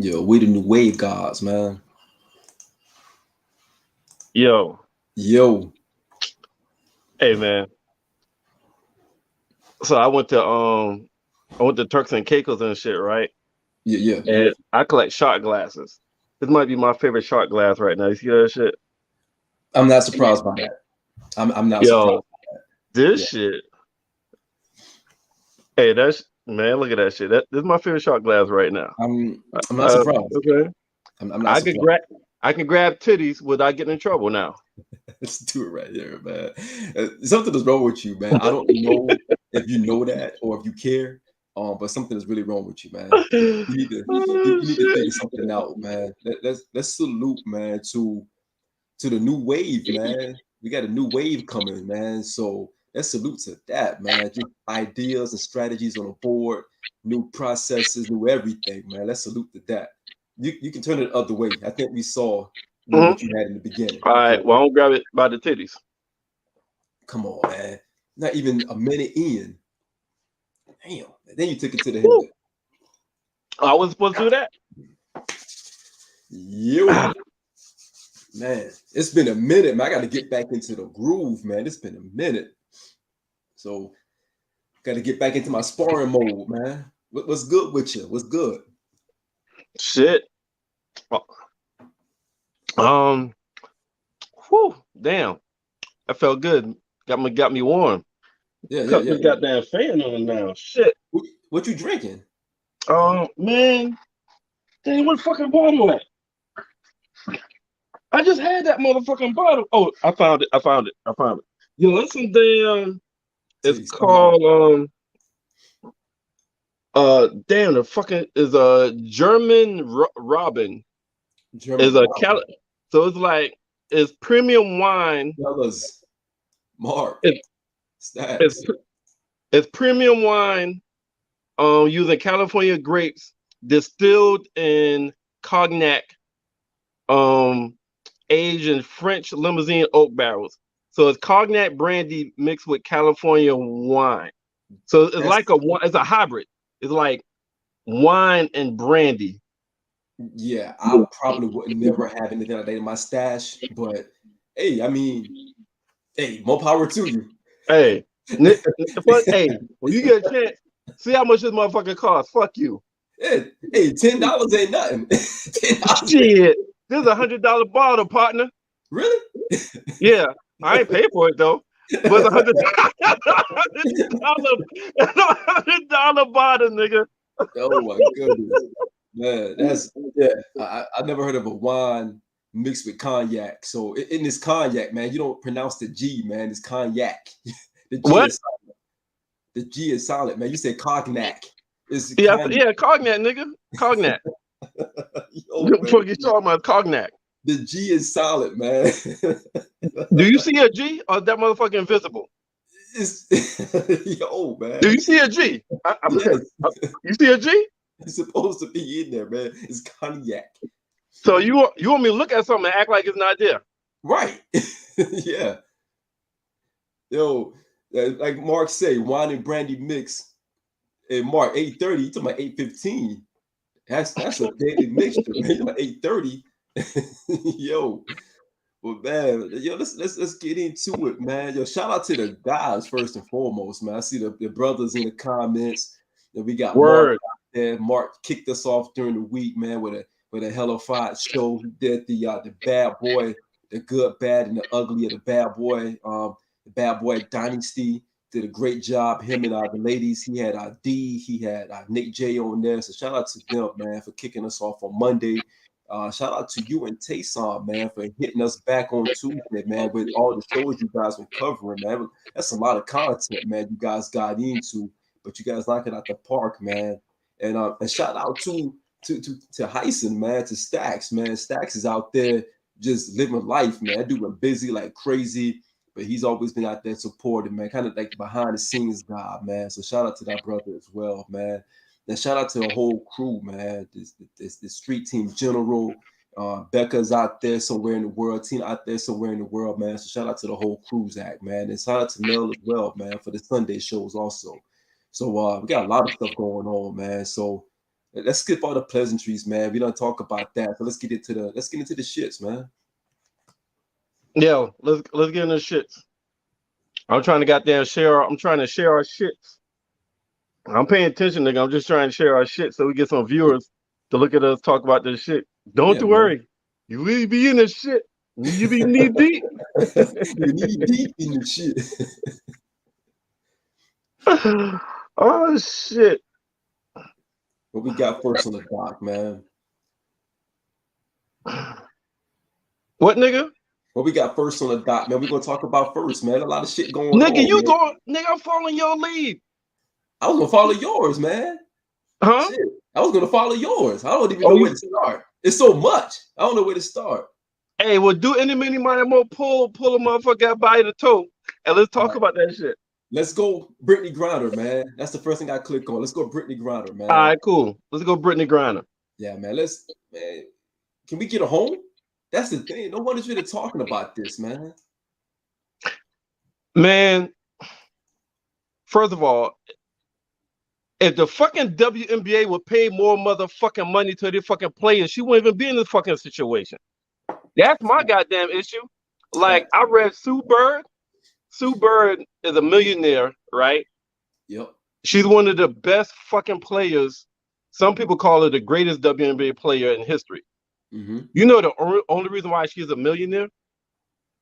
Yo, we the new wave gods, man. Yo, Yo, hey man. So I went to Turks and Caicos and shit, right? yeah, yeah. And I collect shot glasses. This might be my favorite shot glass right now. You see that shit? I'm not surprised by that. I'm not surprised. Yo, this Yeah, shit. Hey, that's man, look at that shit. This is my favorite shot glass right now. I'm not surprised. Okay. I'm not I can surprised. grab I can grab titties without getting in trouble now. Let's do it right here, man. Something is wrong with you, man. I don't know if you know that or if you care, but something is really wrong with you, man. You need to Oh you need to shit. figure something out, man. Let's salute, man, to the new wave, man. We got a new wave coming, man. So let's salute to that, man. Just ideas and strategies on the board, new processes, new everything, man. Let's salute to that. You can turn it the other way. I think we saw, what Mhm. you had in the beginning. All right, So well, I don't grab it by the titties. come on, man. Not even a minute in. Damn. Then you took it to the Woo. head. I wasn't supposed to do that. Yo, man. It's been a minute, man. I got to get back into the groove, man. It's been a minute. So got to get back into my sparring mode, man. What's good with you? What's good? Shit. Um. Whew. Damn. That felt good. Got me warm. Yeah, yeah, Cut yeah. this goddamn fan on now. Shit. What you drinking? Man. Dang, what fucking bottle at? I just had that motherfucking bottle. Oh, I found it. I found it. I found it. Yo, that's some damn. It's Taste mine. called damn, the fucking is a German Robin. Is German a Robin. cal. So it's like it's premium wine. Fellas, Mark, It's it's Stacks. it's premium wine. Using California grapes distilled in cognac. Um, aged in French limousine oak barrels. So it's cognac brandy mixed with California wine. So it's That's like it's a hybrid. It's like wine and brandy. yeah, I probably would never have anything like that in my stash, but hey, I mean, hey, more power to you. Hey, hey, when you get a chance, see how much this motherfucker costs. Fuck you. Hey, $10 ain't nothing. $10 Shit, this is $100 bottle, partner. really? Yeah, I ain't pay for it though. But it's $100 bottle, nigga. Oh my goodness. Man, that's yeah. I never heard of a wine mixed with cognac. So in this cognac, man, you don't pronounce the G, man. It's cognac. The G What? is the G is solid, man. You say cognac. It's Yeah, cognac. yeah, cognac, nigga. Cognac. Yo, What the man. fuck you talking about? Cognac. The G is solid, man. Do you see a G or is that motherfucker invisible? It's yo, Do man. you see a G? Yes, You see a G? it's supposed to be in there, man. It's cognac. So you want me to look at something and act like it's not there? Right. Yeah. Yo, like Mark say, wine and brandy mix. And Mark, 8:30, you talking about 8:15. That's a daily mixture, man. You about 8:30. Yo, well, man, yo, let's get into it, man. Yo, shout out to the guys first and foremost, man. I see the brothers in the comments. And we got Mark Word. out there. Mark kicked us off during the week, man, with a hella fight show. He did the bad boy, the good, bad, and the ugly of the bad boy. The bad boy dynasty did a great job. Him and the ladies. He had D. He had Nick J on there. So shout out to them, man, for kicking us off on Monday. Shout out to you and Taysom, man, for hitting us back on Tuesday, man, with all the shows you guys were covering, man. That's a lot of content, man, you guys got into, but you guys knocked it out the park, man. And shout out to Heisen, man, to Stacks, man. Stacks is out there just living life, man. That dude been busy like crazy, but he's always been out there supporting, man, kind of like the behind the scenes guy, man. So shout out to that brother as well, man. And shout out to the whole crew, man. This street team general. Becca's out there somewhere in the world. Tina out there somewhere in the world, man. So shout out to the whole crew, Zach, man. And shout out to Mel as well, man, for the Sunday shows also. So we got a lot of stuff going on, man. So let's skip all the pleasantries, man. We don't talk about that. So let's get into the shits, man. Yeah, let's get into shits. I'm trying to share our shits. I'm paying attention, nigga. I'm just trying to share our shit so we get some viewers to look at us talk about this shit. Don't worry. You really be in this shit. You be knee deep. You need deep in the shit. Oh shit. What we got first on the dock, man? What, nigga? What we got first on the dock, man? We're gonna talk about first, man. A lot of shit going nigga, on. Nigga, I'm following your lead. I was gonna follow yours, man. Huh? Shit. I was gonna follow yours. I don't even know where to start. It's so much. I don't know where to start. Hey, well, do any mini money more pull a motherfucker out by the toe, and let's talk about that shit. Let's go Brittany Griner, man. That's the first thing I click on. Let's go Brittany Griner, man. All right, cool. Let's go Brittany Griner. Yeah, man. Man. Can we get a home? That's the thing. No one is really talking about this, man. Man, first of all, if the fucking WNBA would pay more motherfucking money to their fucking players, she wouldn't even be in this fucking situation. That's my goddamn issue. Like, I read Sue Bird. Sue Bird is a millionaire, right? Yep. She's one of the best fucking players. Some people call her the greatest WNBA player in history. Mm-hmm. You know the only reason why she's a millionaire?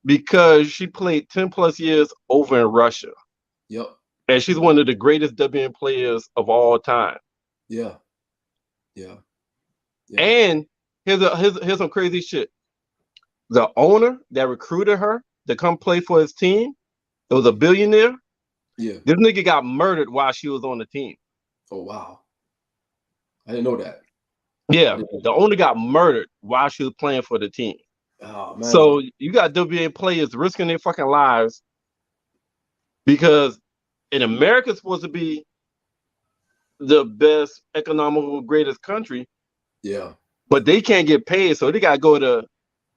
Because she played 10 plus years over in Russia. Yep. And she's one of the greatest WNBA players of all time. Yeah. And here's some crazy shit. The owner that recruited her to come play for his team, it was a billionaire. Yeah. This nigga got murdered while she was on the team. Oh, wow. I didn't know that. Yeah, the owner got murdered while she was playing for the team. Oh, man. So you got WNBA players risking their fucking lives because in America it's supposed to be the best economical greatest country. Yeah. But they can't get paid, so they gotta go to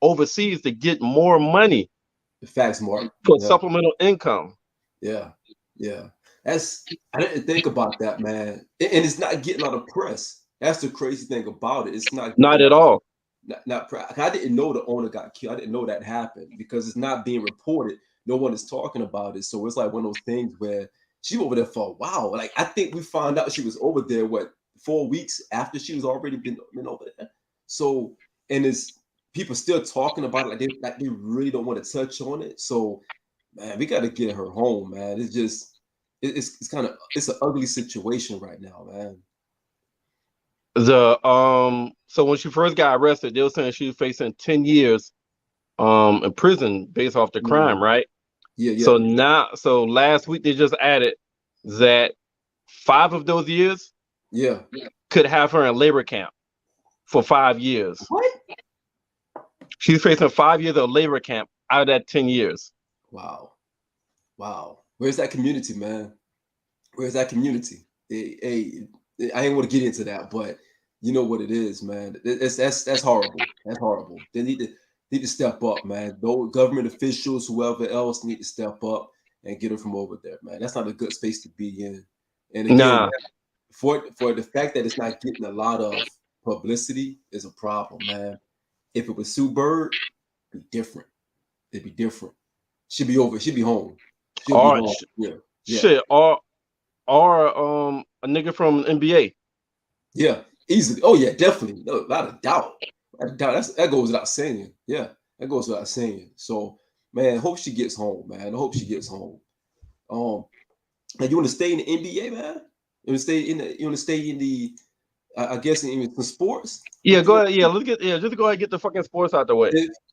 overseas to get more money. The facts, Mark. For supplemental income. Yeah. I didn't think about that, man. And it's not getting out of press. That's the crazy thing about it. It's not at all. I didn't know the owner got killed. I didn't know that happened because it's not being reported. No one is talking about it. So it's like one of those things where she was over there for a while. Like, I think we found out she was over there, 4 weeks after she was already been over there. So, and it's people still talking about it like they really don't want to touch on it. So, man, we got to get her home, man. It's just it's an ugly situation right now, man. So when she first got arrested, they were saying she was facing 10 years in prison based off the crime, right? Yeah. So last week they just added that 5 of those years could have her in labor camp for 5 years. What? She's facing 5 years of labor camp out of that 10 years. Wow. Where's that community, man? Where's that community? Hey, I ain't want to get into that, but you know what it is, man. That's horrible. That's horrible. They need to step up, man. Those government officials, whoever else, need to step up and get her from over there, man. That's not a good space to be in. And again, for the fact that it's not getting a lot of publicity is a problem, man. If it was Sue Bird, it'd be different. She'd be over. She'd be home. Shit. Or a nigga from NBA. Yeah, easily. Oh yeah, definitely. No, without a doubt. That goes without saying. Yeah, that goes without saying. So, man, hope she gets home, man. I hope she gets home. And you want to stay in the NBA, man? You want to stay in the I guess in the sports? Yeah, go ahead. Yeah, just go ahead and get the fucking sports out the way.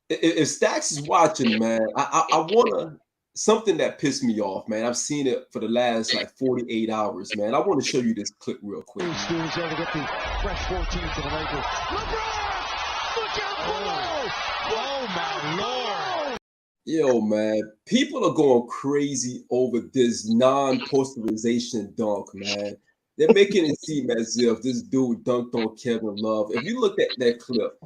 If Stacks is watching, man, I wanna something that pissed me off, man. I've seen it for the last 48 hours, man. I want to show you this clip real quick. Stevens there to get the fresh 14 to the Lakers. LeBron! Look out below! Oh my Lord! Yo, man, people are going crazy over this non-posterization dunk, man. They're making it seem as if this dude dunked on Kevin Love. If you look at that clip,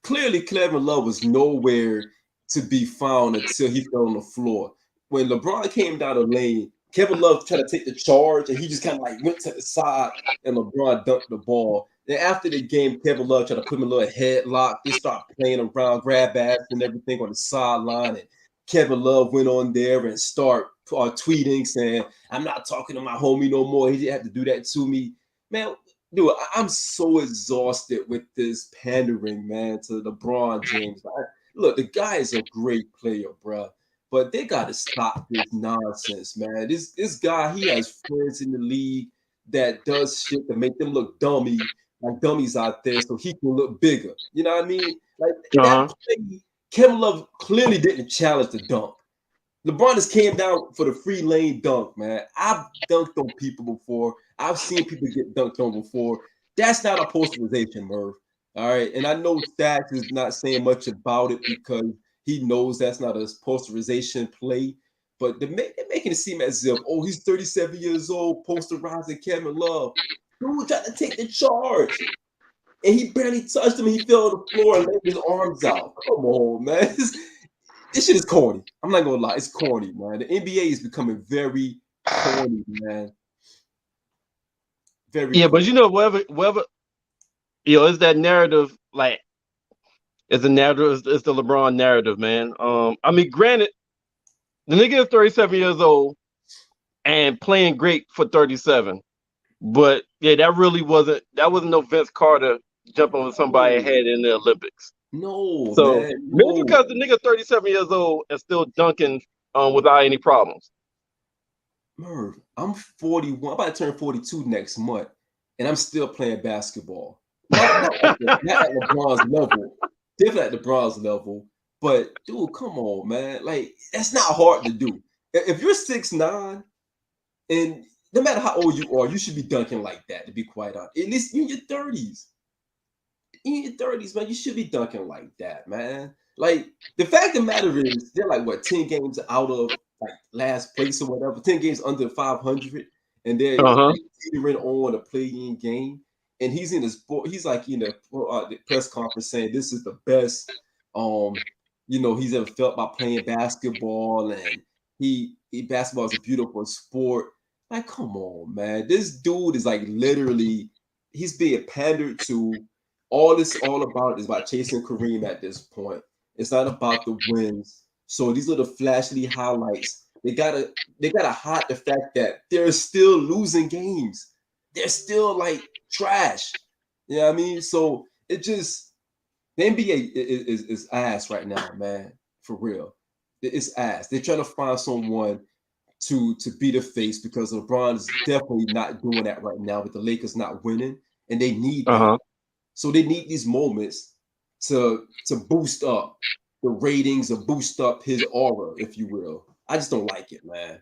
clearly Kevin Love was nowhere to be found until he fell on the floor. When LeBron came down the lane, Kevin Love tried to take the charge, and he just kind of went to the side, and LeBron dunked the ball. Then after the game, Kevin Love tried to put him in a little headlock. They start playing around, grab ass and everything on the sideline. And Kevin Love went on there and start tweeting saying, "I'm not talking to my homie no more. He didn't have to do that to me." Man, dude, I'm so exhausted with this pandering, man, to LeBron James. Look, the guy is a great player, bro. But they got to stop this nonsense, man. This guy, he has friends in the league that does shit to make them look like dummies out there, so he can look bigger. You know what I mean? Like that play, Kevin Love clearly didn't challenge the dunk. LeBron just came down for the free lane dunk, man. I've dunked on people before. I've seen people get dunked on before. That's not a posterization, Merv. All right. And I know Stacks is not saying much about it because he knows that's not a posterization play. But they're making it seem as if, oh, he's 37 years old, posterizing Kevin Love. Dude tried to take the charge. And he barely touched him. He fell on the floor and laid his arms out. Come on, man. This shit is corny. I'm not gonna lie, it's corny, man. The NBA is becoming very corny, man. Very corny. But you know, whatever, it's that narrative, like it's a narrative, it's the LeBron narrative, man. I mean, granted, the nigga is 37 years old and playing great for 37. But yeah, that wasn't no Vince Carter jumping on somebody's head in the Olympics. No, so man. Maybe because the nigga 37 years old and still dunking without any problems. Merv, I'm 41. I'm about to turn 42 next month, and I'm still playing basketball. Not at LeBron's level. Definitely at LeBron's level. But dude, come on, man. Like, that's not hard to do. If you're 6'9", and no matter how old you are, you should be dunking like that, to be quite honest. At least in your 30s. In your 30s, man, you should be dunking like that, man. Like, the fact of the matter is, they're like, what, 10 games out of like last place or whatever, 10 games under 500, and they're teetering on a play-in game. And he's in he's like in the press conference saying this is the best he's ever felt by playing basketball, and basketball is a beautiful sport. Like, come on, man. This dude is like literally, he's being pandered to. All it's all about is about chasing Kareem at this point. It's not about the wins. So these little flashy highlights, they gotta hide the fact that they're still losing games. They're still like trash. You know what I mean? So it just, the NBA is ass right now, man. For real. It's ass. They're trying to find someone to be the face because LeBron is definitely not doing that right now with the Lakers not winning, and they need that. So they need these moments to boost up the ratings, or boost up his aura, if you will. I just don't like it, man.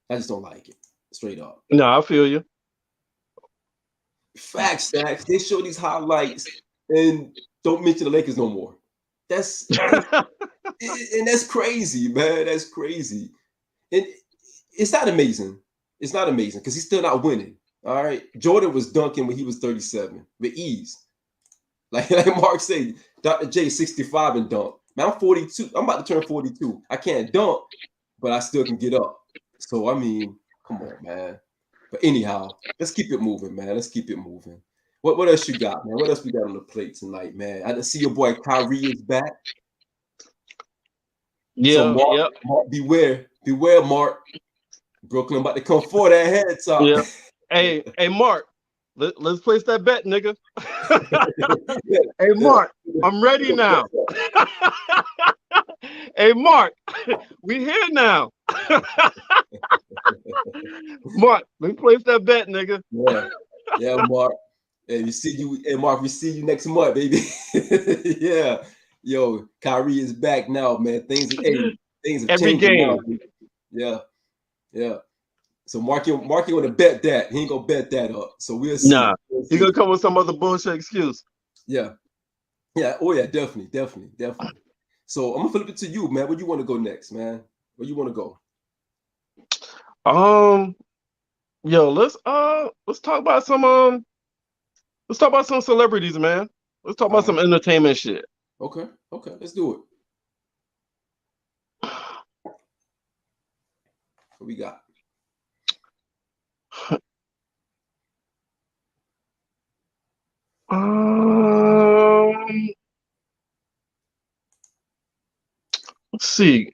I just don't like it, straight up. No, I feel you. Facts, Stacks. They show these highlights and don't mention the Lakers no more. And that's crazy, man. That's crazy. And it's not amazing. It's not amazing because he's still not winning. All right. Jordan was dunking when he was 37 with ease. Like Mark said, Dr. J 65 and dunk. Man, I'm 42. I'm about to turn 42. I can't dunk, but I still can get up. So, I mean, come on, man. But anyhow, let's keep it moving, man. Let's keep it moving. What else you got, man? What else we got on the plate tonight, man? I see your boy Kyrie is back. Yeah. So Mark, beware, Mark. Brooklyn about to come for that head top. Yeah. Hey, Mark. Let's place that bet, nigga. Hey, Mark, I'm ready now. Hey, Mark, we here now. Mark, let me place that bet, nigga. Yeah, Mark. Hey, Mark, we see you next month, baby. Yeah. Yo, Kyrie is back now, man. Things have every changed game. Now. Yeah. So Mark want to bet that. He ain't gonna bet that up. So we'll see. Nah, he's gonna come with some other bullshit excuse. Yeah. Oh yeah, definitely. So I'm gonna flip it to you, man. Where you want to go next, man? Where you want to go? Let's talk about some celebrities, man. Let's talk about some entertainment shit. Okay, let's do it. What we got? Let's see.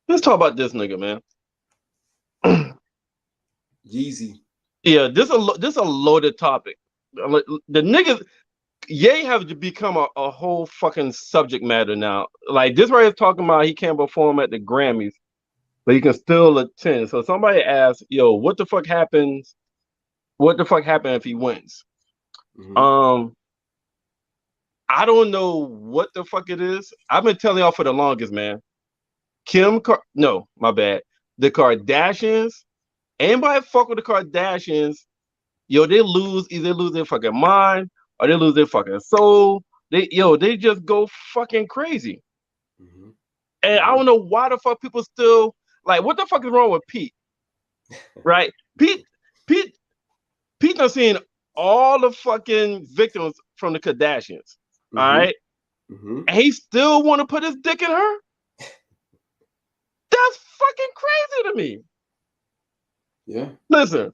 Let's talk about this nigga, man. Yeezy. Yeah, this a loaded topic. The niggas, Ye have to become a whole fucking subject matter now. Like this right here talking about he can't perform at the Grammys, but he can still attend. So somebody asked, yo, what the fuck happens? What the fuck happened if he wins? Mm-hmm. I don't know what the fuck it is. I've been telling y'all for the longest, man. No, my bad. The Kardashians. Anybody fuck with the Kardashians, yo, they either lose their fucking mind or they lose their fucking soul. They just go fucking crazy. Mm-hmm. And I don't know why the fuck people still like, what the fuck is wrong with Pete? Right? Pete done seen all the fucking victims from the Kardashians. Mm-hmm. All right. Mm-hmm. And he still want to put his dick in her? That's fucking crazy to me. Yeah. Listen,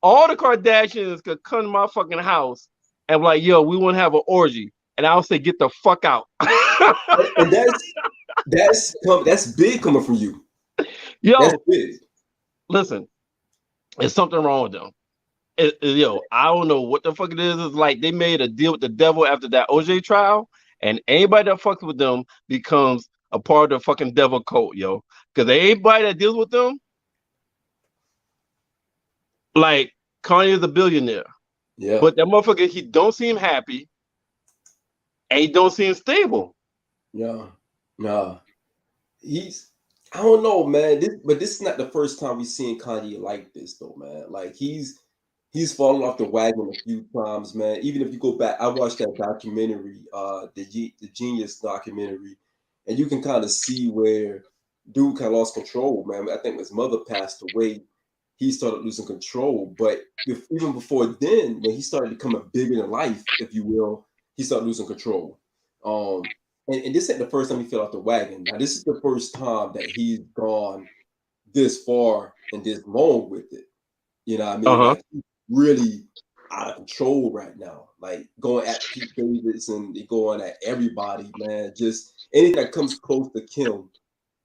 all the Kardashians could come to my fucking house and be like, yo, we want to have an orgy. And I'll say, get the fuck out. And that's big coming from you. Yo, that's big. Listen, there's something wrong with them. Yo, I don't know what the fuck it is. It's like they made a deal with the devil after that OJ trial, and anybody that fucks with them becomes a part of the fucking devil cult, yo. Because anybody that deals with them, like Kanye is a billionaire. Yeah. But that motherfucker, he don't seem happy, and he don't seem stable. Yeah. Nah. I don't know, man. This is not the first time we've seen Kanye like this, though, man. Like he's fallen off the wagon a few times, man. Even if you go back, I watched that documentary, the Genius documentary, and you can kind of see where dude kind of lost control, man. I think when his mother passed away, he started losing control. But even before then, when he started becoming bigger than life, if you will, he started losing control. And this ain't the first time he fell off the wagon. Now, this is the first time that he's gone this far and this long with it. You know what I mean? Like, he's really out of control right now. Like, going at Pete Davidson, going at everybody, man. Just anything that comes close to Kim,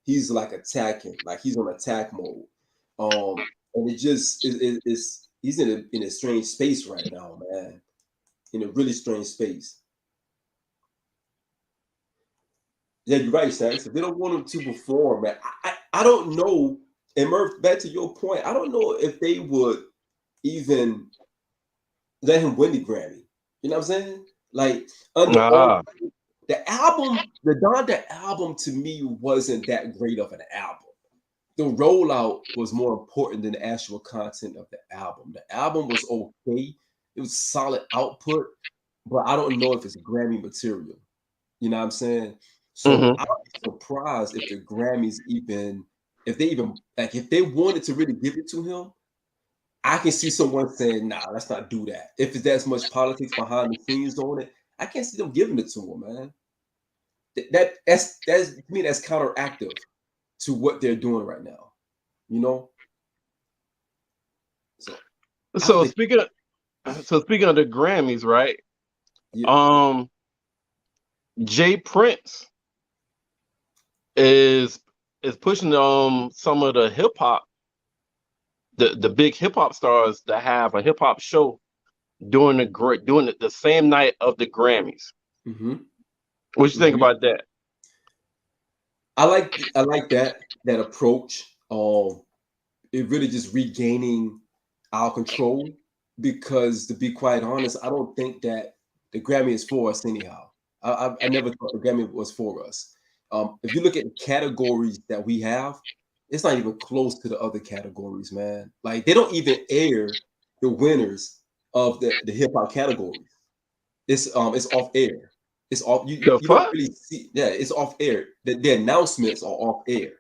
he's like attacking. Like, he's on attack mode. And it just is he's in a strange space right now, man. In a really strange space. Yeah, you're right, Sax. If they don't want him to perform, man, I don't know. And Murph, back to your point, I don't know if they would even let him win the Grammy. You know what I'm saying? Like under all the album, the Donda album to me wasn't that great of an album. The rollout was more important than the actual content of the album. The album was okay. It was solid output, but I don't know if it's Grammy material. You know what I'm saying? So I would be surprised if the Grammys if they wanted to really give it to him, I can see someone saying, nah, let's not do that. If there's much politics behind the scenes on it, I can't see them giving it to him, man. That's to me, that's counteractive to what they're doing right now. You know? So speaking of the Grammys, right? Yeah. Jay Prince is pushing some of the hip hop, the big hip hop stars to have a hip hop show during the same night of the Grammys. Mm-hmm. What you think about that? I like that approach. It really just regaining our control, because to be quite honest, I don't think that the Grammy is for us anyhow. I never thought the Grammy was for us. If you look at the categories that we have, it's not even close to the other categories, man. Like they don't even air the winners of the hip hop categories. It's off air. It's off. You don't really see. Yeah, it's off air. The announcements are off air.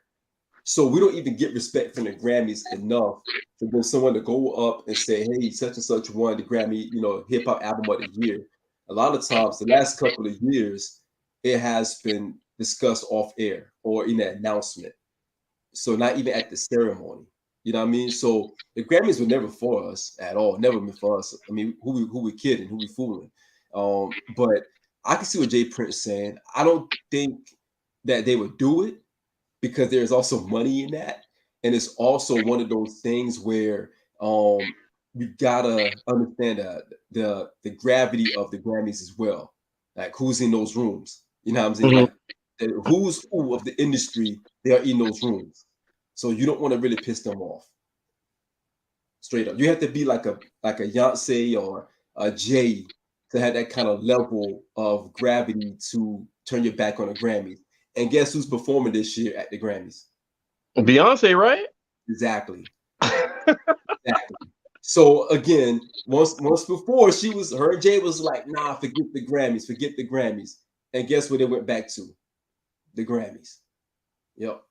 So we don't even get respect from the Grammys enough for when someone to go up and say, hey, such and such won the Grammy, hip hop album of the year. A lot of times, the last couple of years, it has been discussed off air or in an announcement. So not even at the ceremony. You know what I mean? So the Grammys were never for us at all. Never been for us. I mean, who we kidding? Who we fooling? But I can see what Jay Prince saying. I don't think that they would do it because there's also money in that, and it's also one of those things where you gotta understand the gravity of the Grammys as well. Like who's in those rooms? You know what I'm saying? Mhm. Like who's who of the industry they are in those rooms. So you don't want to really piss them off. Straight up, you have to be like a Beyonce or a Jay to have that kind of level of gravity to turn your back on the Grammys. And guess who's performing this year at the Grammys? Beyonce, right? Exactly. Exactly. So again, once before her and Jay was like, nah, forget the Grammys, forget the Grammys. And guess what they went back to? The Grammys. Yep.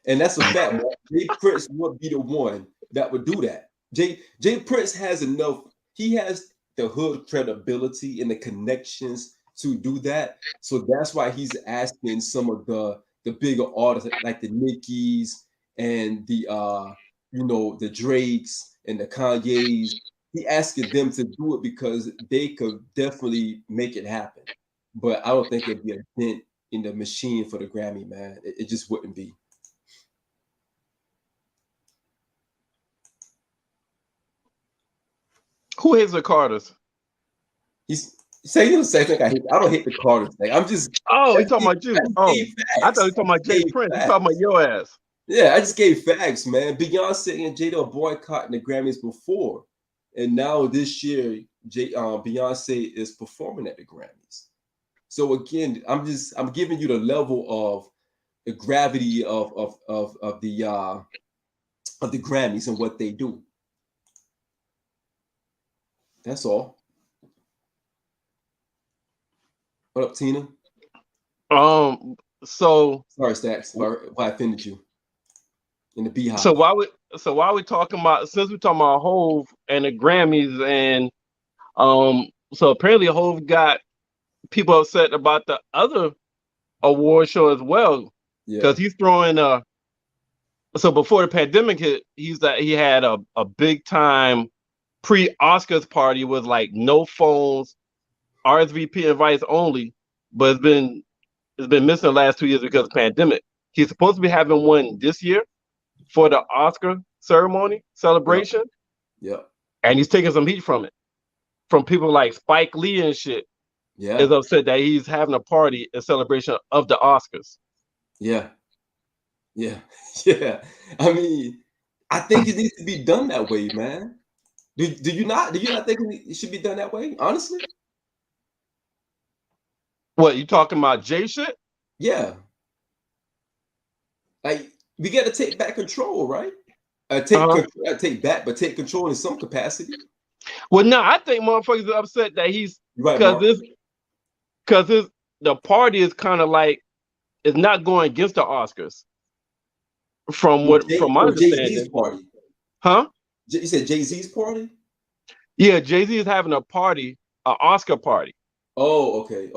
And that's a fact, man. Jay Prince would be the one that would do that. Jay Prince has enough, he has the hood credibility and the connections to do that. So that's why he's asking some of the bigger artists like the Nickies and the the Drakes and the Kanyes. He asking them to do it because they could definitely make it happen. But I don't think it'd be a dent in the machine for the Grammy, man. It just wouldn't be. Who hates the Carters? He's saying the same thing. I don't hate the Carters thing. I'm just Oh, he's talking about you. Oh, I thought he was talking about Jay gave Prince. He's facts. talking about your ass. Yeah, I just gave facts, man. Beyonce and Jada are boycotting the Grammys before, and now this year, Beyonce is performing at the Grammys. So again, I'm giving you the level of the gravity of the Grammys and what they do. That's all. What up, Tina? So Sorry, Stacks, if I offended you in the Beehive. so why we talking about, since we're talking about Hove and the Grammys, and so apparently Hove got people upset about the other award show as well, because he's throwing so before the pandemic hit, he had a big time pre-Oscars party with like no phones, RSVP invites only, but it's been missing the last 2 years because of the pandemic. He's supposed to be having one this year for the Oscar ceremony celebration. Yep. And he's taking some heat from it, from people like Spike Lee and shit. Yeah. Is upset that he's having a party in celebration of the Oscars. Yeah. Yeah. Yeah. I mean, I think it needs to be done that way, man. Do you not think it should be done that way? Honestly? What, you talking about Jay shit? Yeah. Like, we got to take back control, right? Take control in some capacity. Well, no, I think motherfuckers are upset that he's Right, because the party is kind of like, it's not going against the Oscars. From my understanding. Jay-Z's party. Huh? You said Jay-Z's party? Yeah, Jay-Z is having a party, an Oscar party. Oh, okay.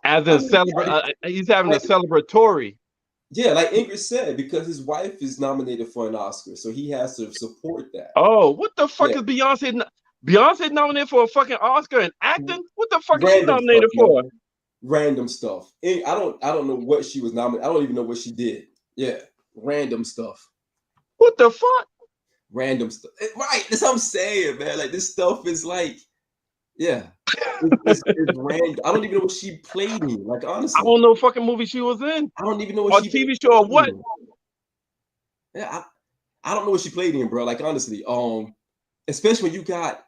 As in he's having a celebratory. Yeah, like Ingrid said, because his wife is nominated for an Oscar, so he has to support that. Oh, what the fuck is Beyonce? Beyonce nominated for a fucking Oscar in acting? What the fuck is she nominated for? Random stuff. I don't know what she was nominated. I don't even know what she did. Yeah, random stuff. What the fuck? Random stuff. Right, that's what I'm saying, man. Like, this stuff is like, yeah. It's random. I don't even know what she played in. Like, honestly, I don't know what fucking movie she was in. I don't even know what she TV show or what. Yeah, I don't know what she played in, bro. Like, honestly, especially when you got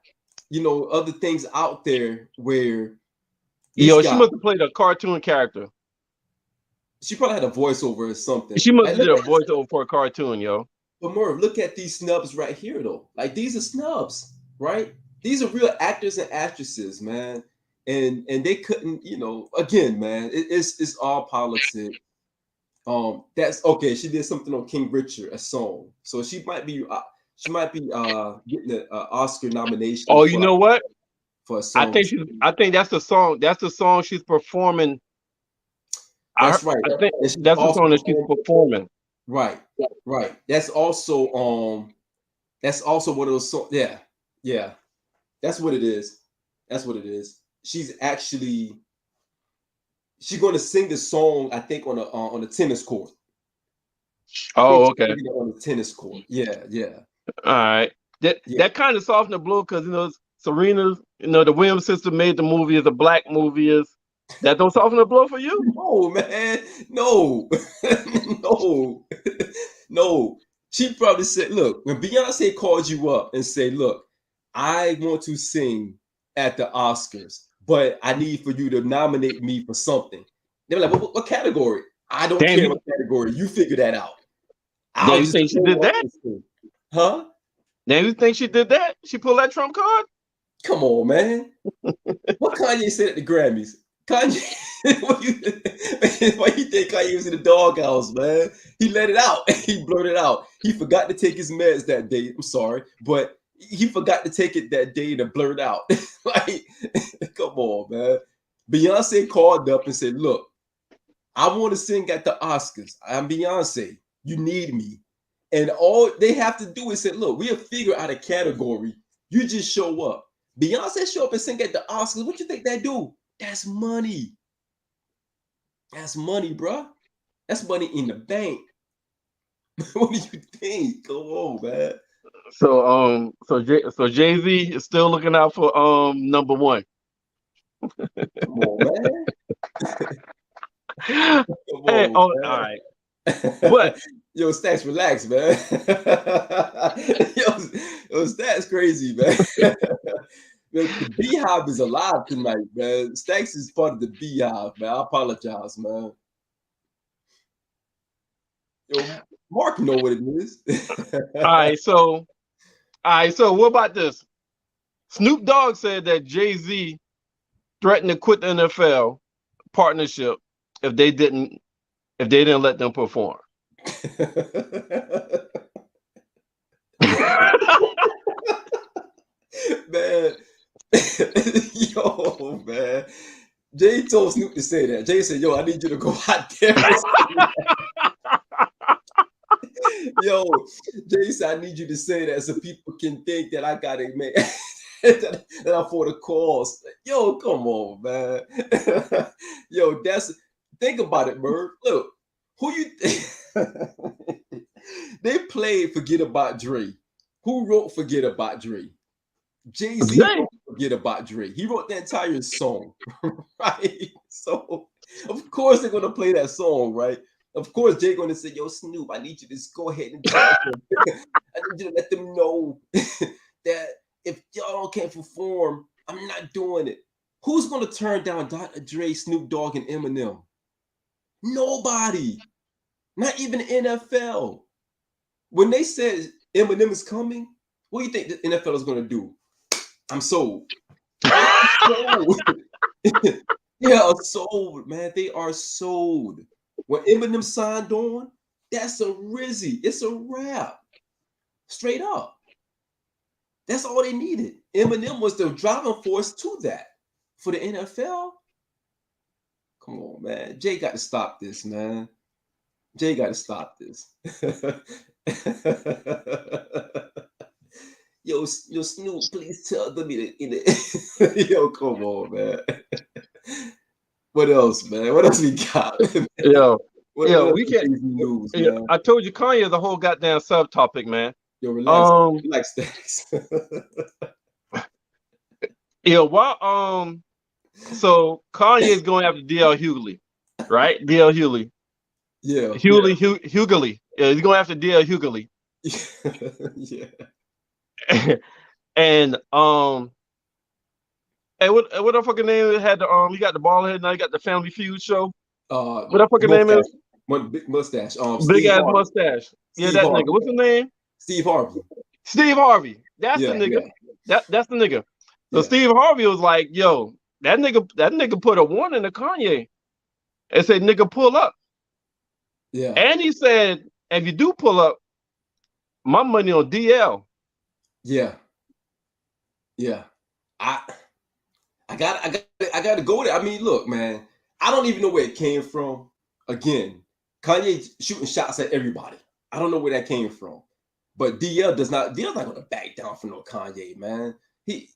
other things out there where she must have played a cartoon character. She probably had a voiceover or something. She must have did a voiceover for a cartoon, yo. But Merv, look at these snubs right here, though. Like, these are snubs, right? These are real actors and actresses, man. And they couldn't, again, man, it's all politics. That's okay. She did something on King Richard, a song. So she might be getting an Oscar nomination. Oh, you know what? For a song. I think that's the song. That's the song she's performing. That's right. I think that's the song that she's performing. Right. That's also one of those songs. Yeah. That's what it is. She's going to sing the song, I think, on the tennis court. I think Oh, she's okay. singing it on the tennis court. Yeah. All right. That kind of softened the blow because Serena, the Williams sister made the movie as a black movie. Is that don't soften the blow for you? No, man. No. No. No. She probably said, look, when Beyonce called you up and say, look, I want to sing at the Oscars, but I need for you to nominate me for something. They were like, what category? I don't Damn, care what category. You figure that out. damn, I'll you just think she go did on that? and sing. Huh? Damn, you think she did that? She pulled that trump card? Come on, man. What Kanye said at the Grammys? Kanye, why you think Kanye was in the doghouse, man? He let it out. He blurted it out. He forgot to take his meds that day. I'm sorry, but he forgot to take it that day to blurt out. Like, come on, man. Beyonce called up and said, look, I want to sing at the Oscars. I'm Beyonce. You need me. And all they have to do is say, look, we'll figure out a category. You just show up. Beyonce show up and sing at the Oscars. What you think they do? That's money. That's money, bro. That's money in the bank. What do you think? Come on, man. So Jay-Z is still looking out for number one. Come on, man. Come Hey, on, all man. right. What? Yo, Stacks, relax, man. yo, Stacks crazy, man. The Beehive is alive tonight, man. Stacks is part of the Beehive, man. I apologize, man. Yo, Mark know what it is. All right, so what about this? Snoop Dogg said that Jay-Z threatened to quit the NFL partnership if they didn't let them perform. Man, yo, man. Jay told Snoop to say that. Jay said, yo, I need you to go out there. Yo, Jay said, I need you to say that so people can think that I got it, man. that I'm for the cause. Yo, come on, man. Yo, think about it, Merv. Look, who you think? They played Forget About Dre. Who wrote Forget About Dre? Jay-Z wrote Forget About Dre. He wrote the entire song, right? So, of course, they're going to play that song, right? Of course, Jay going to say, yo, Snoop, I need you to just go ahead and tell them. I need you to let them know that if y'all can't perform, I'm not doing it. Who's going to turn down Dr. Dre, Snoop Dogg, and Eminem? Nobody. Not even the NFL. When they said Eminem is coming, what do you think the NFL is going to do? I'm sold. They are sold, man. They are sold. When Eminem signed on, that's a Rizzy. It's a wrap. Straight up. That's all they needed. Eminem was the driving force to that. For the NFL, come on, man. Jay got to stop this, man. Jay got to stop this. Yo, Snoop, please tell them Yo, come on, man. What else, man? What else we got? Yo, what we can't. News, man? I told you Kanye is a whole goddamn subtopic, man. Yo, relax. Relax, Stacks. So Kanye is going after DL Hughley, right? DL Hughley. Yeah. Hughley. Yeah, he's going after DL Hughley. Yeah. And hey, what the fucking name had the he got the bald head, now he got the Family Feud show. What that fucking name is? One big mustache. Big ass mustache. Yeah, that nigga. What's his name? Steve Harvey. Steve Harvey. That's the nigga. Yeah. That's the nigga. So Steve Harvey was like, yo, that nigga put a warning to Kanye and said, nigga, pull up. Yeah. And he said, if you do pull up, my money on DL. Yeah. Yeah. I got to go there. I mean, look, man, I don't even know where it came from. Again, Kanye shooting shots at everybody. I don't know where that came from, but DL does not. DL's not gonna back down from no Kanye, man. He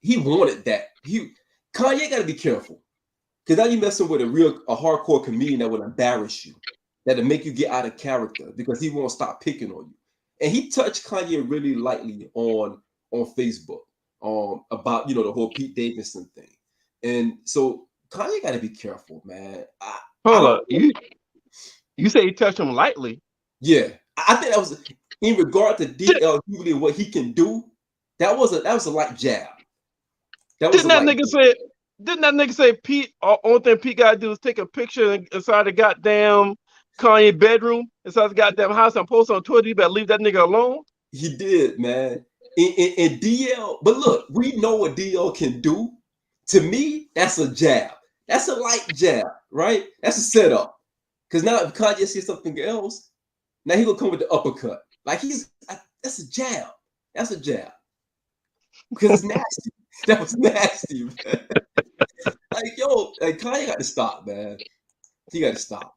wanted that. Kanye got to be careful because now you're messing with a hardcore comedian that would embarrass you, that'll make you get out of character because he won't stop picking on you. And he touched Kanye really lightly on Facebook about the whole Pete Davidson thing, and so Kanye got to be careful, man. Hold up, you say he touched him lightly? Yeah, I think that was in regard to DL Hughley and what he can do. That was a light jab. Didn't that nigga say Pete? Only thing Pete gotta do is take a picture inside the goddamn Kanye bedroom, inside the goddamn house, and post on Twitter. You better leave that nigga alone. He did, man. And DL, but look, we know what DL can do. To me, that's a jab. That's a light jab, right? That's a setup. Because now if Kanye sees something else, now he gonna come with the uppercut. Like that's a jab. That's a jab. Because it's nasty. That was nasty, man. Like Kanye got to stop, man. He got to stop.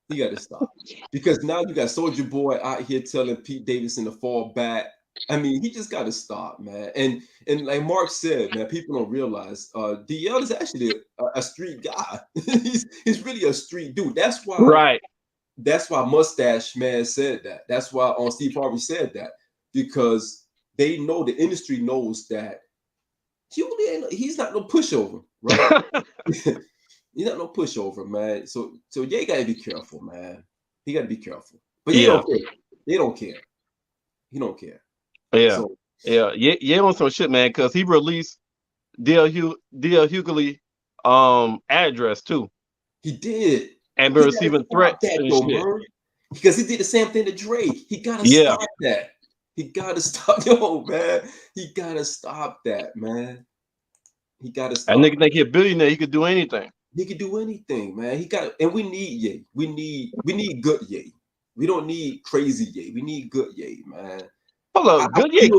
He got to stop. Because now you got Soulja Boy out here telling Pete Davidson to fall back. I mean, he just got to stop, man. And like Mark said, man, people don't realize DL is actually a street guy. he's really a street dude. That's why. Right. That's why Mustache Man said that. That's why Steve Harvey said that, because they know, the industry knows that he's not no pushover, right? He's not no pushover, man. So yeah, you gotta be careful, man. He gotta be careful. But they don't care. They don't care. He don't care. Yeah. So, yeah, on some shit, man, because he released DL Hughley address too. He did. And been receiving threats and shit. Because he did the same thing to Drake. He gotta stop that. He gotta stop, man. He gotta stop that, man. He gotta stop. That nigga think he a billionaire. He could do anything. He could do anything, man. And we need Ye. We need good Ye. We don't need crazy Ye. We need good Ye, man. Hold up, good Ye.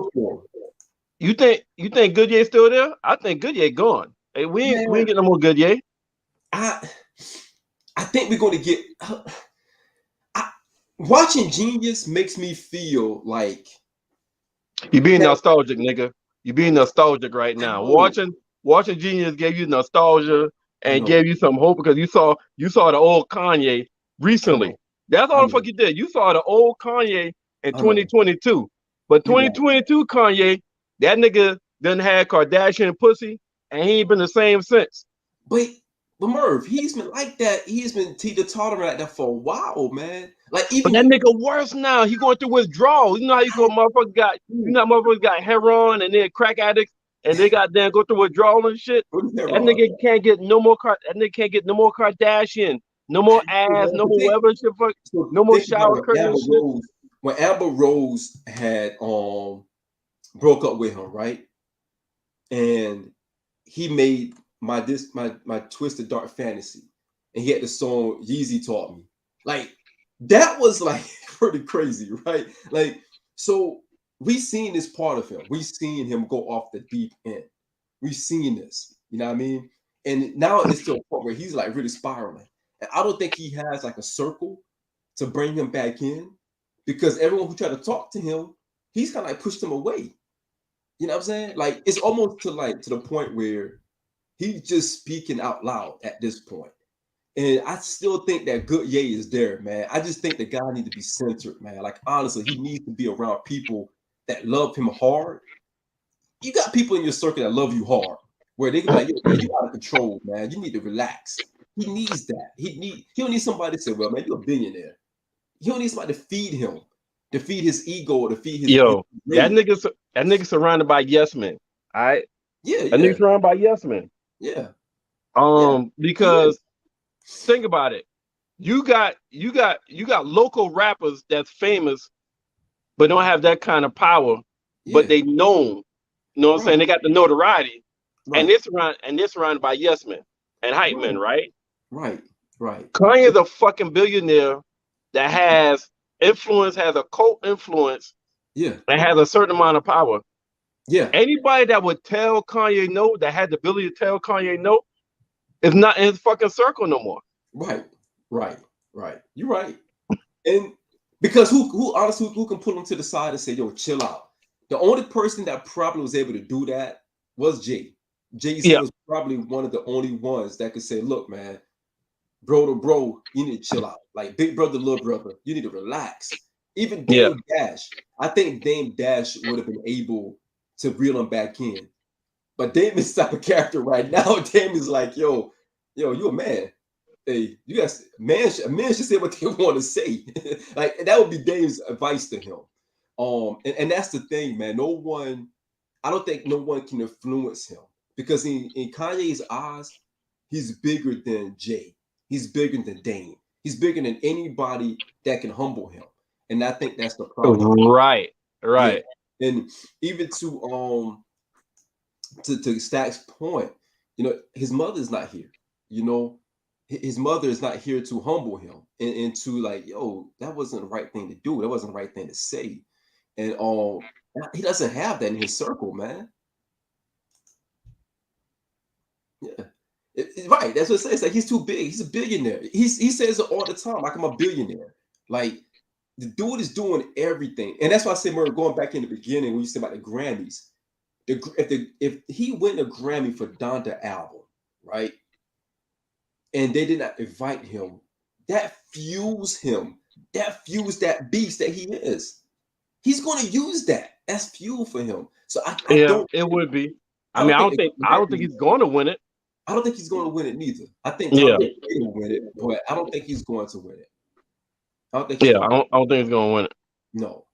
You think good Ye still there? I think good Ye gone. Hey, we ain't getting no more good Ye. I think we're going to get. Watching Genius makes me feel like you being nostalgic, nigga. You being nostalgic right now. Watching Genius gave you nostalgia and gave you some hope because you saw the old Kanye recently. That's all the fuck you did. You saw the old Kanye in 2022, but 2022 Kanye, that nigga done had Kardashian pussy and he ain't been the same since. But Merv, he's been like that. He's been teeter-tottering like that for a while, man. Like even but that nigga worse now. He going through withdrawal. You know how you go, motherfuckers got heroin and they're crack addicts and they got go through withdrawal and shit. That nigga can't get no more. That nigga can't get no more Kardashian, no more ass, no more whatever shit. No more shower curtain shit. When Amber Rose had broke up with him, right, and he made my Twisted Dark Fantasy, and he had the song Yeezy Taught Me. Like that was like pretty crazy, right? Like, so we seen this part of him. We seen him go off the deep end. We've seen this, you know what I mean? And now it's to a point where he's like really spiraling. And I don't think he has like a circle to bring him back in, because everyone who tried to talk to him, he's kind of like pushed him away. You know what I'm saying? Like it's almost to the point where he's just speaking out loud at this point. And I still think that good Ye is there, man. I just think the guy needs to be centered, man. Like, honestly, he needs to be around people that love him hard. You got people in your circle that love you hard, where they can be like, you're out of control, man. You need to relax. He needs that. He don't need somebody to say, well, man, you're a billionaire. He don't need somebody to feed him, to feed his ego, or to feed his that nigga surrounded by yes men. All right? Yeah. That nigga surrounded by yes men. Yeah. Because think about it. You got local rappers that's famous, but don't have that kind of power, but they known. You know what I'm saying? They got the notoriety. Right. And they're surrounded by yes men and hype men, right? Right. Kanye is a fucking billionaire that has influence, has a cult influence, and has a certain amount of power. Yeah. Anybody that would tell Kanye no, that had the ability to tell Kanye no, is not in his fucking circle no more. Right. Right. You're right. And because who honestly who can pull him to the side and say, yo, chill out? The only person that probably was able to do that was Jay. Jay-Z Yeah, was probably one of the only ones that could say, look, man, bro to bro, you need to chill out. Like big brother, little brother, you need to relax. Even yeah. Dame Dash, I think Dame Dash would have been able to reel him back in. But Dame is the type of character right now. Dame is like, yo, you a man. Hey, you guys, a man should say what they want to say. Like that would be Dame's advice to him. And that's the thing, man. I don't think no one can influence him because in Kanye's eyes, he's bigger than Jay. He's bigger than Dame. He's bigger than anybody that can humble him. And I think that's the problem. Right, Yeah. right. And even to Stack's point, his mother's not here. His mother is not here to humble him and to like, yo, that wasn't the right thing to do. That wasn't the right thing to say. And he doesn't have that in his circle, man. Yeah. Right. That's what it says. It's like he's too big. He's a billionaire. He says it all the time, like I'm a billionaire. Like the dude is doing everything. And that's why I say, Murray, going back in the beginning when you said about the Grammys, if he win a Grammy for Donda album, right? And they did not invite him, that fuels him. That fuels that beast that he is. He's going to use that as fuel for him. So I don't. It would be. I I don't think he's going to win it. I don't think he's going to win it neither. I think Yeah. Tom Brady will win it, but I don't think he's going to win it. I don't think. I don't think he's going to win it. No,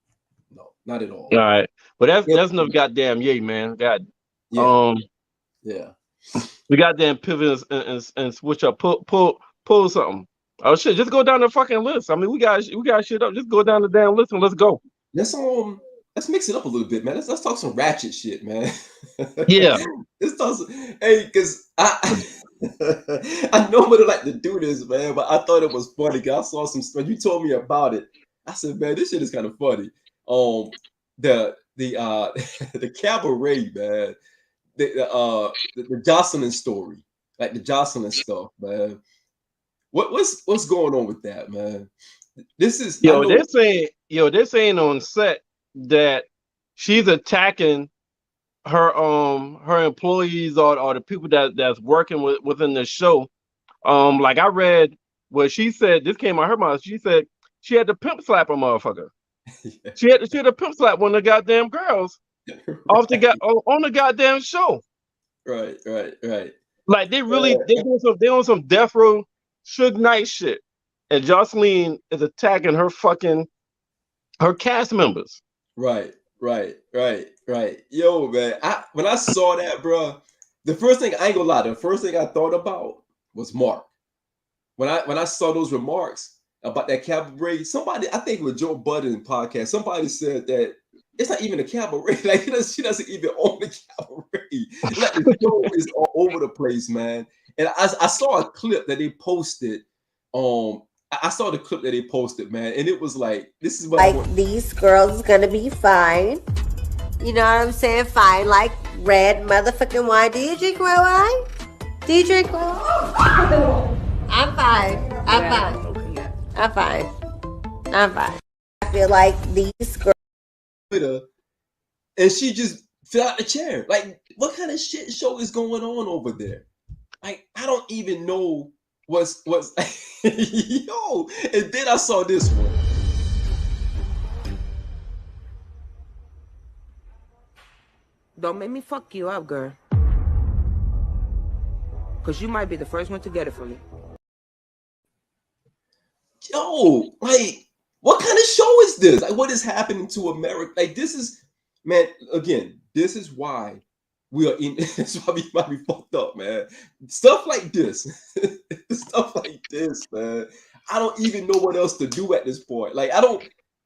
not at all. All right, but that's enough goddamn yay, man. God, yeah. We goddamn pivot and switch up, pull something. Oh shit, just go down the fucking list. I mean, we got shit up. Just go down the damn list and let's go. Let's mix it up a little bit, man. Let's talk some ratchet shit, man. Yeah. Because I normally like to do this, man, but I thought it was funny because I saw some stuff. You told me about it. I said, man, this shit is kind of funny. The cabaret, man. The Jocelyn story, like the Jocelyn stuff, man. What's going on with that, man? This is they're saying on set that she's attacking her employees or the people that's working within the show. Like I read what she said. This came out of her mouth. She said she had to pimp slap a motherfucker. Yeah. She had to pimp slap one of the goddamn girls on the goddamn show. Right. Like they on some death row Suge Knight shit, and Jocelyn is attacking her cast members. Right. Yo, man, when I saw that, bro, the first thing I thought about was Mark. When I saw those remarks about that cabaret, somebody, I think it was Joe Budden podcast, somebody said that it's not even a cabaret. Like she doesn't even own the cabaret. Like the show is all over the place, man. And I saw a clip that they posted. I saw the clip that they posted, man, and it was like, this is what these girls gonna be fine. You know what I'm saying? Fine, like red motherfucking wine. Do you drink red wine? Do you drink red wine? I'm fine. I feel like these girls. And she just fell out the chair. Like, what kind of shit show is going on over there? Like, I don't even know what's yo. And then I saw this one. Don't make me fuck you up, girl. Because you might be the first one to get it from me. Yo, like, what kind of show is this? Like, what is happening to America? Like, this is, man, again, this is why we are in, that's why we might be fucked up, man. Stuff like this, man. I don't even know what else to do at this point. Like,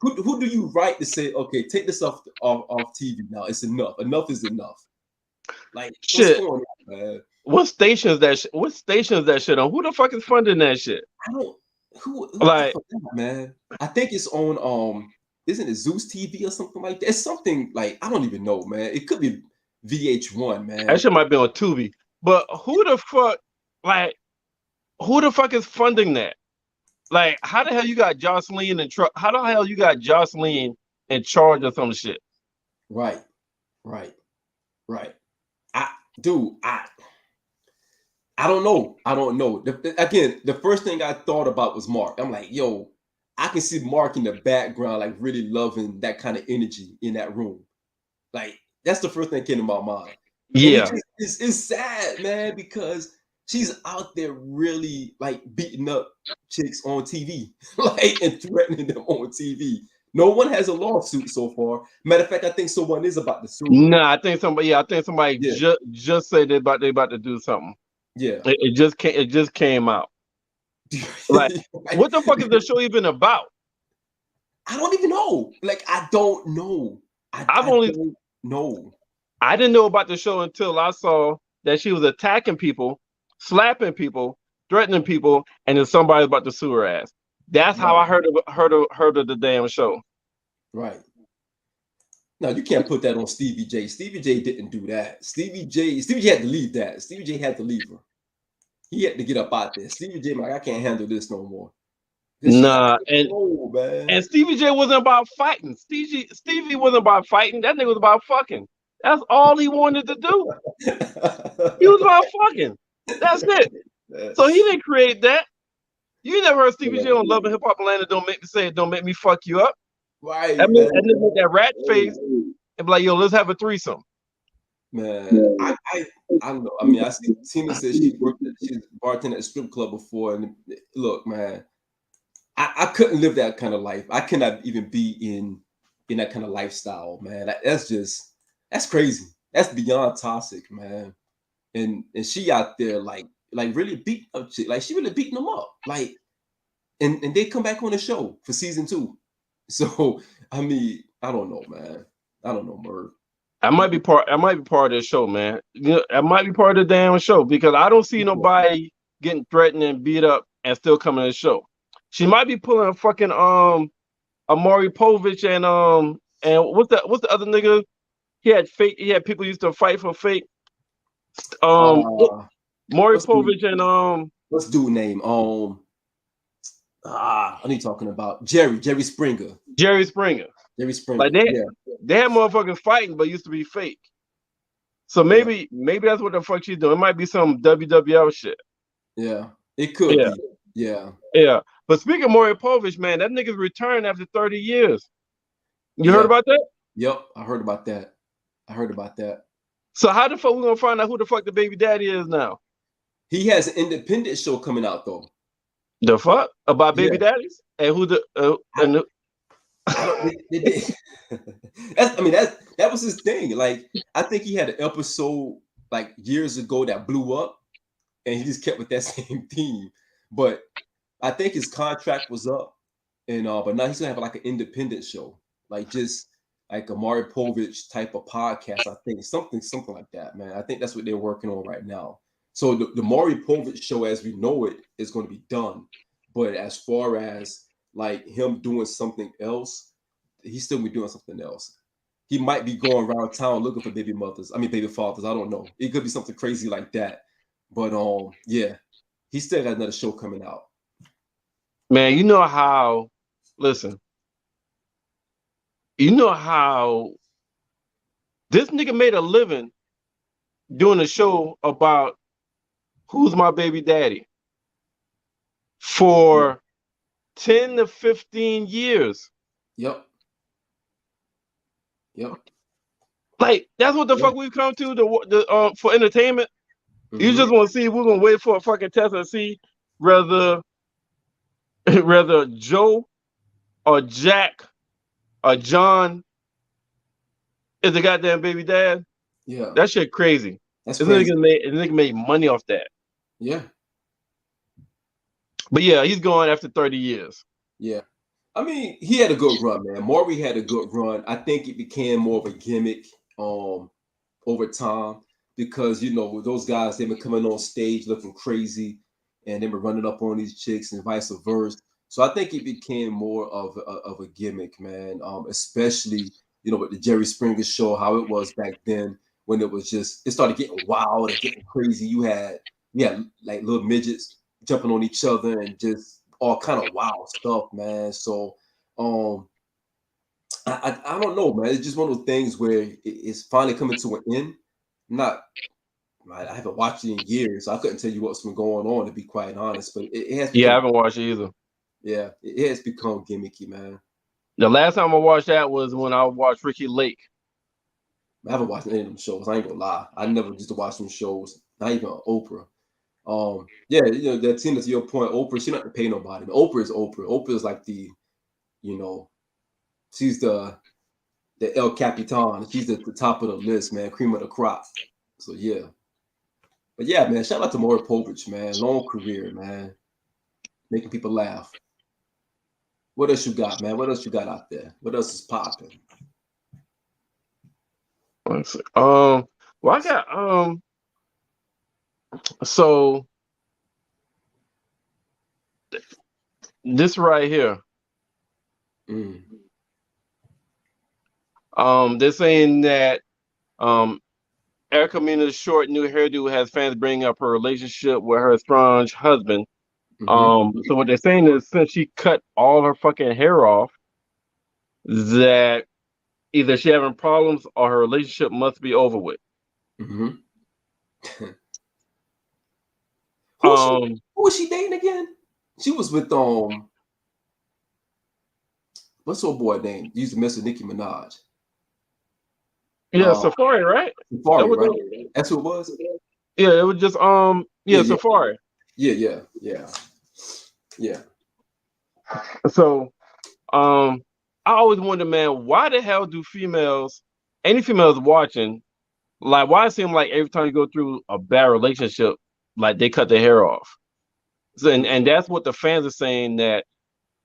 who do you write to say, okay, take this off TV now? It's enough. Enough is enough. Like, shit. What's going on, man? What stations that shit on? Who the fuck is funding that shit? Who like, man? I think it's on isn't it Zeus TV or something like that? It's something like, I don't even know, man. It could be VH1, man. That shit might be on Tubi. But who the fuck is funding that? Like, how the hell you got Jocelyn in how the hell you got Jocelyn in charge of some shit? Right. Dude, I don't know. Again, the first thing I thought about was Mark. I'm like, yo, I can see Mark in the background, like really loving that kind of energy in that room. Like, that's the first thing that came to my mind. Yeah. And it's sad, man, because she's out there really like beating up chicks on TV, like, and threatening them on TV. No one has a lawsuit so far. Matter of fact, I think someone is about to sue her. Nah, I think somebody Yeah. just said they about to do something. Yeah. It just came out. Like, what the fuck is the show even about? I don't even know. Like, I don't know. I don't know. I didn't know about the show until I saw that she was attacking people, slapping people, threatening people, and then somebody's about to sue her ass. That's how I heard of the damn show. Right. Now, you can't put that on Stevie J. Stevie J didn't do that. Stevie J had to leave that. Stevie J had to leave her. He had to get up out there. Stevie J, like, I can't handle this no more. Nah, and Stevie J wasn't about fighting. Stevie wasn't about fighting. That nigga was about fucking. That's all he wanted to do. He was about fucking. That's it. So he didn't create that. You never heard Stevie J on Love and Hip Hop Atlanta. Don't make me fuck you up. Right. That nigga make that rat face and be like, yo, let's have a threesome. Man, I don't know. I mean, I see Tina said she's bartending at a strip club before, and look, man, I couldn't live that kind of life. I cannot even be in that kind of lifestyle, man. That's crazy. That's beyond toxic, man. And she out there like really beating up shit. Like, she really beating them up. Like, and they come back on the show for season 2. So I mean, I don't know, man. I don't know, Merv. I might be part of the show, man. You know, I might be part of the damn show because I don't see nobody getting threatened and beat up and still coming to the show. She might be pulling a fucking Amari Povich and what's the other nigga? He had people used to fight for fake. Maury Povich and what's dude name? I need talking about Jerry Springer. Jerry Springer. Like they had motherfuckers fighting, but used to be fake. So maybe that's what the fuck she's doing. It might be some WWL shit. Yeah, it could be. Yeah. But speaking of Maury Povich, man, that nigga's returned after 30 years. You heard about that? Yep, I heard about that. So how the fuck we gonna find out who the fuck the baby daddy is now? He has an independent show coming out though. The fuck about baby daddies and who the that was his thing. Like, I think he had an episode like years ago that blew up, and he just kept with that same theme. But I think his contract was up, and but now he's gonna have like an independent show, like just like a Maury Povich type of podcast. I think something like that, man. I think that's what they're working on right now. So the Maury Povich show, as we know it, is going to be done. But as far as like him doing something else, he's still be doing something else. He might be going around town looking for baby fathers. I don't know. It could be something crazy like that. But yeah, he still got another show coming out. Man, you know how this nigga made a living doing a show about who's my baby daddy for 10 to 15 years. Yep. Like, that's what the fuck we've come to for entertainment. Mm-hmm. You just want to see, we're going to wait for a fucking test and see whether Joe or Jack or John is the goddamn baby dad. Yeah. That shit crazy. That's crazy. Nigga made money off that. Yeah. But yeah, he's going after 30 years. Yeah. I mean, he had a good run, man. Maury had a good run. I think it became more of a gimmick over time because, you know, those guys, they've been coming on stage looking crazy and they were running up on these chicks and vice versa. So I think it became more of a gimmick, man, especially, you know, with the Jerry Springer show, how it was back then when it started getting wild and getting crazy. You had like little midgets jumping on each other and just all kind of wild stuff, man. So I don't know, man. It's just one of those things where it's finally coming to an end. Not I haven't watched it in years. So I couldn't tell you what's been going on, to be quite honest. But it has Yeah, I become, haven't watched it either. yeah, it has become gimmicky, man. The last time I watched that was when I watched Ricky Lake. I haven't watched any of them shows. I ain't gonna lie. I never used to watch them shows. Not even Oprah. Yeah, that Tina, to your point, Oprah, she not to pay nobody. Oprah is Oprah. Oprah is like the, she's the El Capitan. She's at the top of the list, man. Cream of the crop. So yeah. But yeah, man, shout out to Maury Povich, man. Long career, man. Making people laugh. What else you got, man? What else you got out there? What else is popping? Let's see. Well, I got so this right here. They're saying that Erica Mena's short new hairdo has fans bringing up her relationship with her estranged husband. So what they're saying is, since she cut all her fucking hair off, that either she having problems or her relationship must be over with. Who was she dating again? She was with what's her boy name? He used to mess with Nicki Minaj. Yeah, Safari, right? Safari, right? That's who it was. Yeah, it was just Safari. Yeah. So I always wonder, man, why the hell do any females watching, like, why it seem like every time you go through a bad relationship, like they cut their hair off? So, and that's what the fans are saying, that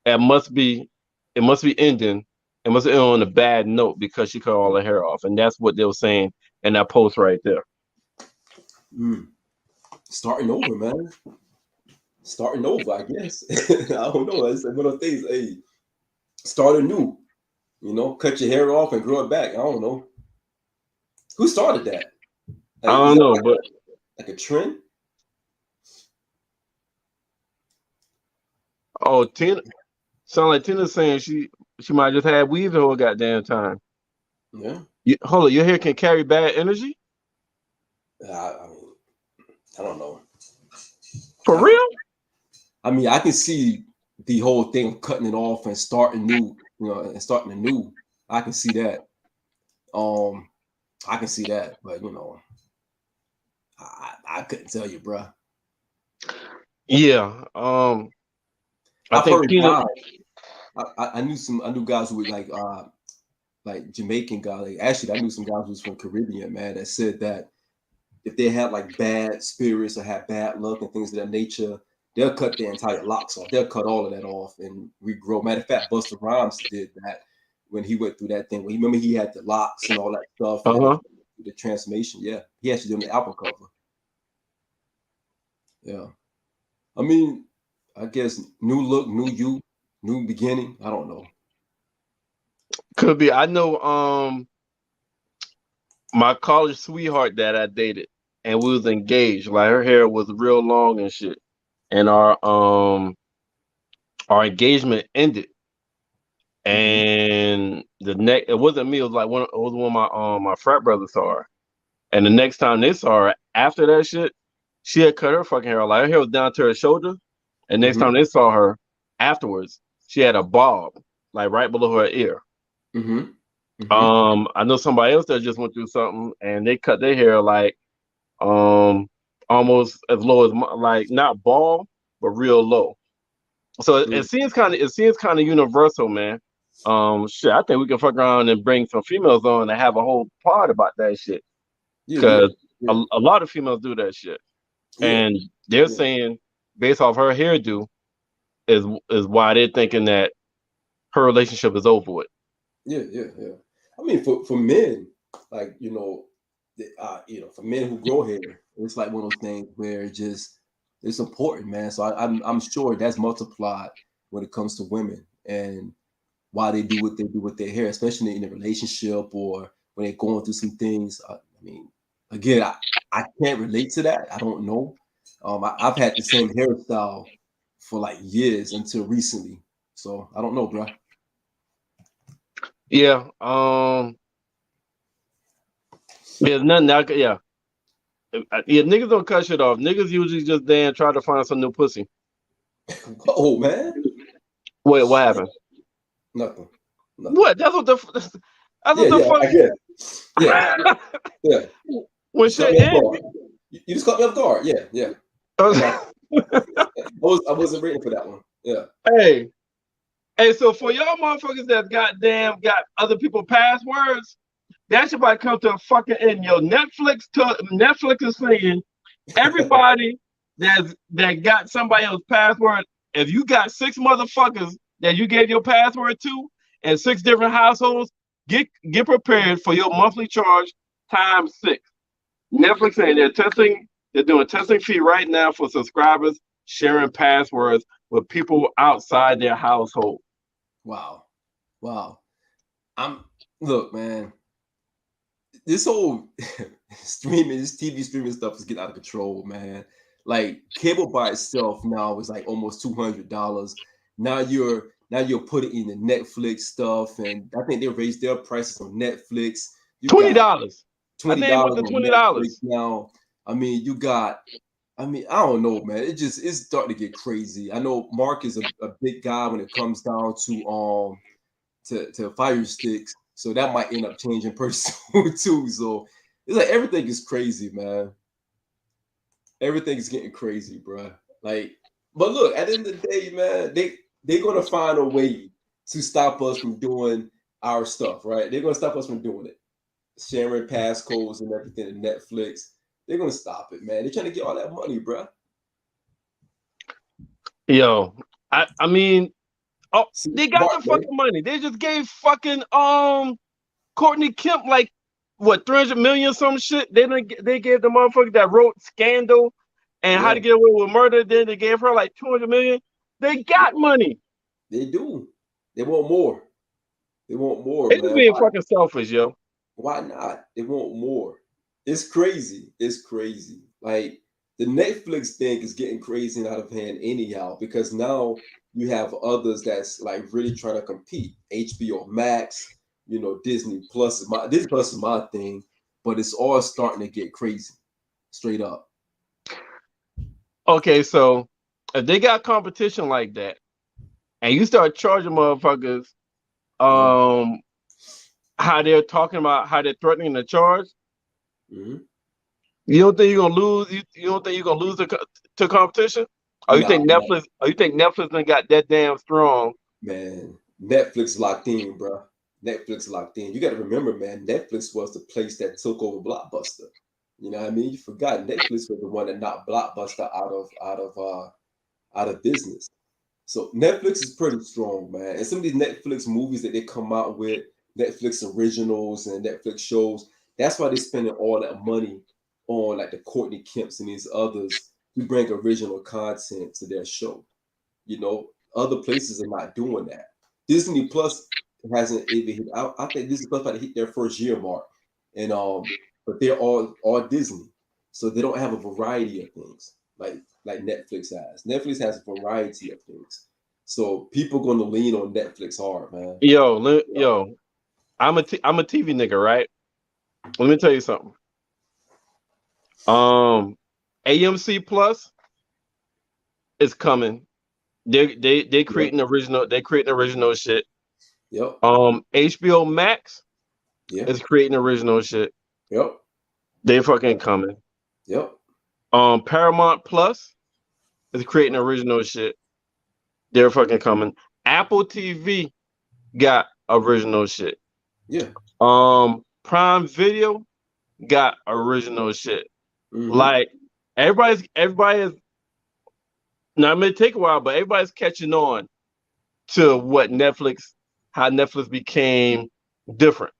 it must be ending. It must end on a bad note because she cut all her hair off, and that's what they were saying in that post right there. Starting over, man. Starting over, I guess. I don't know. It's like one of those things. Hey, start anew. Cut your hair off and grow it back. I don't know. Who started that? Like, I don't know, but like a trend. Oh, Tina. Sound like Tina's saying she might just have weave the whole goddamn time. Yeah. Hold on, your hair can carry bad energy? I don't know. For real? I mean, I can see the whole thing of cutting it off and starting new, and starting anew. I can see that. I can see that, but I couldn't tell you, bro. Yeah. I've heard guys. I knew guys who were like Jamaican guys. Like, actually, I knew some guys who was from Caribbean, man, that said that if they had like bad spirits or had bad luck and things of that nature, they'll cut their entire locks off. They'll cut all of that off and regrow. Matter of fact, Busta Rhymes did that when he went through that thing. When remember he had the locks and all that stuff, the transformation. Yeah, he actually did on the album cover. Yeah, I mean, I guess new look, new you, new beginning. I don't know. Could be. I know. My college sweetheart that I dated, and we was engaged. Like, her hair was real long and shit, and our engagement ended. And it wasn't me. It was like one of my frat brothers saw her, and the next time they saw her after that shit, she had cut her fucking hair. Like, her hair was down to her shoulder, and next time they saw her afterwards, she had a bob like right below her ear. I know somebody else that just went through something, and they cut their hair like almost as low as like not bald, but real low. So it seems kind of universal, man. Shit, I think we can fuck around and bring some females on and have a whole part about that shit, because a lot of females do that shit, and they're saying based off her hairdo is why they're thinking that her relationship is over with. Yeah. I mean, for men, like for men who grow hair, it's like one of those things where it's important, man. So I'm sure that's multiplied when it comes to women and why they do what they do with their hair, especially in a relationship or when they're going through some things. I mean, again, I can't relate to that. I don't know. I've had the same hairstyle for like years until recently. So I don't know, bro. Yeah. There's nothing. Yeah. Yeah. Niggas don't cut shit off. Niggas usually just try to find some new pussy. Oh man. Wait, what happened? Nothing. What? That's what the fuck. I get it. Yeah. Yeah. When shit ends. You just caught me off guard. Yeah. I wasn't ready for that one. Yeah. Hey, so for y'all motherfuckers that got other people passwords, that should about come to a fucking end. Yo, Netflix is saying everybody that got somebody else's password, if you got 6 motherfuckers that you gave your password to and 6 different households, get prepared for your monthly charge times 6. Netflix saying they're doing testing fee right now for subscribers sharing passwords with people outside their household. Wow. Look, man. This whole this TV streaming stuff is getting out of control, man. Like cable by itself now is like almost $200. Now you're putting in the Netflix stuff, and I think they raised their prices on Netflix. $20. $20 on $20 now. I mean, I don't know, man. It's starting to get crazy. I know Mark is a big guy when it comes down to Fire Sticks, so that might end up changing pretty soon too. So it's like everything is crazy, man. Everything is getting crazy, bro. Like, but look, at the end of the day, man, they're gonna find a way to stop us from doing our stuff, right? They're gonna stop us from doing it. Sharing passcodes and everything to Netflix. They're gonna stop it, man. They're trying to get all that money, bro. Yo, I mean, they got the fucking money. They just gave fucking Courtney Kemp like what 300 million some shit. They gave the motherfucker that wrote Scandal and How to Get Away with Murder. Then they gave her like 200 million. They got money. They do. They want more. They want more. They just being fucking selfish, yo. Why not? They want more. It's crazy. Like the Netflix thing is getting crazy and out of hand anyhow, because now you have others that's like really trying to compete. HBO Max, Disney Plus is my thing, but it's all starting to get crazy, straight up. Okay, so if they got competition like that, and you start charging motherfuckers, how they're talking about how they're threatening the charge. Mm-hmm. You don't think you're gonna lose? You don't think you're gonna lose to competition? Or you think Netflix? Or you think Netflix done got that damn strong? Man, Netflix locked in, bro. Netflix locked in. You got to remember, man. Netflix was the place that took over Blockbuster. You know what I mean? You forgot Netflix was the one that knocked Blockbuster out of business. So Netflix is pretty strong, man. And some of these Netflix movies that they come out with, Netflix originals and Netflix shows, that's why they're spending all that money on like the Courtney Kemps and these others who bring original content to their show. Other places are not doing that. Disney Plus hasn't even hit. I think Disney Plus about to hit their first year mark, and but they're all Disney, so they don't have a variety of things like Netflix has. Netflix has a variety of things, so people going to lean on Netflix hard, man. Yo, I'm a TV nigga, right? Let me tell you something. AMC Plus is coming. They creating original. They creating original shit. Yep. HBO Max is creating original shit. Yep. They fucking coming. Yep. Paramount Plus is creating original shit. They're fucking coming. Apple TV got original shit. Yeah. Prime Video got original shit. Mm-hmm. Like everybody is. Now it may take a while, but everybody's catching on to how Netflix became different,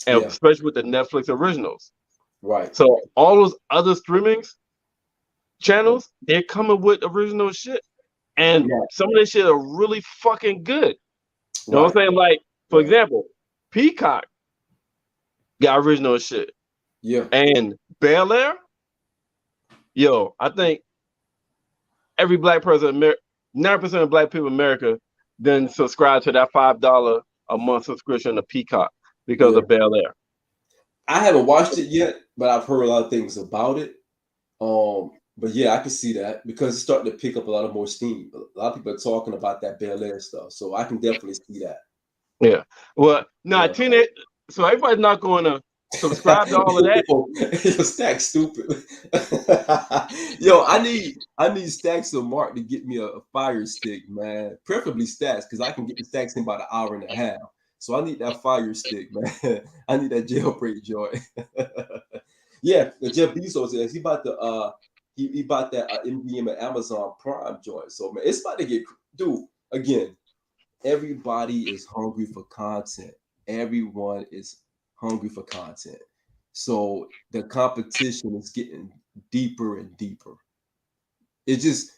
and especially with the Netflix originals. Right. So all those other streaming channels, they're coming with original shit, and some of this shit are really fucking good. You know what I'm saying? Like, for example, Peacock got original shit. Yeah. And Bel-Air, yo, I think every black person 90% of black people in America then subscribe to that $5 a month subscription to Peacock because of Bel Air. I haven't watched it yet, but I've heard a lot of things about it. But yeah, I can see that because it's starting to pick up a lot of more steam. A lot of people are talking about that Bel Air stuff, so I can definitely see that. Yeah. Well, teenage. So everybody's not going to subscribe to all of that. Yo, Stack's stupid. Yo, I need Stacks or Mark to get me a Fire Stick, man. Preferably Stacks, because I can get the Stacks in about an hour and a half. So I need that Fire Stick, man. I need that jailbreak joy. Yeah, Jeff Bezos is he about to he bought that MGM at Amazon Prime joint. So man, it's about to get again. Everybody is hungry for content. Everyone is hungry for content. So the competition is getting deeper and deeper. It just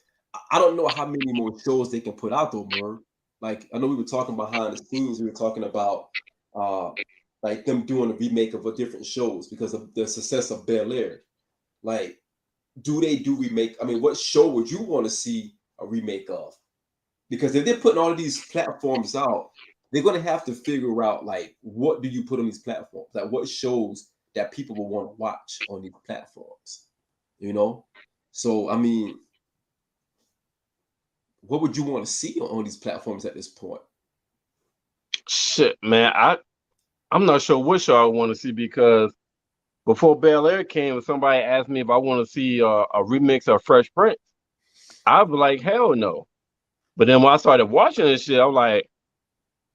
I don't know how many more shows they can put out though, Merv. Like I know we were talking behind the scenes. We were talking about like them doing a remake of different shows because of the success of Bel Air. Like, do they do remake? I mean, what show would you want to see a remake of? Because if they're putting all of these platforms out, they're going to have to figure out like what do you put on these platforms? Like what shows that people will want to watch on these platforms? You know? So I mean, what would you want to see on these platforms at this point? Shit, man, I'm not sure what show I want to see because before Bel Air came, somebody asked me if I want to see a remix of Fresh Prince. I'd be like, hell no. But then when I started watching this shit, I'm like,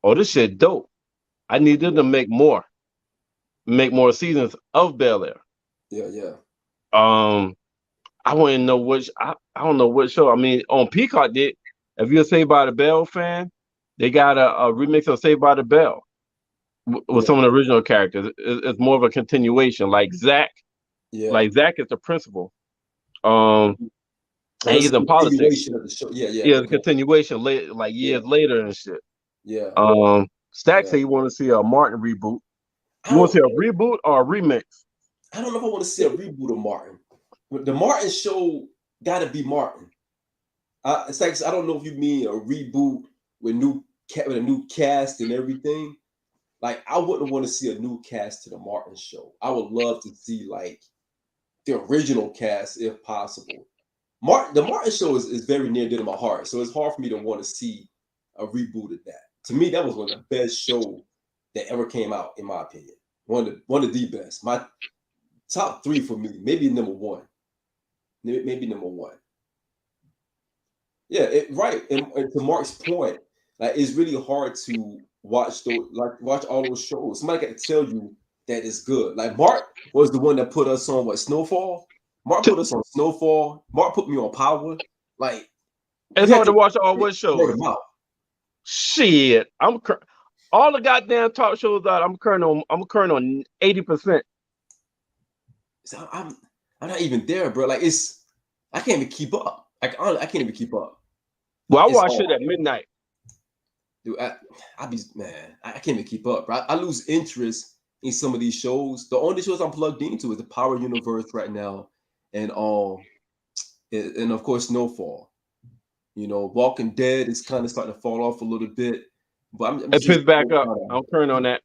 oh, this shit dope. I need them to make more seasons of Bel Air. Yeah. I want to know which. I don't know what show. I mean, on Peacock, if you're a Saved by the Bell fan, they got a remix of Saved by the Bell with some of the original characters. It's more of a continuation, like Zach. Yeah. Like Zach is the principal. And he's in politics. Of the show. Yeah. Yeah, the continuation like years later and shit. Yeah. Stack said you want to see a Martin reboot. You want to see a reboot or a remix? I don't know if I want to see a reboot of Martin. The Martin show got to be Martin. It's like I don't know if you mean a reboot with a new cast and everything. Like I wouldn't want to see a new cast to the Martin show. I would love to see like the original cast if possible. The Martin show is very near to my heart, so it's hard for me to want to see a reboot of that. To me, that was one of the best shows that ever came out, in my opinion. One of the best. My top 3 for me, maybe number 1. Maybe number 1. Yeah, right. And to Mark's point, like it's really hard to watch all those shows. Somebody got to tell you that it's good. Like Mark was the one that put us on Snowfall. Mark put us on Snowfall. Mark put me on Power. Like it's hard to watch all what shows. Shit, all the goddamn talk shows out. I'm current on 80%. So I'm not even there, bro. Like I can't even keep up. Like I can't even keep up. Well, I watch it at midnight. Dude, I can't even keep up, bro. I lose interest in some of these shows. The only shows I'm plugged into is the Power Universe right now, and of course Snowfall. You know, Walking Dead is kind of starting to fall off a little bit, but I'm picked back up. I'm current on that.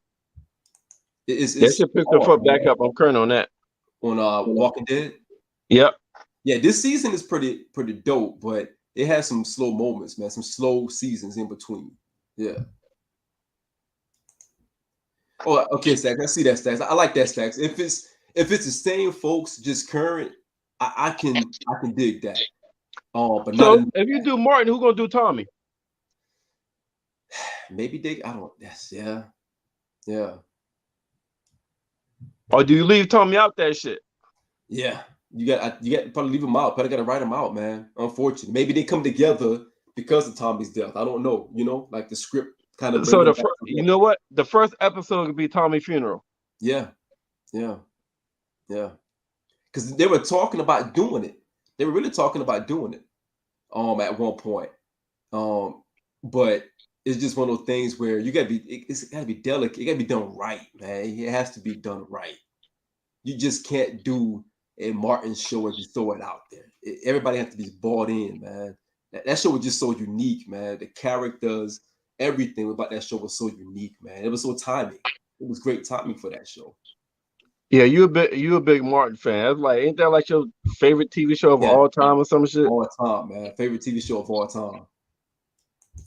It should pick the foot back up. I'm current on that. On Walking Dead. Yep. Yeah, this season is pretty dope, but it has some slow moments, man. Some slow seasons in between. Yeah. Oh, okay, Stacks. I see that, Stacks. I like that, Stacks. If it's the same folks, just current, I can dig that. But so if you do Martin, who's gonna do Tommy? Maybe I don't. Yes, yeah. Or do you leave Tommy out that shit? Yeah, you got to probably leave him out. Probably got to write him out, man. Unfortunately, maybe they come together because of Tommy's death. I don't know. You know, like the script kind of. So you know what? The first episode could be Tommy's funeral. Yeah. Because they were talking about doing it. They were really talking about doing it. At one point. But it's just one of those things where it's gotta be delicate. It gotta be done right, man. It has to be done right. You just can't do a Martin show and just throw it out there. Everybody has to be bought in, man. That show was just so unique, man. The characters, everything about that show was so unique, man. It was so timing. It was great timing for that show. Yeah, you a big Martin fan. That's like, ain't that like your favorite TV show of Yeah. all time or some shit? All time, man. Favorite TV show of all time.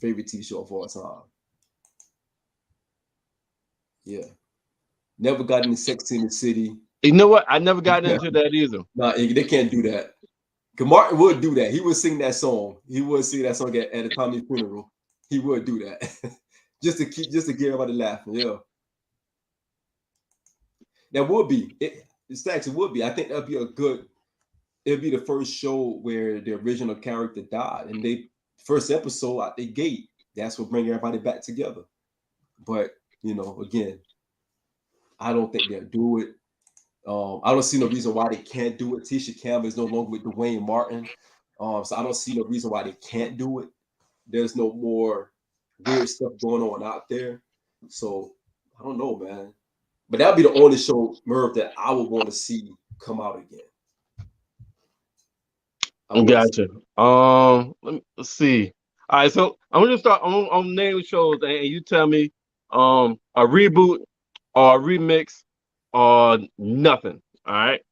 Favorite TV show of all time. Yeah. Never got into Sex in the City. You know what? I never got into that either. Nah, they can't do that. Because Martin would do that. He would sing that song. He would sing that song at a Tommy funeral. He would do that. just to get everybody laughing. Yeah. That would be. It actually would be. I think that'd be it'd be the first show where the original character died. And first episode out the gate, that's what bring everybody back together. But, again, I don't think they'll do it. I don't see no reason why they can't do it. Tisha Campbell is no longer with Dwayne Martin. So I don't see no reason why they can't do it. There's no more weird stuff going on out there. So I don't know, man. But that'd be the only show, Merv, that I would want to see come out again. Gotcha. Let's see. All right, so I'm gonna start on name shows, and you tell me a reboot or a remix or nothing. All right.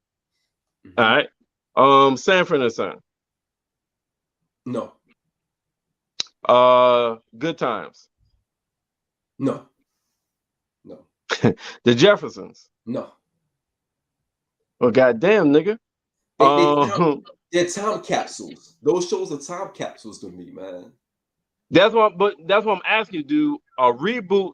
Mm-hmm. All right. Sanford and Son. No. Good Times. No. The Jeffersons. No. Well, goddamn, nigga. They're time capsules. Those shows are time capsules to me, man. That's what I'm asking you. Do a reboot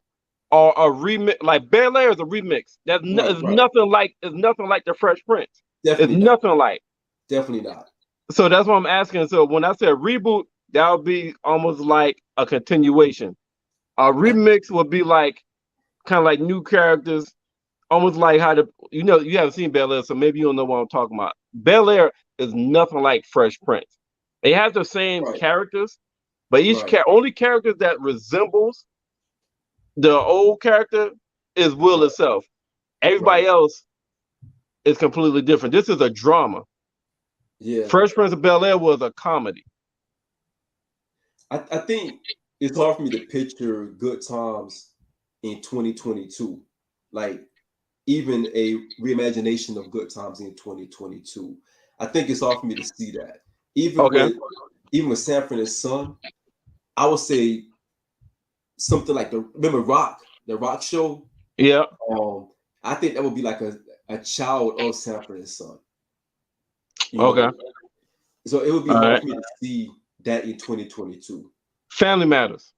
or a remix? Like Bel Air is a remix. That's nothing like the Fresh Prince. Definitely it's not. Nothing like. Definitely not. So that's what I'm asking. So when I say reboot, that would be almost like a continuation. A remix would be like kind of like new characters, almost like how you haven't seen Bel Air, so maybe you don't know what I'm talking about. Bel Air is nothing like Fresh Prince. It has the same characters, but each only character that resembles the old character is Will itself. Everybody else is completely different. This is a drama. Yeah. Fresh Prince of Bel Air was a comedy. I think it's hard for me to picture Good Times in 2022. Like, even a reimagination of Good Times in 2022. I think it's hard for me to see that. Even with Sanford and Son, I would say something like remember the Rock show? Yeah. I think that would be like a child of Sanford and Son. So it would be hard for me to see that in 2022. Family Matters.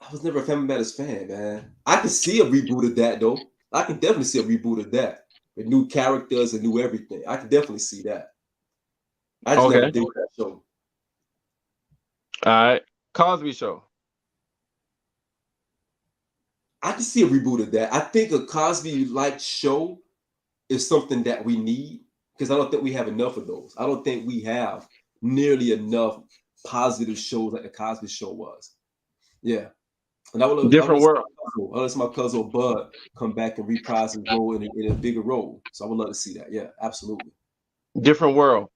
I was never a Family Matters fan, man. I can see a reboot of that, though. I can definitely see a reboot of that with new characters and new everything. I can definitely see that. I just never did that show. All right. Cosby Show. I can see a reboot of that. I think a Cosby-like show is something that we need because I don't think we have enough of those. I don't think we have nearly enough positive shows like the Cosby Show was. Yeah. And I would love Different world. I'll let my cousin Bud come back and reprise his role in a bigger role. So I would love to see that. Yeah, absolutely. Different world.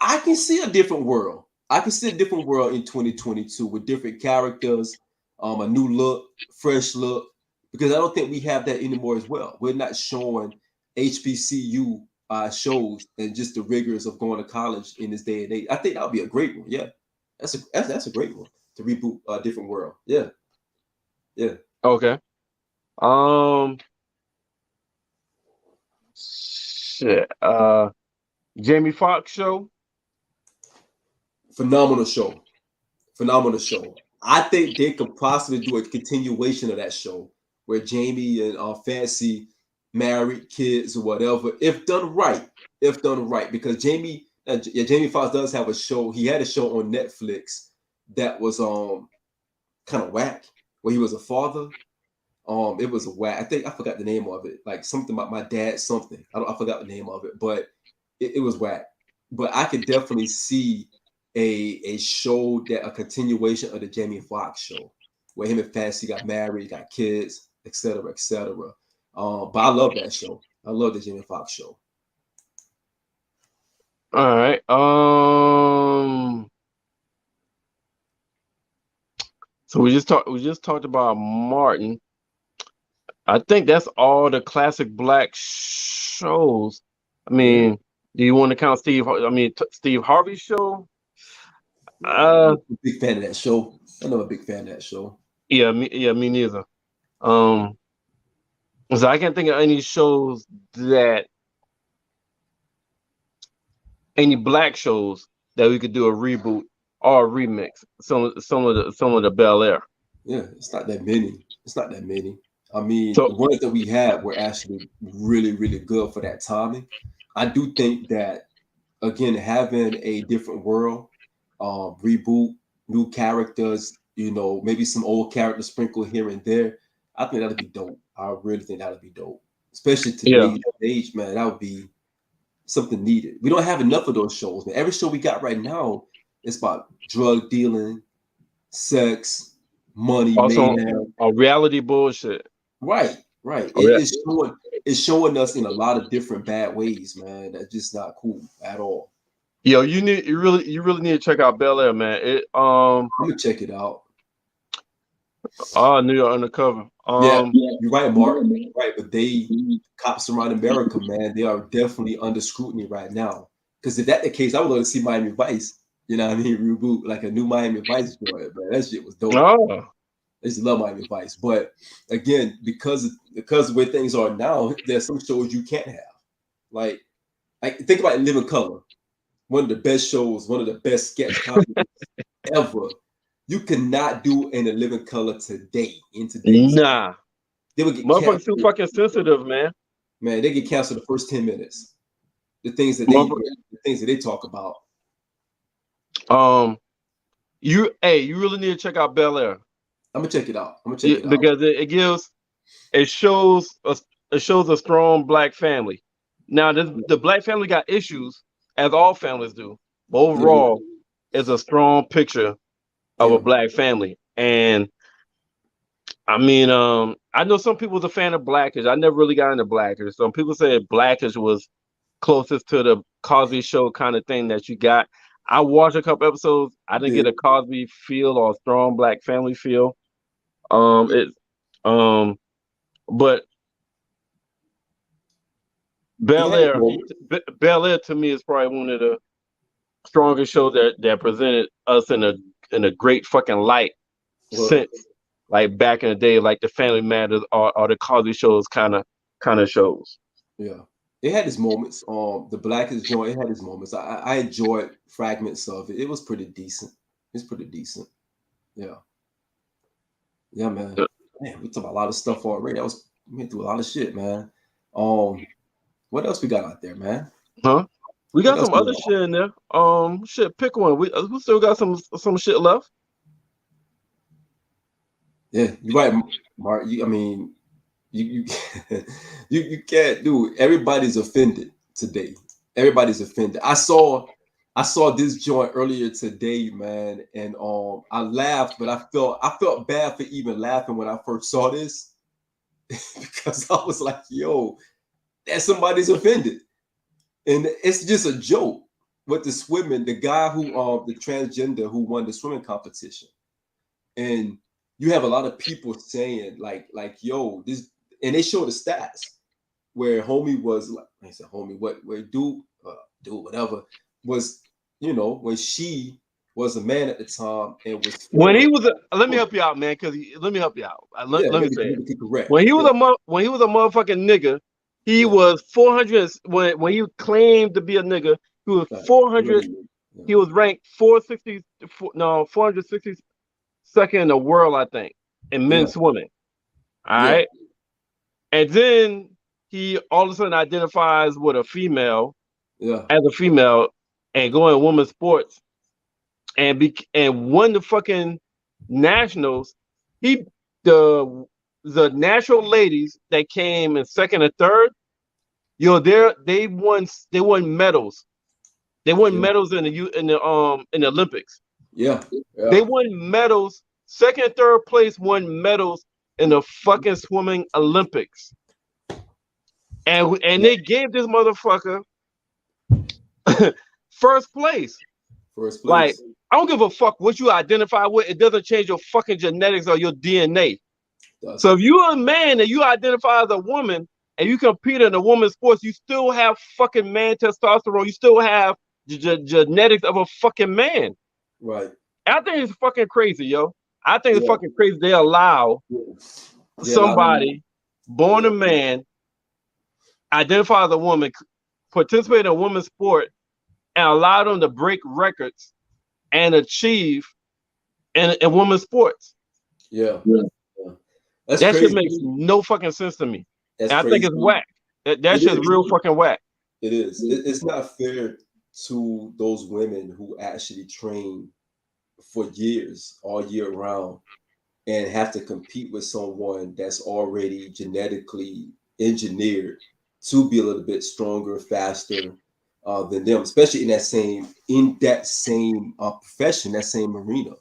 I can see a different world. I can see a different world in 2022 with different characters, a new look, fresh look, because I don't think we have that anymore as well. We're not showing HBCU shows and just the rigors of going to college in this day and age. I think that would be a great one. Yeah, that's a great one to reboot a different world. Yeah. Okay. Shit. Jamie Foxx show. Phenomenal show. I think they could possibly do a continuation of that show where Jamie and Fancy married, kids or whatever, if done right. Because Jamie Foxx does have a show. He had a show on Netflix that was kind of whack, where he was a father. It was a whack. I think I forgot the name of it. Like something about my dad, something. I forgot the name of it, but it was whack. But I could definitely see a show that a continuation of the Jamie Foxx show, where him and Fancy got married, got kids, etc. But I love that show. I love the Jamie Foxx show. All right. So we just talked about Martin. I think that's all the classic black shows. I mean, do you want to count Steve? I mean, Steve Harvey's show. I'm a big fan of that show. I'm a big fan of that show. Yeah, me neither. So I can't think of any shows any black shows that we could do a reboot or a remix. Some of the Bel Air. Yeah, it's not that many. It's not that many. I mean, So- the ones that we had were actually really, really good for that timing. I do think that again, having a different world, reboot, new characters, maybe some old characters sprinkled here and there. I think that'd be dope. I really think that'd be dope, especially today's age, man. That would be something needed. We don't have enough of those shows, man. Every show we got right now is about drug dealing, sex, money, Also, mayhem. reality bullshit. Right. It's showing us in a lot of different bad ways, man. That's just not cool at all. Yo, you really need to check out Bel Air, man. I'm gonna check it out. New York Undercover. Yeah, you're right, Mark. Right, but cops around America, man, they are definitely under scrutiny right now. Because if that's the case, I would love to see Miami Vice. You know what I mean? Reboot like a new Miami Vice joint, man. That shit was dope. Oh. I just love Miami Vice. But again, because of where things are now, there's some shows you can't have. Like think about Living Color. One of the best shows, one of the best sketch comedies ever. You cannot do in a Living Color today. In today's they would get motherfuckers too fucking sensitive, man. Man, they get canceled the first 10 minutes. The things that they talk about. You really need to check out Bel Air. I'm gonna check it out. Because it shows a strong black family. Now the black family got issues, as all families do. But overall, it's a strong picture of a black family. And I mean, I know some people was a fan of Blackish. I never really got into Blackish. Some people said Blackish was closest to the Cosby Show kind of thing that you got. I watched a couple episodes. I didn't get a Cosby feel or a strong black family feel. But Bel Air to me is probably one of the strongest shows that presented us in a great fucking light since like back in the day, like the Family Matters or the Cosby Shows kind of shows. Yeah, it had its moments. The Blackest joint, it had its moments. I enjoyed fragments of it. It was pretty decent. It's pretty decent. Yeah. Yeah, man. Man, we talked about a lot of stuff already. We went through a lot of shit, man. What else we got out there, man? Huh? We got some other shit in there. Shit, pick one. We still got some shit left. Yeah, you're right, Mark. I mean, you can't do it. Everybody's offended today. Everybody's offended. I saw this joint earlier today, man, and I laughed, but I felt bad for even laughing when I first saw this because I was like, yo, that somebody's offended. And it's just a joke with the swimming, the guy who the transgender who won the swimming competition. And you have a lot of people saying like yo, this, and they show the stats where homie was like, I said homie, where dude whatever was, when she was a man at the time and was when he was let me help you out, man, because let me help you out. Let me say it. Correct. When he was a motherfucking nigga, he was 400 when he claimed to be a nigga, he was 400, he was ranked 462nd in the world, I think, in men's swimming. All right. And then he all of a sudden identifies with a female as a female and go in women's sports and won the fucking nationals. The national ladies that came in second and third, they won medals. They won medals in the Olympics. Yeah. They won medals. Second and third place won medals in the fucking swimming Olympics. And they gave this motherfucker first place. First Like, place. I don't give a fuck what you identify with. It doesn't change your fucking genetics or your DNA. So if you're a man and you identify as a woman and you compete in a woman's sports, you still have fucking man testosterone. You still have genetics of a fucking man. Right. I think it's fucking crazy, yo. I think it's fucking crazy they allow somebody born a man, identify as a woman, participate in a women's sport, and allow them to break records and achieve in women's sports. Yeah. That's that crazy. Shit makes no fucking sense to me. That's and I crazy. think it's whack. That shit's real fucking whack. It is. It's not fair to those women who actually train for years, all year round, and have to compete with someone that's already genetically engineered to be a little bit stronger, faster than them, especially in that same profession, that same arena.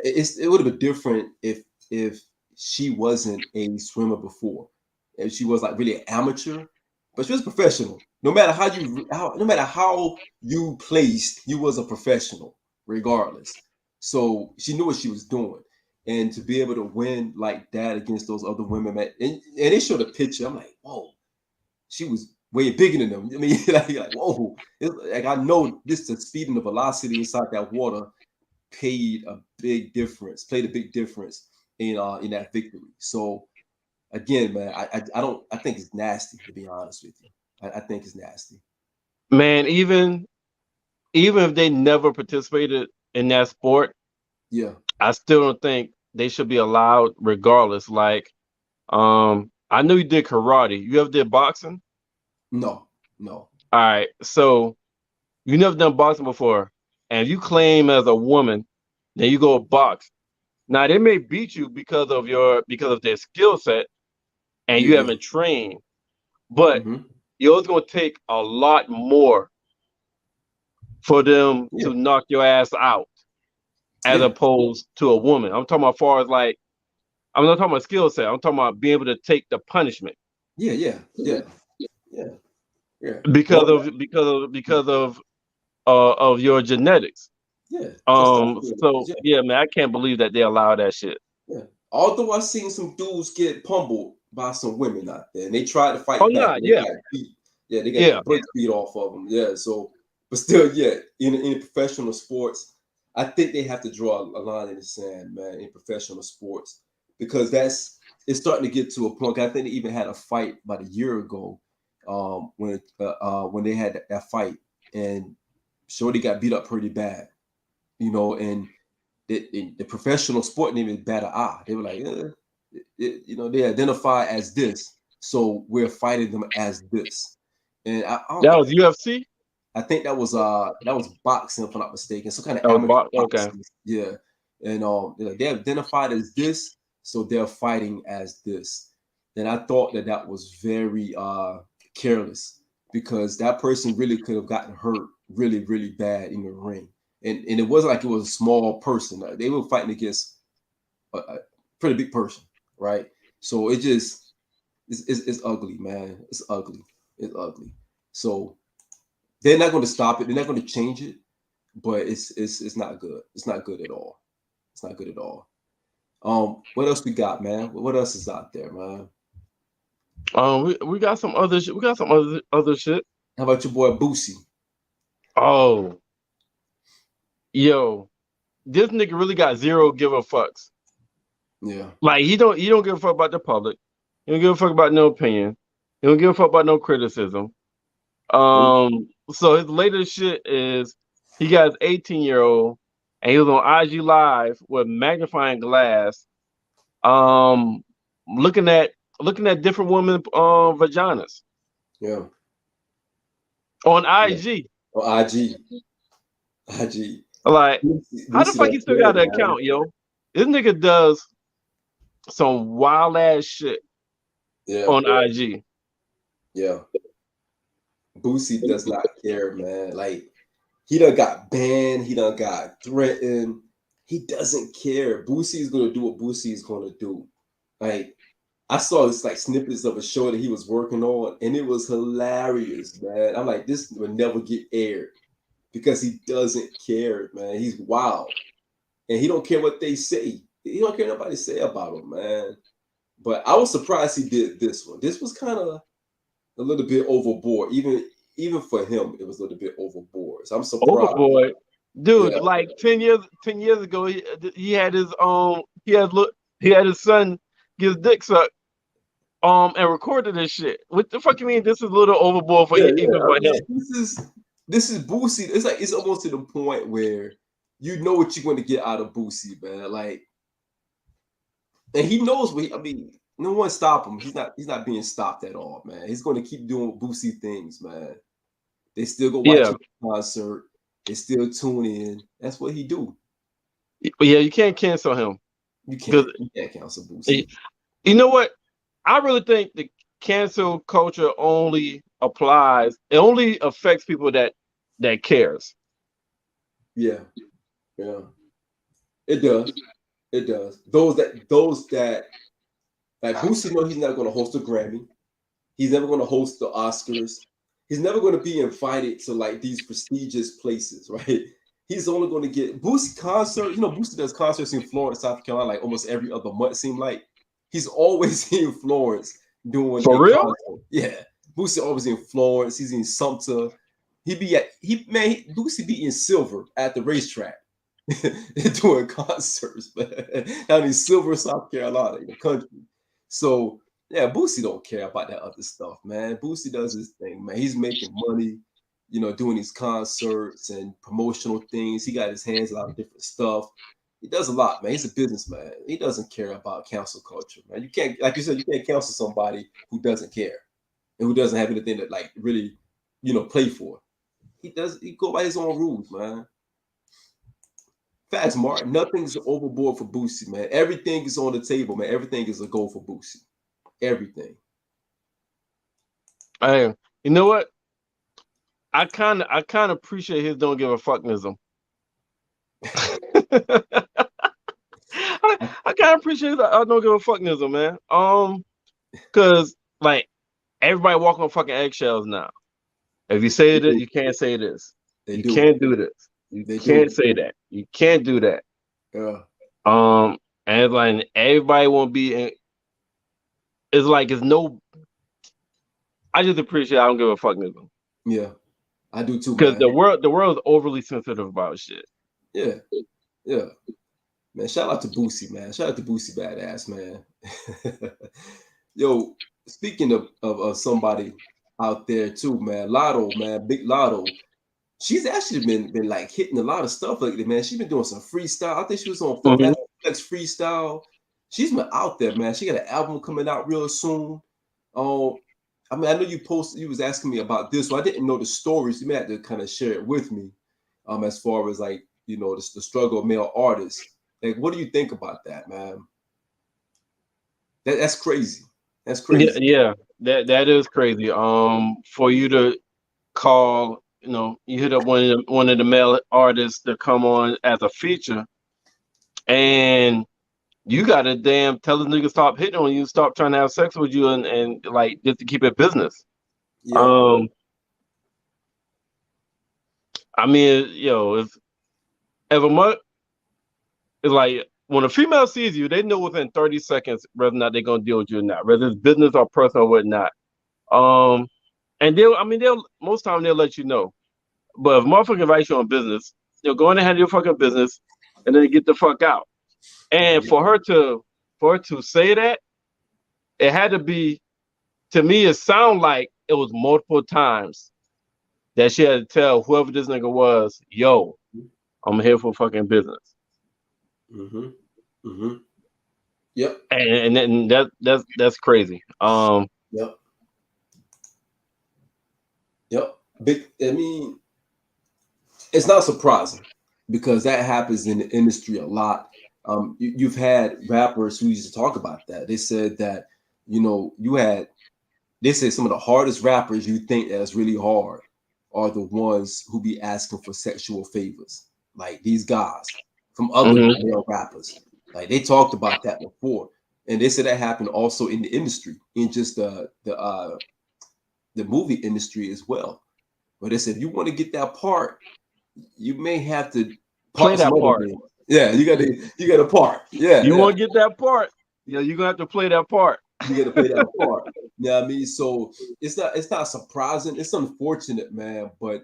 It would have been different if she wasn't a swimmer before, if she was like really an amateur, but she was professional. No matter how you placed, you was a professional regardless. So she knew what she was doing. And to be able to win like that against those other women, man, and they showed a picture. I'm like, whoa, she was way bigger than them. I mean, like whoa. Like I know this, the speed and the velocity inside that water played a big difference in that victory. So again, man, I think it's nasty, to be honest with you. I think it's nasty. Man, even if they never participated in that sport, I still don't think they should be allowed regardless. Like, I know you did karate. You ever did boxing? No. All right. So you never done boxing before, and you claim as a woman, then you go box. Now they may beat you because of their skill set, and you haven't trained, but yours gonna take a lot more for them to knock your ass out, as opposed to a woman. I'm talking about as far as like, I'm not talking about skill set. I'm talking about being able to take the punishment. Yeah. Because of your genetics. So yeah, man, I can't believe that they allow that shit. Yeah. Although I've seen some dudes get pummeled by some women out there, and they tried to fight back. They got beat. Yeah, they got the brakes beat off of them. Yeah, so but still, in professional sports, I think they have to draw a line in the sand, man, in professional sports, because it's starting to get to a point. I think they even had a fight about a year ago, when they had that fight, and Shorty got beat up pretty bad, and the professional sport didn't even bat an eye. They were like, they identify as this, so we're fighting them as this. And that was UFC. I think that was boxing, if I'm not mistaken. Some kind of amateur boxing. Okay. Yeah, and they're identified as this, so they're fighting as this. And I thought that was very careless, because that person really could have gotten hurt really, really bad in the ring. And it wasn't like it was a small person. They were fighting against a pretty big person, right? So it's ugly, man. It's ugly. So they're not going to stop it. They're not going to change it, but it's not good. It's not good at all. It's not good at all. What else we got, man? What else is out there, man? We got some other shit. We got some other shit. How about your boy Boosie? Oh, yo, this nigga really got zero give a fucks. Yeah. Like he don't give a fuck about the public. He don't give a fuck about no opinion. He don't give a fuck about no criticism. So his latest shit is he got his 18-year-old and he was on IG Live with magnifying glass, looking at different women vaginas. Yeah. On IG. Yeah. On IG. Like, how the fuck you still got an account, yo? This nigga does some wild ass shit on IG. Yeah. Boosie does not care, man. Like, he done got banned. He done got threatened. He doesn't care. Boosie is going to do what Boosie is going to do. Like, I saw this like snippets of a show that he was working on, and it was hilarious, man. I'm like, this would never get aired because he doesn't care, man. He's wild, and he don't care what they say. He don't care what nobody say about him, man. But I was surprised he did this one. This was kind of a little bit overboard, even for him. It was a little bit overboard. So I'm surprised. Overboard, dude. Yeah. Like 10 years ago, he had his he had his son get his dick sucked and recorded this shit. What the fuck you mean? This is a little overboard for even for him. This is Boosie. It's like it's almost to the point where you know what you're going to get out of Boosie, man. Like, and he knows what I mean. No one stop him. He's not being stopped at all, man. He's going to keep doing Boosie things, man. They still go watch the concert. They still tune in. That's what he do. Yeah, you can't cancel him. You can't cancel Boosie. You know what? I really think the cancel culture only applies. It only affects people that cares. Yeah. It does. It does. Those that like Boosie know he's not going to host a Grammy. He's never going to host the Oscars. He's never going to be invited to like these prestigious places, right? He's only going to get Boosie concert. You know, Boosie does concerts in Florida, South Carolina, like almost every other month. Seem like he's always in Florence doing for real. Concert. Yeah, Boosie always in Florence. He's in Sumter. Boosie be in Silver at the racetrack doing concerts, man. Down in Silver, South Carolina, in the country. So yeah, Boosie don't care about that other stuff, man. Boosie does his thing, man. He's making money, you know, doing these concerts and promotional things. He got his hands on a lot of different stuff. He does a lot, man. He's a businessman. He doesn't care about cancel culture, man. You can't, like you said, you can't cancel somebody who doesn't care and who doesn't have anything that like really, you know, play for. He go by his own rules, man. Facts, Mark. Nothing's overboard for Boosie, man. Everything is on the table, man. Everything is a goal for Boosie. Everything. Hey, you know what? I kind of appreciate his don't give a fucknism. I kind of appreciate that I don't give a fucknism, man. Because like everybody walking on fucking eggshells now. If you say that, you can't say this. You can't do this. You can't say that. You can't do that. Yeah. And it's like everybody won't be in. It's like it's no. I just appreciate I don't give a fucknism. Yeah, I do too. Because the world is overly sensitive about shit. Yeah. Man, shout out to Boosie, man. Shout out to Boosie Badass, man. Yo, speaking of somebody out there too, man, Lotto, man, Big Lotto. She's actually been like hitting a lot of stuff lately, man. She's been doing some freestyle. I think she was on Flex Freestyle. She's been out there, man. She got an album coming out real soon. I mean, I know you was asking me about this, so I didn't know the stories. You may have to kind of share it with me, as far as like, you know, the struggle of male artists. Like, what do you think about that, man? That's crazy. That's crazy. Yeah, that is crazy. For you to call, you know, you hit up one of the male artists to come on as a feature, and you gotta damn tell the nigga stop hitting on you, stop trying to have sex with you, and like just to keep it business. Yeah. I mean, if a month, it's like when a female sees you, they know within 30 seconds whether or not they're gonna deal with you or not, whether it's business or personal or whatnot. And they'll most time they'll let you know. But if motherfucker invites you on business, go in and handle your fucking business and then get the fuck out. And for her to say that, it had to be, to me, it sounded like it was multiple times that she had to tell whoever this nigga was, yo, I'm here for fucking business. Yep. And that's crazy. Yep. I mean, it's not surprising because that happens in the industry a lot. You've had rappers who used to talk about that. They said that, they said some of the hardest rappers you think that's really hard are the ones who be asking for sexual favors. Like these guys from other male rappers. Like they talked about that before. And they said that happened also in the industry, in just the movie industry as well. But they said if you want to get that part, you may have to Play part that some other part. game. Yeah, you got a part. Yeah, You yeah. want to get that part? Yeah, you're gonna have to play that part. You got to play that part. You know what I mean? So it's not surprising. It's unfortunate, man. But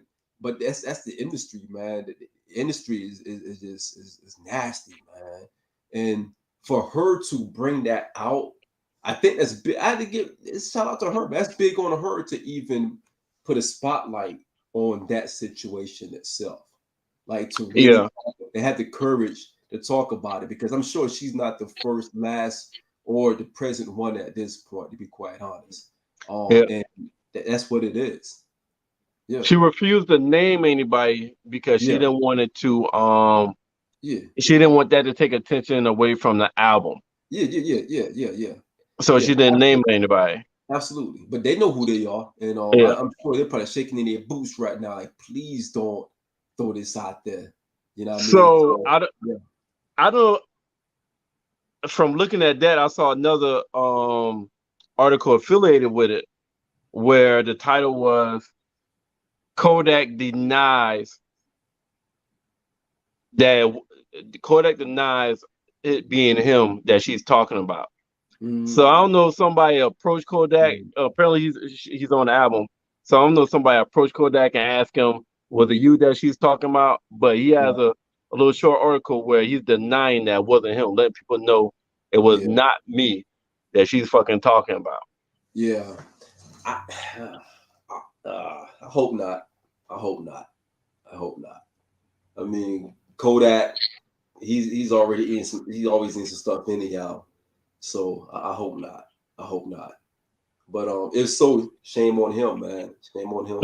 that's the industry, man. The industry is just is nasty, man. And for her to bring that out, I think that's big. I had to give shout out to her. That's big on her to even put a spotlight on that situation itself. Like to really, Yeah. they had the courage to talk about it because I'm sure she's not the first, last, or the present one at this point, to be quite honest. Yeah. And that's what it is. Yeah, She refused to name anybody because she yeah, didn't want it to yeah, she didn't want that to take attention away from the album. yeah. So she didn't name anybody. Absolutely. But they know who they are, and Yeah. I'm sure they're probably shaking in their boots right now. Like, please don't throw this out there. You know what I mean? So yeah, I don't from looking at that, I saw another article affiliated with it where the title was Kodak denies that Kodak denies it being him that she's talking about. So I don't know if somebody approached Kodak. Apparently he's on the album. So I don't know if somebody approached Kodak and asked him, was it you that she's talking about? But he has a little short article where he's denying that wasn't him, letting people know it was not me that she's fucking talking about. Yeah. I hope not. I hope not. I hope not. I mean, Kodak, he's already in some. He's always in some stuff anyhow. So I hope not. I hope not. But it's so shame on him, man. Shame on him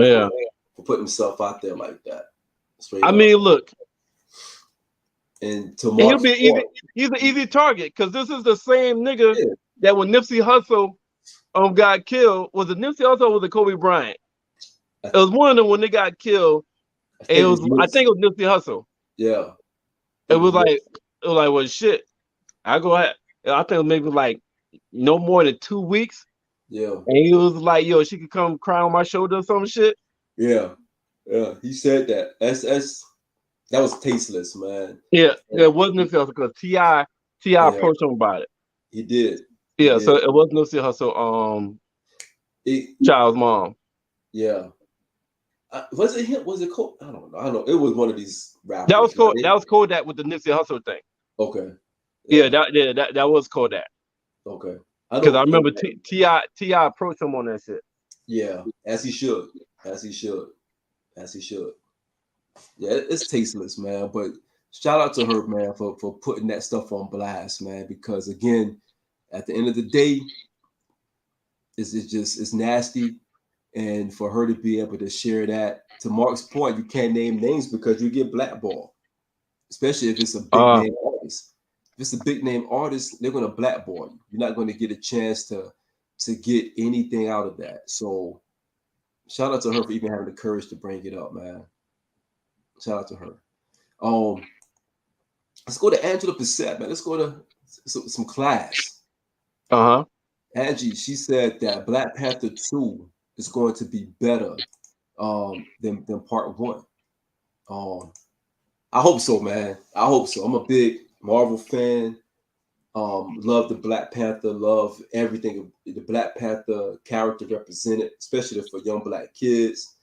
for putting himself out there like that. Straight I up. mean, look. And to Mark's point, he's an easy target because this is the same nigga that when Nipsey Hussle got killed, was it Nipsey Hussle or was it Kobe Bryant? It was one of them when they got killed. I think it was Nipsey Hussle. Yeah. It was like, well, shit. I go ahead. I think maybe like no more than 2 weeks. Yeah. And he was like, yo, she could come cry on my shoulder or some shit. Yeah. Yeah. He said that. That was tasteless, man. Yeah. It wasn't Nipsey Hussle because T.I. approached him about it. He did. Yeah. So it wasn't Nipsey Hussle, Child's mom. Yeah. Was it him? Was it Kodak? I don't know. It was one of these rappers. That was Kodak with the Nipsey Hussle thing. Okay. Yeah, that was Kodak. Okay. Because I remember T.I. approached him on that shit. Yeah, as he should. Yeah, it's tasteless, man. But shout out to her, man, for putting that stuff on blast, man. Because again, at the end of the day, it's nasty. And for her to be able to share that, to Mark's point, you can't name names because you get blackballed, especially if it's a big name artist. If it's a big name artist, they're going to blackball you. You're not going to get a chance to get anything out of that. So shout out to her for even having the courage to bring it up, man. Shout out to her. Let's go to Angela Bassett, man. Let's go to some class. Angie, she said that Black Panther 2 is going to be better than part 1. I hope so, man. I hope so. I'm a big Marvel fan. Love the Black Panther. Love everything the Black Panther character represented, especially for young Black kids.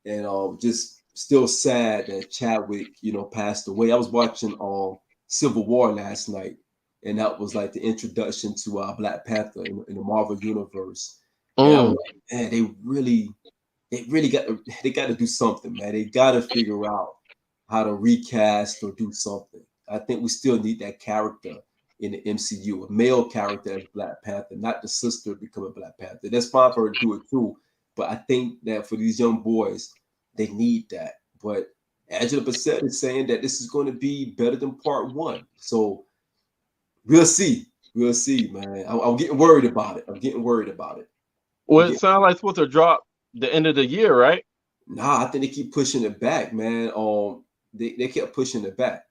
And just still sad that Chadwick, passed away. I was watching Civil War last night, and that was like the introduction to Black Panther in the Marvel universe. And I was like, man, they really got to do something, man. They got to figure out how to recast or do something. I think we still need that character in the MCU, a male character as Black Panther, not the sister becoming Black Panther. That's fine for her to do it too, but I think that for these young boys, they need that. But Angela Bassett is saying that this is going to be better than part 1. So we'll see. We'll see, man. I'm getting worried about it. Well, it sounds like it's supposed to drop the end of the year, right? Nah, I think they keep pushing it back, man. They kept pushing it back.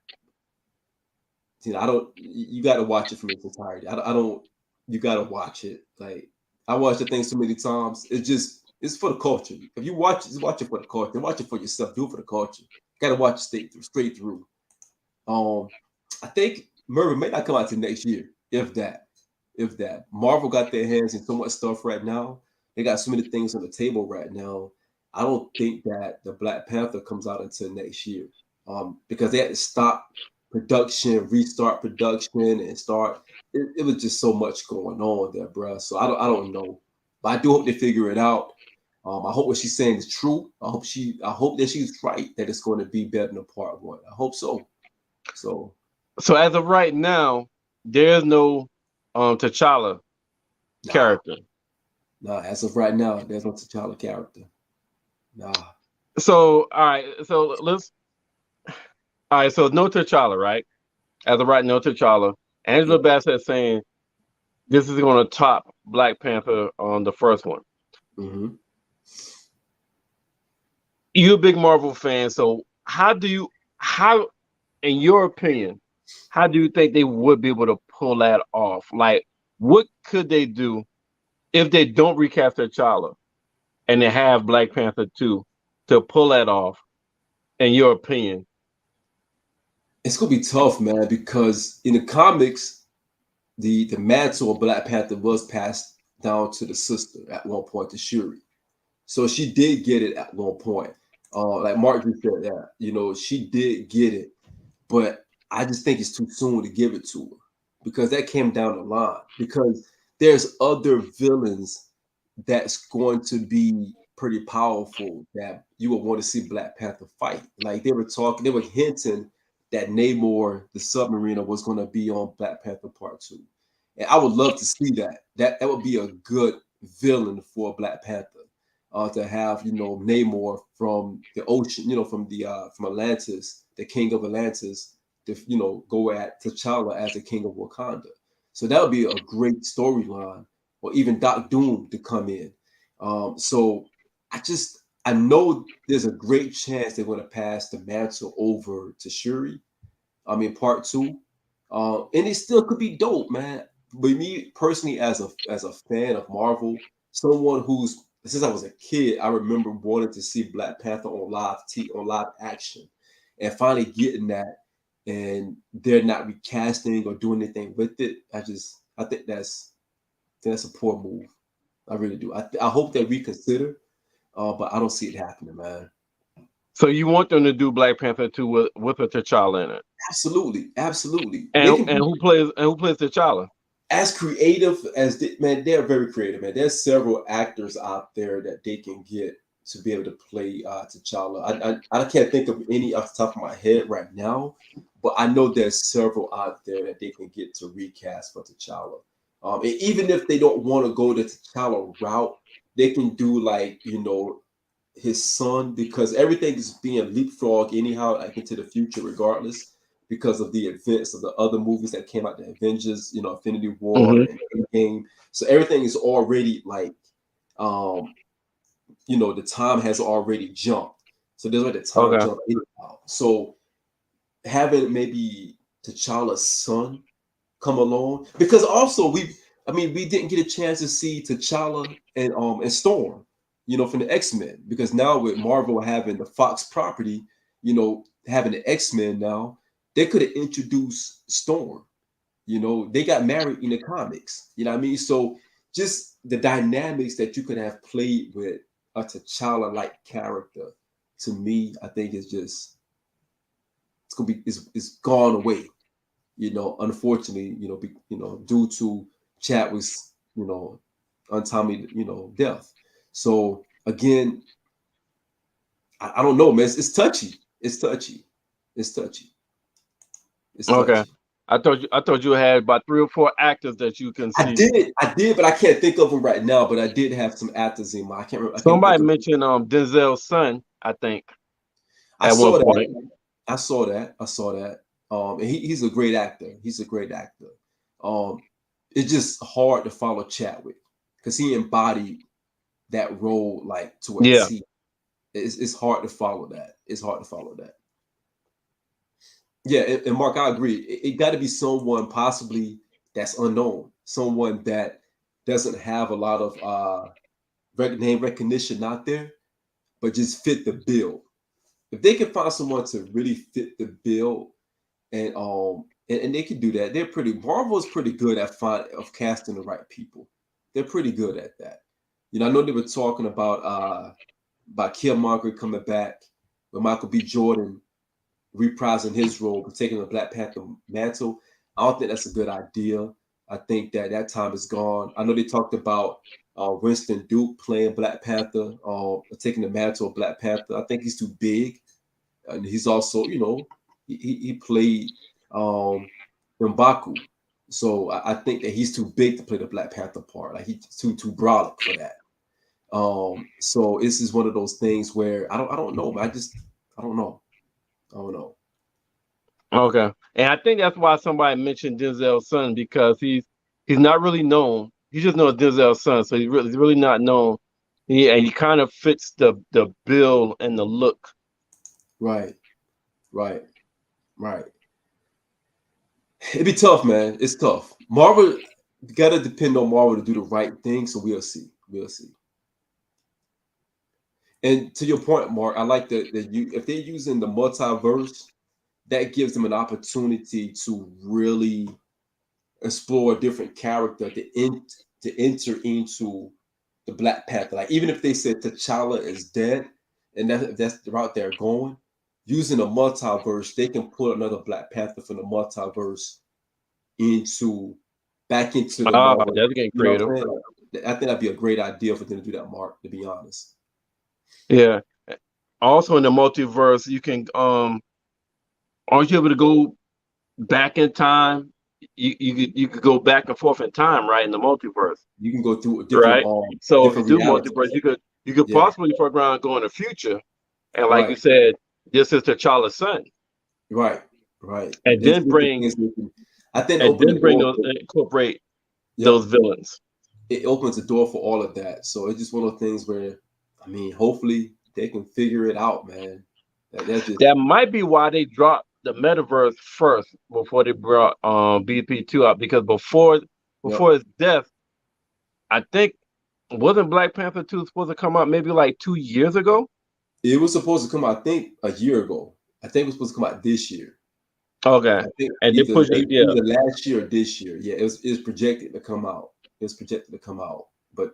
You got to watch it from its entirety. I don't you gotta watch it. Like I watched the thing so many times. It's for the culture. If you watch it, just watch it for the culture. Watch it for yourself. Do it for the culture. Gotta watch it straight through. I think Murray may not come out to next year, if that. If that. Marvel got their hands in so much stuff right now. They got so many things on the table right now. I don't think that the Black Panther comes out until next year. Because they had to stop production, restart production, and start. It was just so much going on there, bro. So I don't know, but I do hope they figure it out. I hope what she's saying is true. I hope that she's right that it's going to be better than part one. I hope so. So as of right now, there's no T'Challa character. Nah, as of right now, there's no T'Challa character. Nah. So all right, so no T'Challa, right? As of right, no T'Challa. Angela Bassett saying this is going to top Black Panther on the first one. Mm-hmm. You're a big Marvel fan, so how, in your opinion, how do you think they would be able to pull that off? Like, what could they do if they don't recast T'Challa and they have Black Panther 2 to pull that off, in your opinion? It's gonna be tough, man, because in the comics, the mantle of Black Panther was passed down to the sister at one point, to Shuri. So she did get it at one point. Like Mark just said that, she did get it, but I just think it's too soon to give it to her because that came down the line. Because there's other villains that's going to be pretty powerful that you would want to see Black Panther fight. Like they were hinting that Namor, the submariner, was going to be on Black Panther Part 2. And I would love to see that. That would be a good villain for Black Panther. To have Namor from the ocean, from Atlantis, the king of Atlantis, to go at T'Challa as the king of Wakanda. So that would be a great storyline, or even Doc Doom to come in. So I know there's a great chance they're going to pass the mantle over to Shuri. Part 2, and it still could be dope, man. But me personally, as a fan of Marvel, someone who's since I was a kid, I remember wanting to see Black Panther on live action, and finally getting that, and they're not recasting or doing anything with it. I think that's a poor move. I really do. I hope they reconsider, but I don't see it happening, man. So you want them to do Black Panther 2 with a T'Challa in it? Absolutely. And who plays T'Challa? As creative as they're very creative, man. There's several actors out there that they can get to be able to play T'Challa. I can't think of any off the top of my head right now, but I know there's several out there that they can get to recast for T'Challa. And even if they don't want to go the T'Challa route, they can do his son, because everything is being leapfrogged anyhow, like into the future, regardless, because of the events of the other movies that came out, the Avengers, Infinity War and Endgame. So everything is already the time has already jumped. So there's the time jump anyhow. So having maybe T'Challa's son come along, because also we didn't get a chance to see T'Challa and Storm, from the X-Men, because now with Marvel having the Foxx property, having the X-Men now, they could have introduced Storm. They got married in the comics. You know what I mean? So just the dynamics that you could have played with a T'Challa-like character, to me, I think it's gone away. Unfortunately, due to Chadwick's, untimely, death. So again, I don't know, man. It's touchy. Okay. I thought you had about 3 or 4 actors that you can see. I did, but I can't think of them right now. But I did have some actors in mind. I can't remember. Somebody mentioned Denzel's son, I think. I saw that. And he's a great actor. It's just hard to follow Chadwick because he embodied that role to a T. It's hard to follow that. Yeah, and Mark, I agree. It got to be someone possibly that's unknown, someone that doesn't have a lot of name recognition out there, but just fit the bill. If they can find someone to really fit the bill, and they can do that, Marvel is pretty good at casting the right people. They're pretty good at that. I know they were talking about Killmonger coming back with Michael B. Jordan reprising his role, but taking the Black Panther mantle. I don't think that's a good idea. I think that time is gone. I know they talked about Winston Duke playing Black Panther, taking the mantle of Black Panther. I think he's too big, and he's also, he played M'Baku, so I think that he's too big to play the Black Panther part. Like he's too brolic for that. So this is one of those things where I don't know, man. I don't know. I don't know. Okay, and I think that's why somebody mentioned Denzel's son, because he's not really known. He just knows Denzel's son, so he's really not known. And he kind of fits the bill and the look. Right. It'd be tough, man. It's tough. Marvel, gotta depend on Marvel to do the right thing. So we'll see. And to your point, Mark, I like that if they're using the multiverse, that gives them an opportunity to really explore a different character to enter into the Black Panther. Like even if they said T'Challa is dead, and that's the route they're going, using a multiverse, they can put another Black Panther from the multiverse back into the Marvel. That's getting creative. I think that'd be a great idea for them to do that, Mark, to be honest. Yeah. Also in the multiverse, you can aren't you able to go back in time? You could go back and forth in time, right? In the multiverse. You can go through different, right. So if you do realities. multiverse, you could possibly fuck around and go in the future. And like you said, this is T'Challa's son. Right. And then incorporate those villains. It opens the door for all of that. So it's just one of the things where, I mean, hopefully they can figure it out, man. That might be why they dropped the metaverse first before they brought BP2 out, because before his death, I think, wasn't Black Panther 2 supposed to come out maybe like 2 years ago? It was supposed to come out, I think, a year ago. I think it was supposed to come out this year. Okay. I think and they pushed it, either last year or this year. Yeah, it's projected to come out. But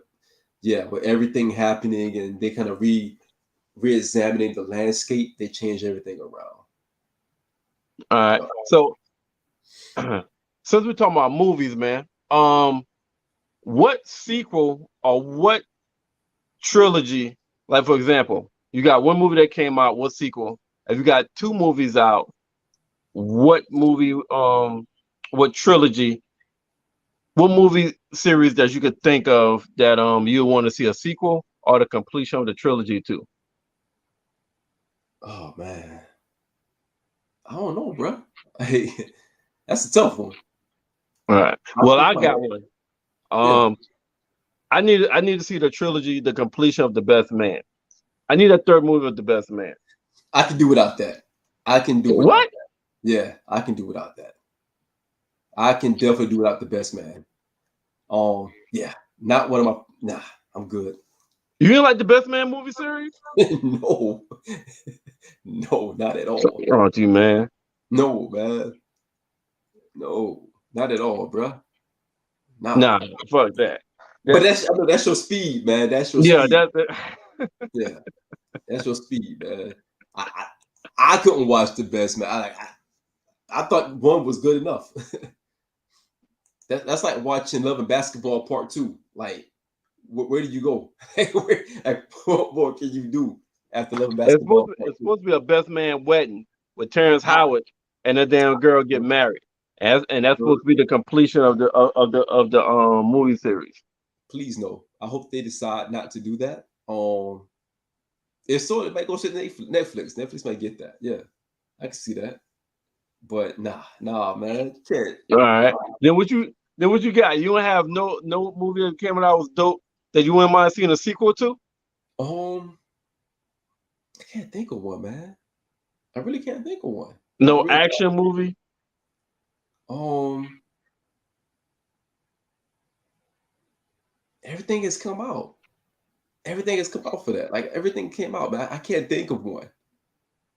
yeah, with everything happening and they kind of re-examining the landscape, they changed everything around. All right. So since we're talking about movies, man, what sequel or what trilogy, like for example, you got one movie that came out, what sequel? If you got two movies out, what movie, what trilogy, what movie series that you could think of that you want to see a sequel or the completion of the trilogy to? Oh man, I don't know, bro. Hey, that's a tough one. All right. Well, I got one. I need to see the trilogy, the completion of The Best Man. I need a third movie of The Best Man. I can do without that. I can do without what? That. Yeah, I can do without that. I can definitely do without The Best Man. Yeah, not one of my. Nah, I'm good. You didn't like The Best Man movie series? No, not at all. What's wrong with you, man? No, man. No, not at all, bro. Nah, fuck that. But that's your speed, man. That's your speed. Yeah, that's your speed, man. I couldn't watch The Best Man. I thought one was good enough. That's like watching Love and Basketball Part 2. Like, where do you go? What more can you do after Love and Basketball? It's supposed to be a Best Man wedding with Terrence Howard and a damn girl get married, and that's supposed to be the completion of the movie series. Please no. I hope they decide not to do that. If so, it might go to Netflix. Netflix might get that. Yeah, I can see that. But nah, man. Can't. All right. Then what you got? You don't have no movie that came out was dope that you wouldn't mind seeing a sequel to? I can't think of one, man. I really can't think of one. No action movie. everything has come out. Everything has come out for that. Like everything came out, but I can't think of one.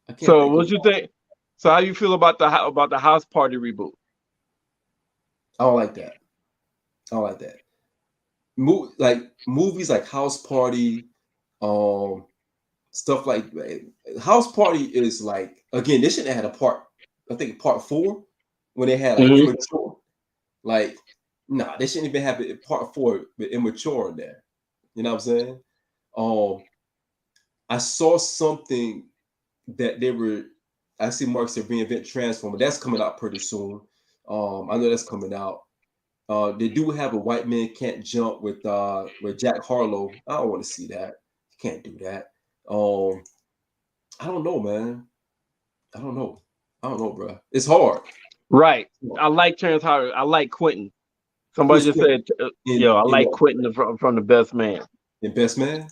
I can't So think what of you one. think? So how you feel about the house party reboot? I don't like that. I don't like that. Like movies like House Party, stuff like House Party is like again. They shouldn't have had a part. I think part 4 when they had like immature. Like, nah, they shouldn't even have it part 4 with immature in there. You know what I'm saying? I saw something that they were. I see Mark said reinvent Transformer. That's coming out pretty soon. I know that's coming out. They do have a White Man Can't Jump with Jack Harlow. I don't want to see that. You can't do that. I don't know, man. I don't know, bro. It's hard. Right. I like Terrence Howard. I like Quentin. Somebody Who's just Quentin? said, In "Yo, I like Quentin from The Best Man." in Best Man?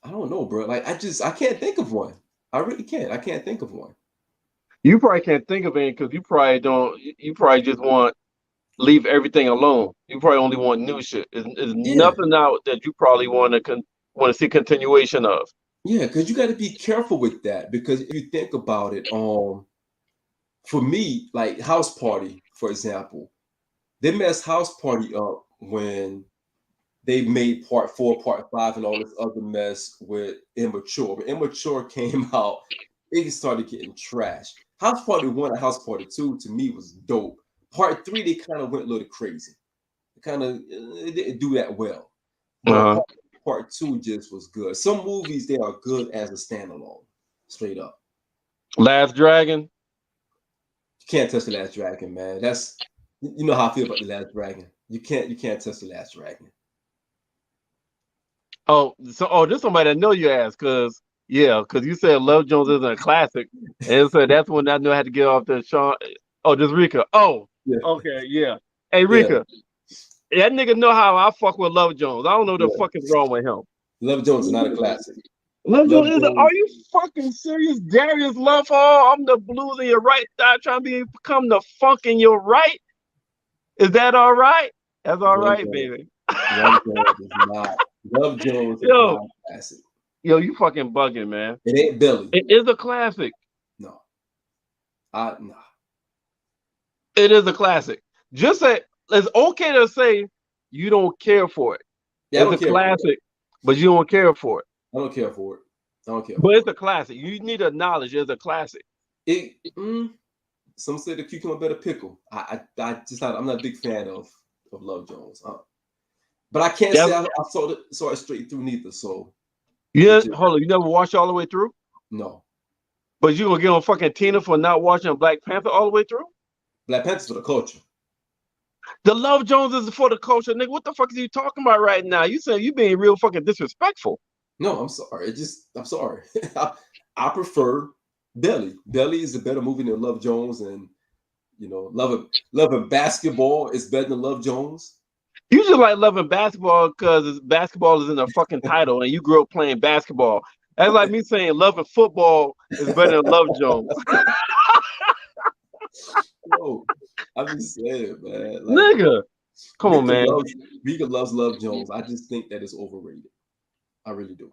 I don't know, bro. Like I can't think of one. I really can't. I can't think of one. You probably can't think of any because you probably don't. You probably just want leave everything alone. You probably only want new shit. There's Yeah, nothing out that you probably want to see continuation of. yeah, because you got to be careful with that. Because if you think about it, for me, like House Party, for example, they messed House Party up when they made part 4, part 5, and all this other mess with Immature. When Immature came out, it started getting trashed. House Party 1 and House Party 2 to me was dope. Part 3, they kind of went a little crazy. It didn't do that well. But part 2 just was good. Some movies, they are good as a standalone, straight up. Last Dragon. You can't touch The Last Dragon, man. You know how I feel about The Last Dragon. You can't touch The Last Dragon. This somebody I know you asked because you said Love Jones isn't a classic, and so that's when I knew I had to get off the Sean. Oh, this Rika. Oh, Yeah. okay, yeah. Hey Rika, that nigga know how I fuck with Love Jones. I don't know what the fuck is wrong with him. Love Jones is not a classic. Love Jones is. Are you fucking serious? Darius Love Hall. I'm the blues in your right thigh, trying to become the funk in your right. Is that all right? That's all right, baby. Love Jones is not. Love Jones is not a classic. Yo, you fucking bugging, man. It ain't Billy. It is a classic. No. It is a classic. Just say it's okay to say you don't care for it. Yeah, it's a classic, but you don't care for it. I don't care for it. But it's a classic. You need to acknowledge it's a classic. Some say the cucumber better pickle. I'm not a big fan of Love Jones. But I can't say I saw it straight through neither. So hold on, you never watched it all the way through? No. But you gonna get on fucking Tina for not watching Black Panther all the way through? Black Panther's for the culture. The Love Jones is for the culture, nigga. What the fuck are you talking about right now? You saying you being real fucking disrespectful. No, I'm sorry. I'm sorry. I prefer Belly. Belly is a better movie than Love Jones, and loving basketball is better than Love Jones. You just like loving basketball because basketball is in the fucking title, and you grew up playing basketball. That's like me saying loving football is better than Love Jones. No, I'm just saying, man. Nigga, come on, man. Rika loves Love Jones. I just think that it's overrated. I really do.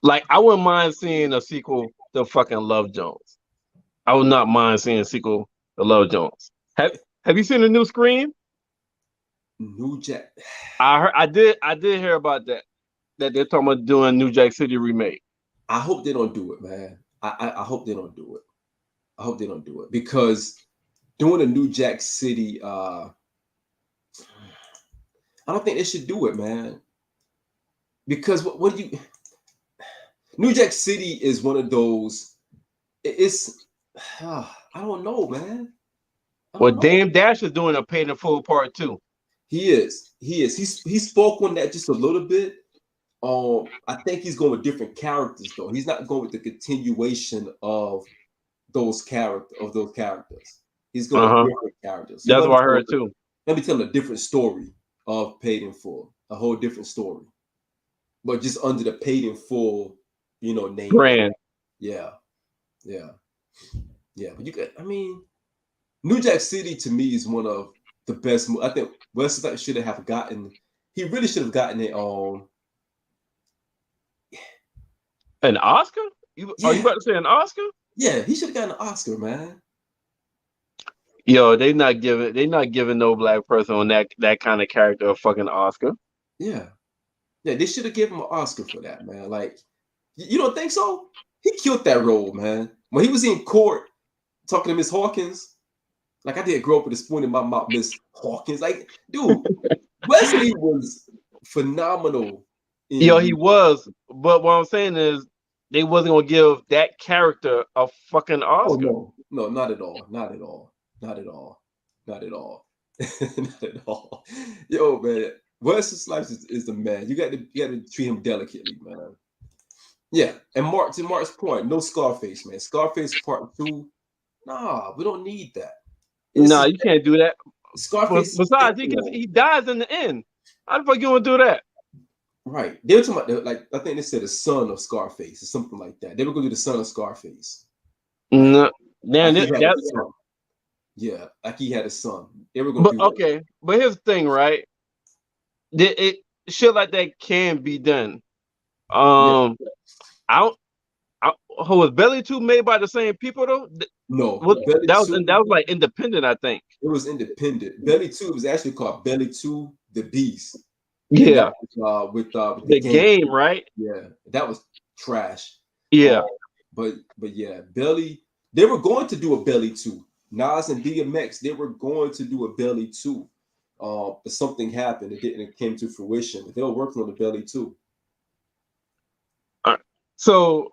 Like, I wouldn't mind seeing a sequel to fucking Love Jones. I would not mind seeing a sequel to Love Jones. Have you seen the new Scream? New Jack. I did hear about that they're talking about doing New Jack City remake. I hope they don't do it, man. I hope they don't do it. I hope they don't do it because doing a New Jack City, I don't think they should do it, man. Because what do you? New Jack City is one of those. I don't know, man. Well, Dame Dash is doing a Paid in Full Part 2. He is. He spoke on that just a little bit. I think he's going with different characters though. He's not going with the continuation of those characters. He's going with different characters. So that's what I heard too. Let me tell him a different story of Paid in Full, a whole different story, but just under the Paid in Full, name brand. Yeah. But New Jack City to me is one of the best movie. I think Wesley should have gotten. He really should have gotten it on. An Oscar? Are you about to say an Oscar? Yeah, he should have gotten an Oscar, man. Yo, they not giving no black person on that kind of character a fucking Oscar. Yeah, they should have given him an Oscar for that, man. Like, you don't think so? He killed that role, man. When he was in court talking to Miss Hawkins, like I did grow up with a spoon in my mouth, Miss Hawkins. Like, dude, Wesley was phenomenal. Yo, he was. But what I'm saying is, they wasn't gonna give that character a fucking Oscar. Oh, no, not at all. Not at all. Not at all. Not at all. Not at all. Yo, man, Wesley Snipes is the man. You got to treat him delicately, man. Yeah, and to Mark's point, no Scarface, man. Scarface Part 2. Nah, we don't need that. Nah, you can't do that. Scarface. Besides, he dies in the end. How the fuck you want to do that? Right. They were talking about, like, I think they said the son of Scarface or something like that. They were going to do the son of Scarface. No, man, like yeah, like he had a son. They were going to do okay, that. But here's the thing, right? Shit like that can be done. Was Belly 2 made by the same people though? No, that was like independent, I think. It was independent. Belly 2 was actually called Belly 2 The Beast. Yeah, with the game, right? Yeah, that was trash. Yeah, but yeah, Belly. They were going to do a Belly 2. Nas and DMX. They were going to do a Belly 2. But something happened. It came to fruition. But they were working on the Belly 2. All right. So,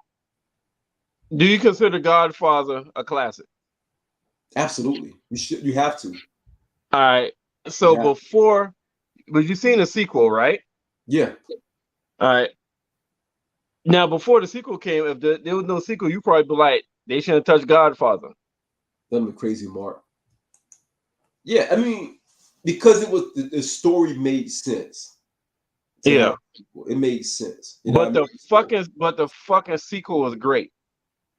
do you consider Godfather a classic? Absolutely. You have to. All right. So but you seen the sequel, right? Yeah. All right. Now, before the sequel came, if there was no sequel, you probably be like, they shouldn't touch Godfather. That was crazy, Mark. Yeah, I mean, because it was the story made sense. Yeah, it made sense. But the fucking sequel was great.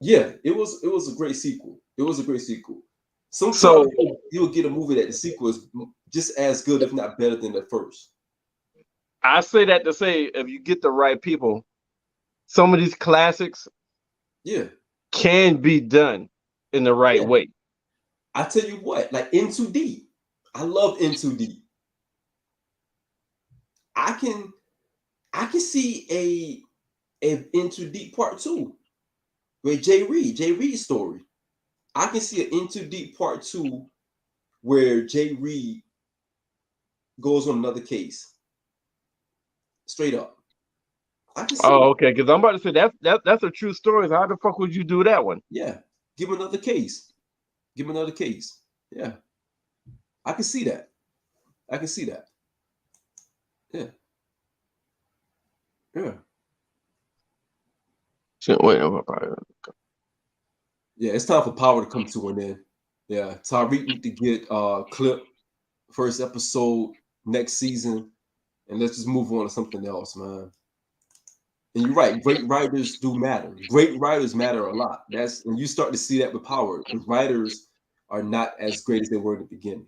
Yeah, it was a great sequel. It was a great sequel. Sometimes you'll get a movie that the sequel is just as good, if not better, than the first. I say that to say, if you get the right people, some of these classics, can be done in the right way. I tell you what, like In Too Deep, I love In Too Deep. I can see a In Too Deep Part 2 with Jay Reed's story. I can see an In Too Deep Part 2 where Jay Reed goes on another case. Straight up. I can see okay, because I'm about to say that's a true story. How the fuck would you do that one? Yeah. Give him another case. Yeah. I can see that. Yeah. Yeah. Yeah, it's time for Power to come to an end. Yeah, Tariq need to get clip first episode next season, and let's just move on to something else, man. And you're right, great writers do matter. Great writers matter a lot. And you start to see that with Power. The writers are not as great as they were in the beginning.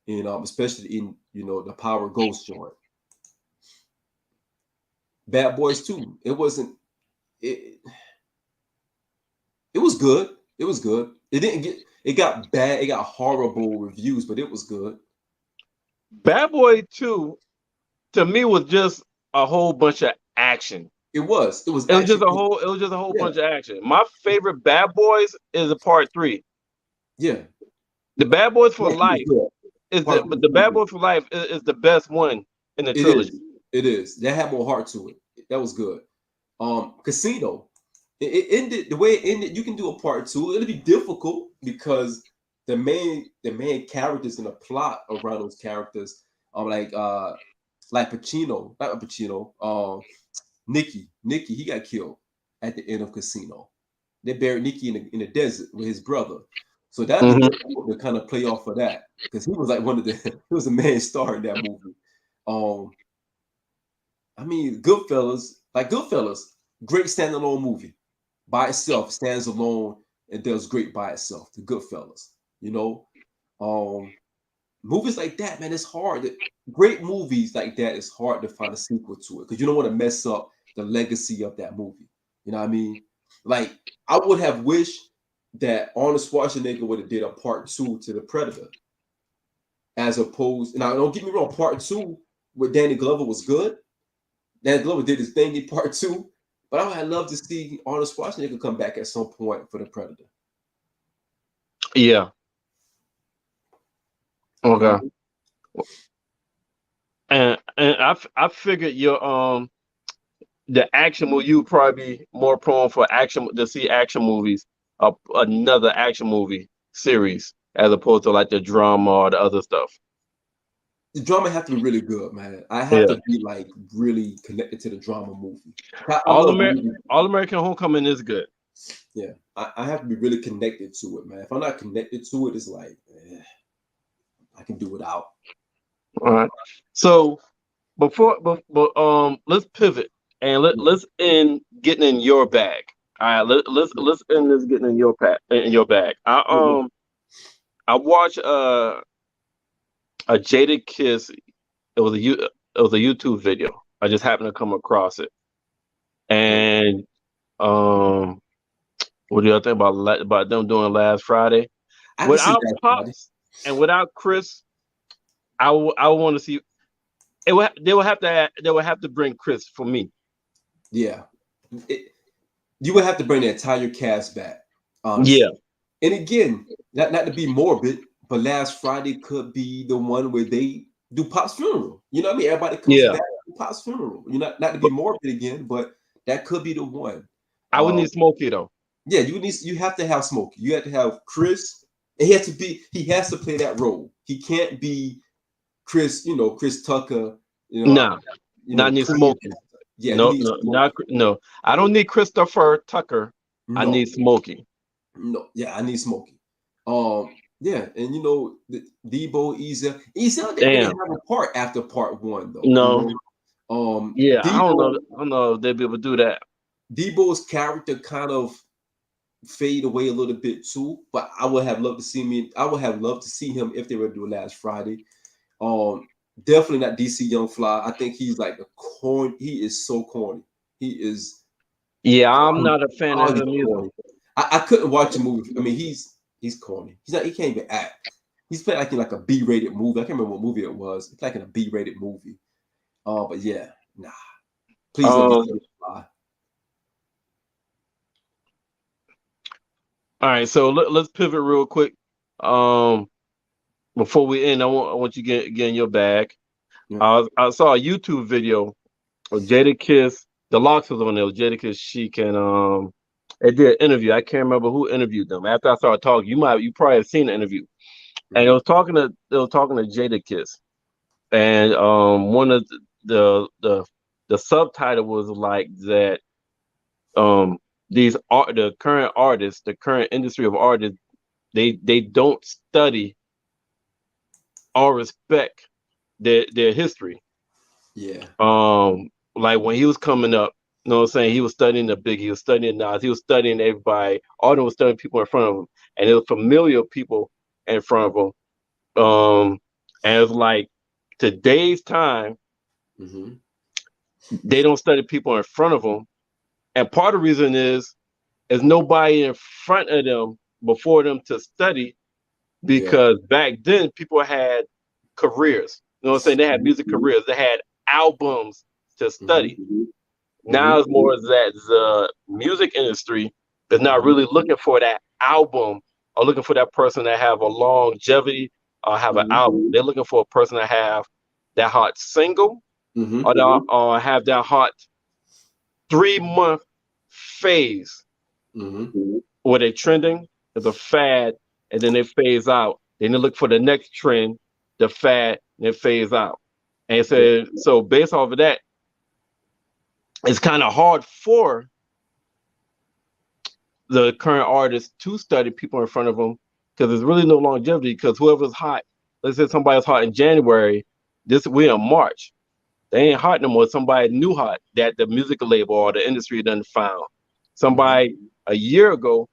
And especially in the Power Ghost joint. Bad Boys 2. It was good. It was good. It got bad. It got horrible reviews, but it was good. Bad Boy 2 to me was just a whole bunch of action. It was just a whole bunch of action. My favorite Bad Boys is a Part 3. Yeah. The Bad Boys for Life the Bad Boys for Life is the best one in the trilogy. It is. That had more heart to it. That was good. Casino. It ended the way it ended. You can do a Part 2. It'll be difficult because the main characters in the plot around those characters are like Pacino, not Pacino. Nicky, he got killed at the end of Casino. They buried Nicky in the desert with his brother. So that'd be difficult to kind of play off of that because he was like he was the main star in that movie. I mean, Goodfellas, great standalone movie. By itself, stands alone and does great by itself. The Goodfellas, movies like that, man, it's hard. Great movies like that, it's hard to find a sequel to it because you don't want to mess up the legacy of that movie. You know what I mean? Like, I would have wished that Arnold Schwarzenegger would have did a part 2 to The Predator, as opposed. Now, don't get me wrong, part 2 with Danny Glover was good. Danny Glover did his thing in part 2, but I would have loved to see Arnold Schwarzenegger come back at some point for The Predator. Yeah. Okay. And I figured your the action movie, you would probably be more prone for action to see action movies, another action movie series, as opposed to like the drama or the other stuff. The drama have to be really good, man. I have Yeah. to be like really connected to the drama movie. I All love movies. American Homecoming is good. Yeah, I have to be really connected to it, man. If I'm not connected to it, it's like I can do without. All right. So before, but let's pivot and let's end getting in your bag. All right, let's end this getting in your bag. I watched a Jada Kiss. It was a YouTube video. I just happened to come across it, and what do you think about them doing last Friday? I can see Without that, buddy. Pops and without Chris, I want to see. They would have to bring Chris for me. Yeah, you would have to bring the entire cast back. Honestly. Yeah. And again, not to be morbid, but last Friday could be the one where they do Pop's funeral. You know what I mean? Everybody comes back to Pop's funeral. You know, not to be morbid again, but that could be the one. I would need Smokey though. Yeah, you have to have Smokey. You have to have Chris. He has to play that role. He can't be Chris, Chris Tucker. Not need Smokey. Yeah, no. I don't need Christopher Tucker. No. I need Smokey. No, yeah, I need Smokey. Yeah, and Debo, Ezel didn't have a part after part 1 though. No. Yeah, Debo, I don't know if they'll be able to do that. Debo's character kind of fade away a little bit too, but I would have loved to see him if they were to do it last Friday. Definitely not DC Young Fly. I think he's like he is so corny. He is. Yeah, I'm not a fan of him either. I couldn't watch a movie. I mean, he's corny. He can't even act. He's playing like in like a B-rated movie. I can't remember what movie it was. It's like in a B-rated movie. But yeah, nah. Please don't get Fly. All right, so let's pivot real quick. Before we end, I want you to get in your bag. Yeah. I saw a YouTube video of Jada Kiss. The Locks was on there. Jada Kiss, Chic, and they did an interview. I can't remember who interviewed them. After I started talking, you probably have seen the interview. And they was talking to Jada Kiss, and one of the subtitle was like that. The current artists, the current industry of artists, they don't study or respect their history. Yeah. Like when he was coming up, you know what I'm saying? He was studying the Big, he was studying Nas, he was studying everybody. All of them was studying people in front of him, and it was familiar people in front of him. And it was like today's time, they don't study people in front of them. And part of the reason is nobody in front of them before them to study, because back then people had careers. You know what I'm saying? They had music careers. They had albums to study. Now it's more that the music industry is not really looking for that album or looking for that person that have a longevity or have an album. They're looking for a person that have that hot single or have that hot 3-month phase where they're trending, there's a fad, and then they phase out. Then they look for the next trend, the fad, and it phase out. And so based off of that, it's kind of hard for the current artists to study people in front of them because there's really no longevity. Because whoever's hot, let's say somebody's hot in January, we're in March. They ain't hot no more. Somebody new hot that the music label or the industry done found. Somebody a year ago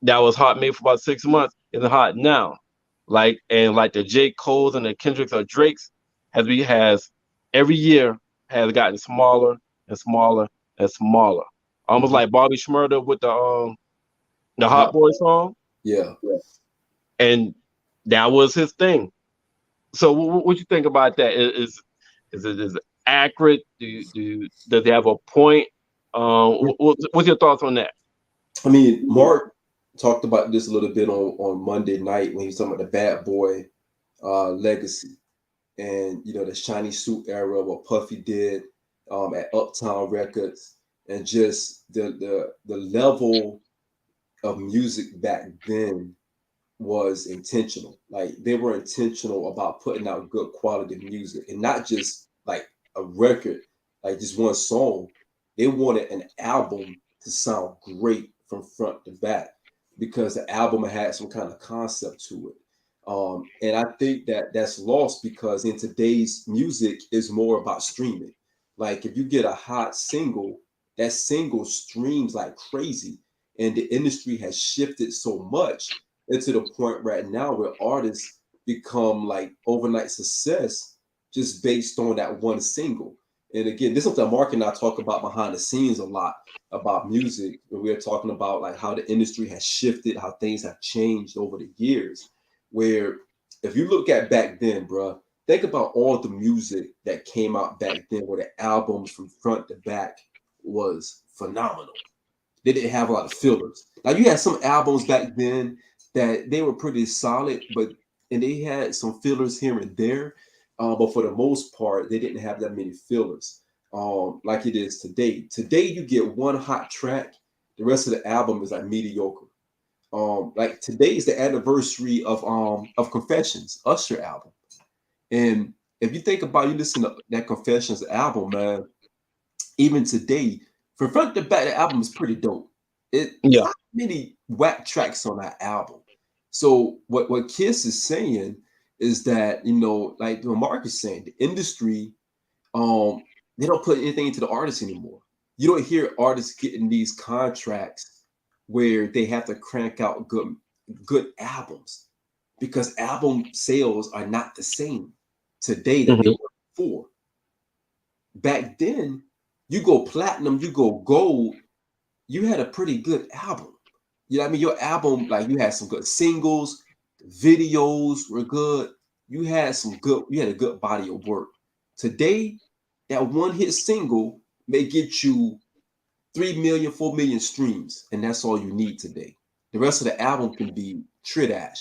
that was hot maybe for about 6 months isn't hot now. like the J. Cole's and the Kendricks or Drake's has every year has gotten smaller and smaller and smaller. Almost like Bobby Shmurda with the Hot Boy song. Yeah. And that was his thing. So what you think about that? Is it accurate? Does it have a point? What's your thoughts on that? I mean, Mark talked about this a little bit on Monday night when he was talking about the Bad Boy legacy, and the shiny suit era, what Puffy did at Uptown Records, and just the level of music back then was intentional. Like, they were intentional about putting out good quality music, and not just like a record, like just one song. They wanted an album to sound great from front to back, because the album had some kind of concept to it. And I think that that's lost, because in today's music is more about streaming. Like, if you get a hot single, that single streams like crazy, and the industry has shifted so much into the point right now where artists become like overnight success just based on that one single. And again, this is something Mark and I talk about behind the scenes a lot about music. And we're talking about like how the industry has shifted, how things have changed over the years. Where if you look at back then, bro, think about all the music that came out back then, where the albums from front to back was phenomenal. They didn't have a lot of fillers. Now, you had some albums back then that they were pretty solid, and they had some fillers here and there. But for the most part, they didn't have that many fillers like it is today. Today, you get one hot track, the rest of the album is like mediocre. Like, today is the anniversary of Confessions, Usher album. And if you think about, you listen to that Confessions album, man, even today, from front to back, the album is pretty dope. It's not many whack tracks on that album. So what Kiss is saying is that, like what Mark is saying, the industry, they don't put anything into the artists anymore. You don't hear artists getting these contracts where they have to crank out good albums, because album sales are not the same today that they were before. Back then, you go platinum, you go gold, you had a pretty good album. You know what I mean? Your album, like, you had some good singles, videos were good. You had a good body of work. Today, that one hit single may get you 3 million, 4 million streams, and that's all you need today. The rest of the album can be tridash,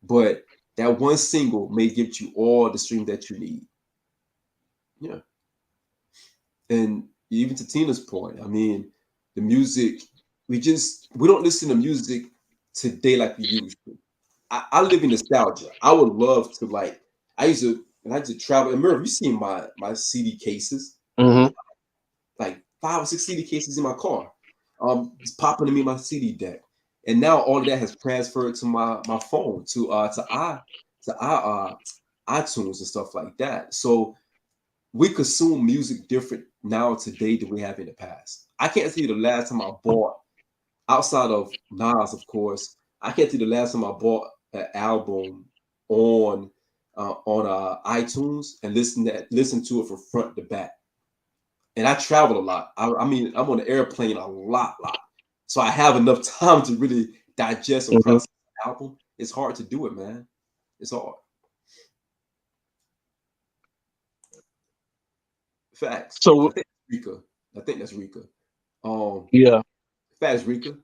but that one single may get you all the stream that you need. Yeah. And even to Tina's point, I mean, the music, we don't listen to music today like we used to. I live in nostalgia. I would love to, like, I used to travel. And remember, you seen my CD cases, like 5 or 6 CD cases in my car, just popping to me my CD deck. And now all of that has transferred to my phone, to iTunes and stuff like that. So we consume music different now today than we have in the past. I can't see the last time I bought, outside of Nas, of course, I can't see the last time I bought an album on iTunes and listen to it from front to back. And I travel a lot. I mean, I'm on the airplane a lot. So I have enough time to really digest and process the album. It's hard to do it, man. It's hard. Facts. So I think that's Rika. Facts, Rika.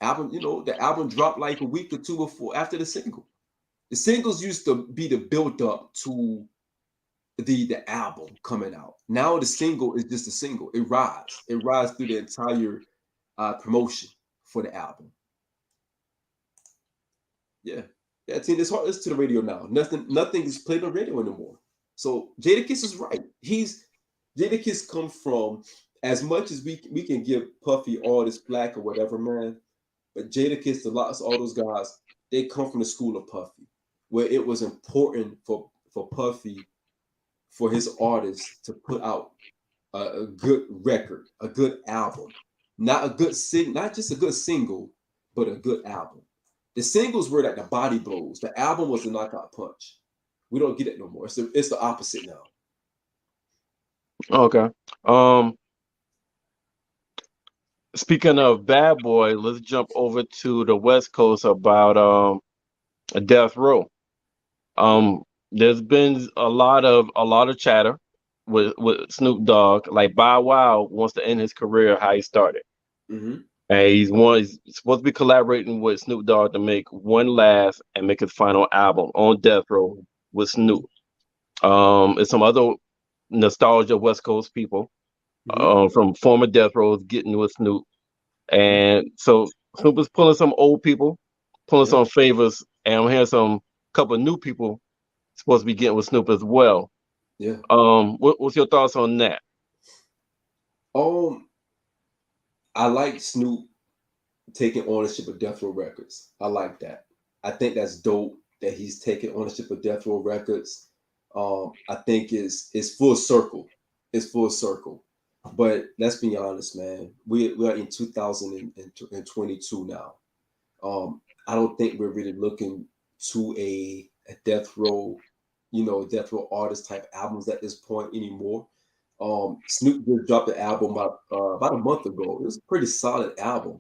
Album, the album dropped like a week or two before, after the single. The singles used to be the build up to the album coming out. Now the single is just a single. It rides through the entire promotion for the album. Yeah. It's hard to listen to the radio now. Nothing is played on radio anymore. So Jadakiss is right. Jadakiss come from, as much as we can give Puffy all this flack or whatever, man, but Jadakiss, all those guys, they come from the school of Puffy, where it was important for Puffy, for his artists to put out a good record, a good album, not just a good single, but a good album. The singles were like the body blows. The album was the knockout punch. We don't get it no more. It's the opposite now. Okay. Speaking of Bad Boy, let's jump over to the West Coast about Death Row. There's been a lot of chatter with Snoop Dogg. Like Bow Wow wants to end his career how he started. Mm-hmm. And he's supposed to be collaborating with Snoop Dogg to make one last and make his final album on Death Row with Snoop. And some other nostalgia West Coast people from former Death Rows getting with Snoop. And so Snoop is pulling some old people, pulling some favors, and I'm hearing some couple of new people supposed to be getting with Snoop as well. Yeah. What's your thoughts on that? I like Snoop taking ownership of Death Row Records. I like that. I think that's dope that he's taking ownership of Death Row Records. I think it's full circle. It's full circle. But let's be honest, man. We are in 2022 now. I don't think we're really looking to a Death Row, Death Row artist type albums at this point anymore. Snoop just dropped the album about a month ago. It was a pretty solid album.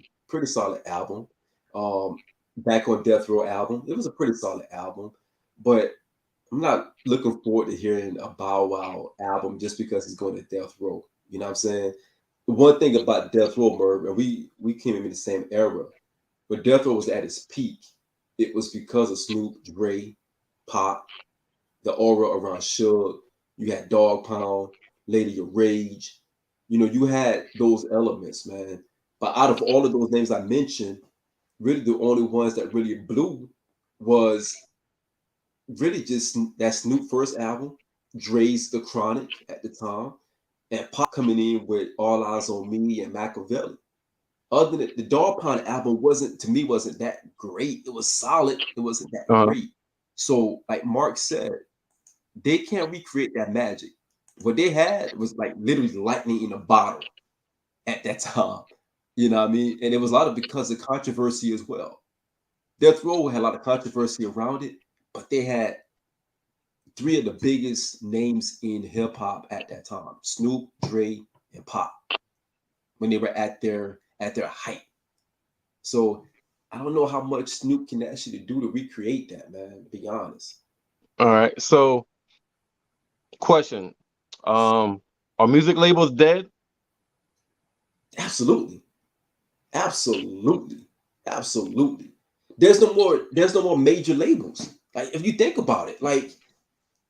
Back on Death Row album. It was a pretty solid album. But I'm not looking forward to hearing a Bow Wow album just because he's going to Death Row. You know what I'm saying? The one thing about Death Row, Merv, and we came in the same era, but Death Row was at its peak. It was because of Snoop, Dre, Pop, the aura around Suge. You had Dog Pound, Lady of Rage. You had those elements, man. But out of all of those names I mentioned, really the only ones that really blew was really just that Snoop first album, Dre's The Chronic at the time, and Pop coming in with All Eyes on Me and Machiavelli. Other than the Dog Pound album wasn't that great. It was solid. It wasn't that great. So, like Mark said, they can't recreate that magic. What they had was like literally lightning in a bottle at that time. You know what I mean? And it was a lot of because of controversy as well. Death Row had a lot of controversy around it, but they had three of the biggest names in hip hop at that time: Snoop, Dre, and Pop, when they were at their height. So I don't know how much Snoop can actually do to recreate that, man, to be honest. All right. So question. Are music labels dead? Absolutely. There's no more major labels. Like if you think about it, like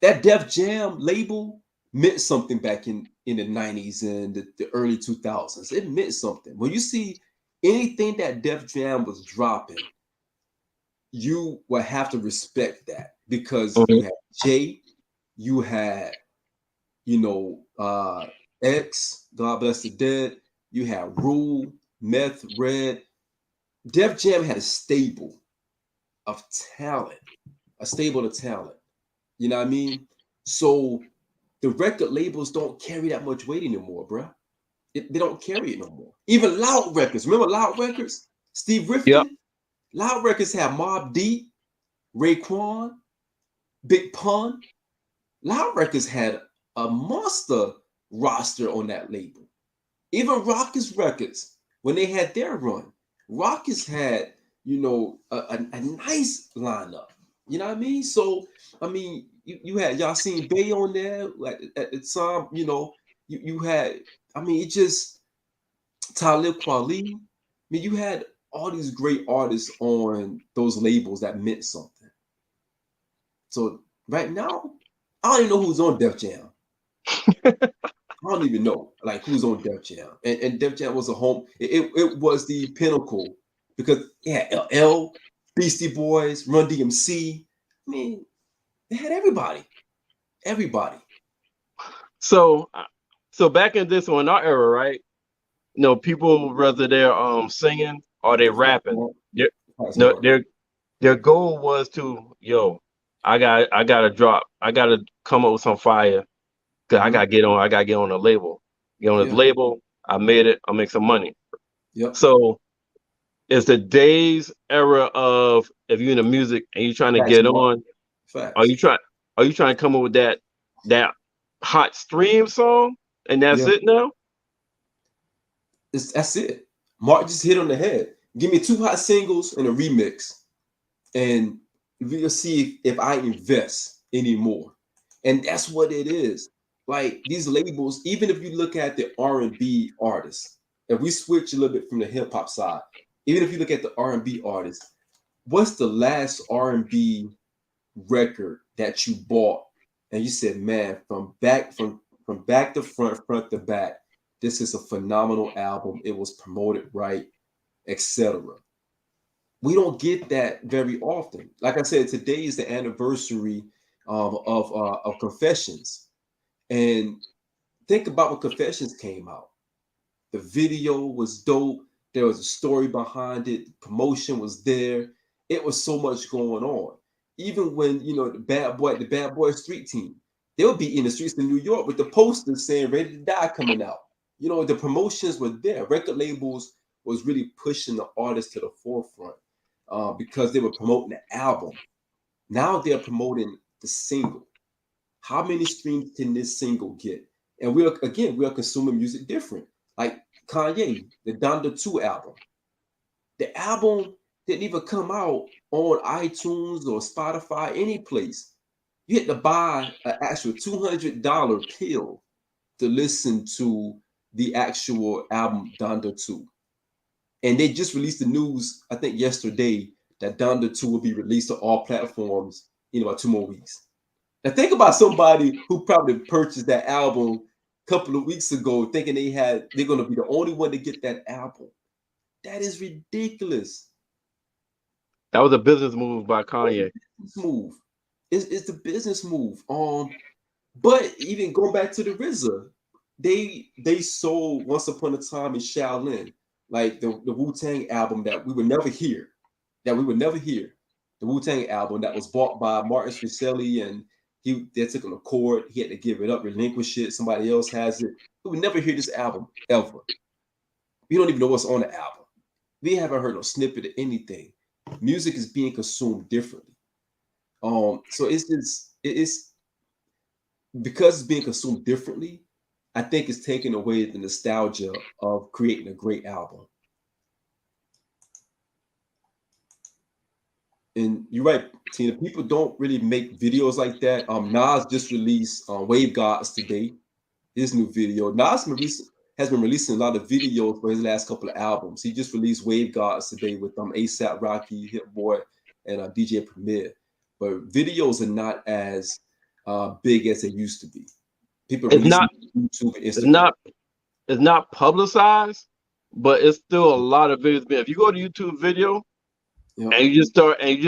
that Def Jam label meant something back in the 90s and the early 2000s. It meant something. When you see anything that Def Jam was dropping, you will have to respect that because you had Jay, you had, X, God Bless the Dead, you had Rule, Meth, Red. Def Jam had a stable of talent. You know what I mean? So the record labels don't carry that much weight anymore, bro. They don't carry it no more. Even Loud Records. Remember Loud Records? Steve Rifkin? Yep. Loud Records had Mobb Deep, Raekwon, Big Pun. Loud Records had a monster roster on that label. Even Rawkus Records, when they had their run, Rawkus had, a nice lineup. You know what I mean? So, I mean, you had Yasin Bey on there, like at the time, you had, I mean, it just Talib Kweli. I mean, you had all these great artists on those labels that meant something. So right now, I don't even know who's on Def Jam. I don't even know like who's on Def Jam. And Def Jam was a home. It was the pinnacle because yeah, LL, Beastie Boys, Run DMC. I mean, they had everybody. So back in this one, our era, right? People whether they're singing or they rapping. Their goal was to, I gotta drop. I gotta come up with some fire. Cause I gotta get on a label. Get on this label. I made it. I'll make some money. Yep. So It's the days era of if you're in the music and you're trying to Facts, get Mark. on. Facts. Are you trying to come up with that hot stream song and that's Yeah. it now? That's it. Mark just hit on the head. Give me 2 hot singles and a remix, and we'll see if I invest anymore. And that's what it is. Like these labels, even if you look at the R&B artists, if we switch a little bit from the hip hop side, even if you look at the R&B artists, what's the last R&B record that you bought and you said, man, from back to front to back, this is a phenomenal album. It was promoted right, etc. We don't get that very often. Like I said, today is the anniversary of Confessions, and think about when Confessions came out. The video was dope. There was a story behind it. The promotion was there. It was so much going on. Even when the Bad Boy Street Team, they'll be in the streets of New York with the posters saying "Ready to Die" coming out. The promotions were there. Record labels was really pushing the artists to the forefront because they were promoting the album. Now they're promoting the single. How many streams can this single get? And we are consuming music different. Like Kanye, the Donda 2 album. The album didn't even come out on iTunes or Spotify, any place. You had to buy an actual $200 pill to listen to the actual album Donda 2. And they just released the news, I think yesterday, that Donda 2 will be released to all platforms in about 2 more weeks. Now think about somebody who probably purchased that album a couple of weeks ago thinking they're going to be the only one to get that album. That is ridiculous. That was a business move by Kanye. Move. It's the business move. But even going back to the RZA, they sold Once Upon a Time in Shaolin, like the Wu-Tang album that we would never hear. The Wu-Tang album that was bought by Martin Scorsese, and they took him to court. He had to give it up, relinquish it. Somebody else has it. We would never hear this album ever. We don't even know what's on the album. We haven't heard no snippet of anything. Music is being consumed differently. So it's because it's being consumed differently. I think it's taking away the nostalgia of creating a great album. And you're right, Tina. People don't really make videos like that. Nas just released Wave Gods today. His new video. Nas has been releasing a lot of videos for his last couple of albums. He just released Wave Gods today with ASAP Rocky, Hit Boy, and DJ Premier. But videos are not as big as they used to be. People It's not YouTube and Instagram. It's not publicized, but it's still a lot of videos. If you go to YouTube video and you just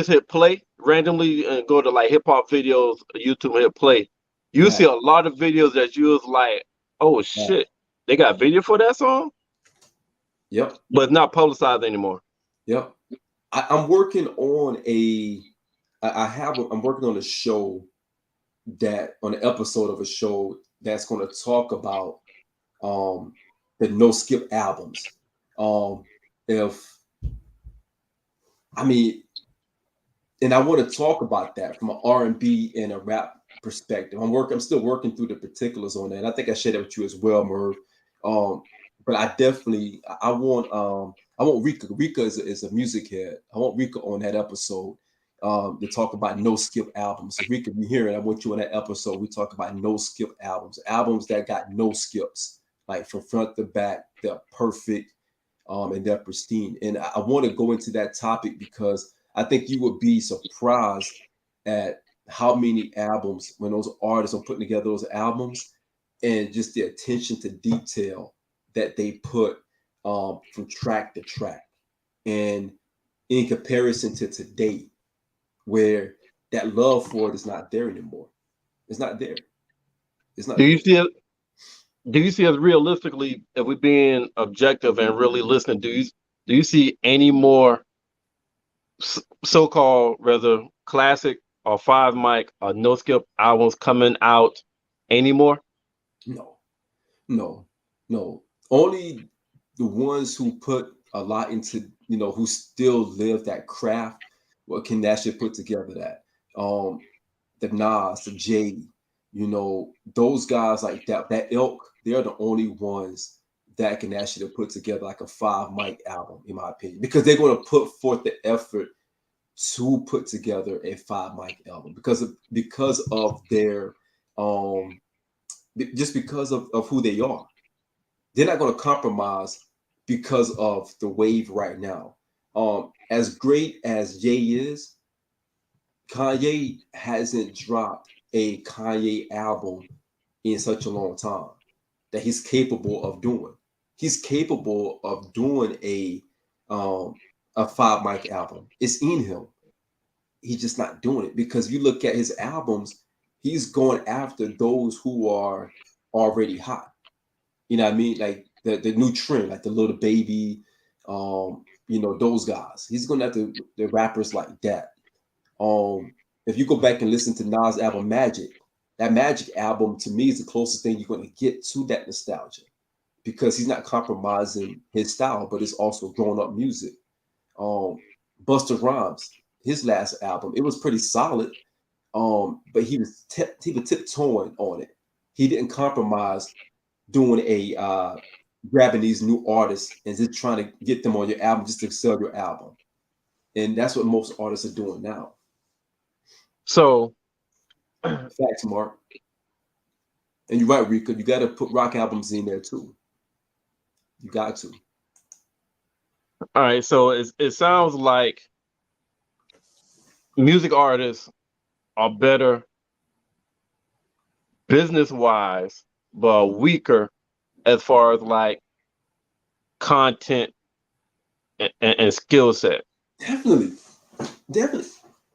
hit play randomly and go to like hip hop videos, YouTube and hit play, you see a lot of videos that you was like, oh shit, they got video for that song? Yep. But it's not publicized anymore. Yep. I'm working on I'm working on a show on an episode of a show that's going to talk about the no skip albums. And I want to talk about that from an R&B and a rap perspective. I'm still working through the particulars on that. And I think I shared that with you as well, Merv. But I want Rika. Rika is a music head. I want Rika on that episode to talk about no skip albums. So Rika, if you hear it, I want you on that episode. We talk about no skip albums that got no skips, like from front to back. They're perfect and they're pristine. And I want to go into that topic because I think you would be surprised at how many albums, when those artists are putting together those albums, and just the attention to detail that they put from track to track. And in comparison to today, where that love for it is not there anymore. It's not there. It's not. Do you see us realistically, if we're being objective and really listening, do you see any more so-called rather classic or 5 mic or no skip albums coming out anymore? No. Only the ones who put a lot into, you know, who still live that craft, what can actually put together that. The Nas, the Jay, you know, those guys like that ilk, they're the only ones that can actually put together like a 5 mic album, in my opinion, because they're going to put forth the effort to put together a 5 mic album because of their just because of who they are. They're not going to compromise because of the wave right now. As great as Jay is, Kanye hasn't dropped a Kanye album in such a long time that he's capable of doing. He's capable of doing a 5 mic album. It's in him. He's just not doing it because if you look at his albums, he's going after those who are already hot. You know what I mean? Like the new trend, like the Little Baby, you know, those guys. He's going after the rappers like that. If you go back and listen to Nas' album Magic, that Magic album to me is the closest thing you're going to get to that nostalgia because he's not compromising his style, but it's also grown up music. Busta Rhymes, his last album, it was pretty solid, but he was tiptoeing on it. He didn't compromise doing a grabbing these new artists and just trying to get them on your album just to sell your album. And that's what most artists are doing now. So, Facts, Mark. And you're right, Rika. You got to put rock albums in there too. You got to. all right. So it sounds like music artists are better business wise, but weaker as far as like content and skill set. Definitely.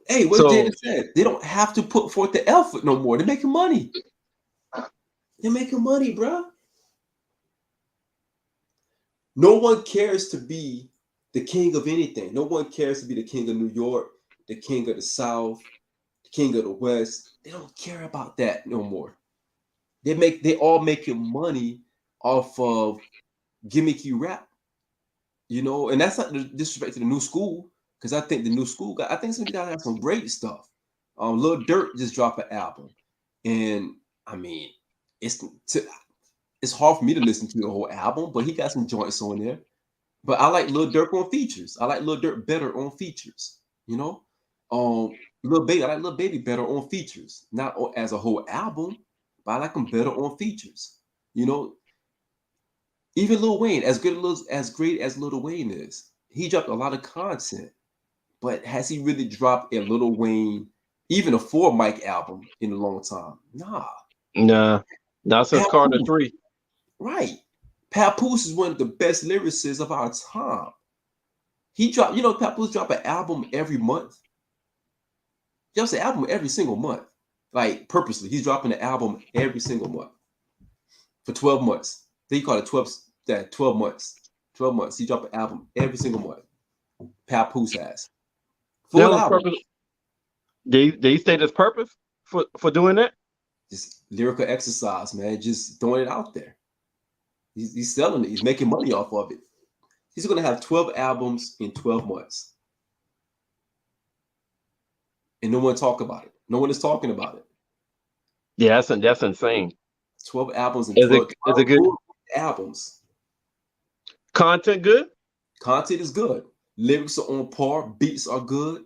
Hey, what Jada said, they don't have to put forth the effort no more. They're making money. They're making money, bro. No one cares to be the king of anything. No one cares to be the king of New York, the king of the South, the king of the West. They don't care about that no more. They all making money off of gimmicky rap, you know, and that's not disrespect to the new school, because I think the new school I think some guys have some great stuff. Lil Durk just dropped an album, and I mean, it's hard for me to listen to the whole album, but he got some joints on there. But I like Lil Durk on features. I like Lil Durk better on features, you know. Lil Baby, I like Lil Baby better on features, not as a whole album, but I like him better on features, you know. Even Lil Wayne, as great as Lil Wayne is, he dropped a lot of content, but has he really dropped a Lil Wayne, even a 4 mic album in a long time? Nah, not since Carter 3. Right. Papoose is one of the best lyricists of our time. He dropped, you know, Papoose dropped an album every month. He drops an album every single month. Like purposely, he's dropping an album every single month for 12 months. They call it 12 months. 12 months. He dropped an album every single month. Papoose has. Full album. Did he state his purpose for doing that? Just lyrical exercise, man. Just throwing it out there. He's selling it. He's making money off of it. He's going to have 12 albums in 12 months. And no one talk about it. No one is talking about it. Yeah, that's insane. 12 albums in 12 is it good albums. Content good? Content is good. Lyrics are on par. Beats are good.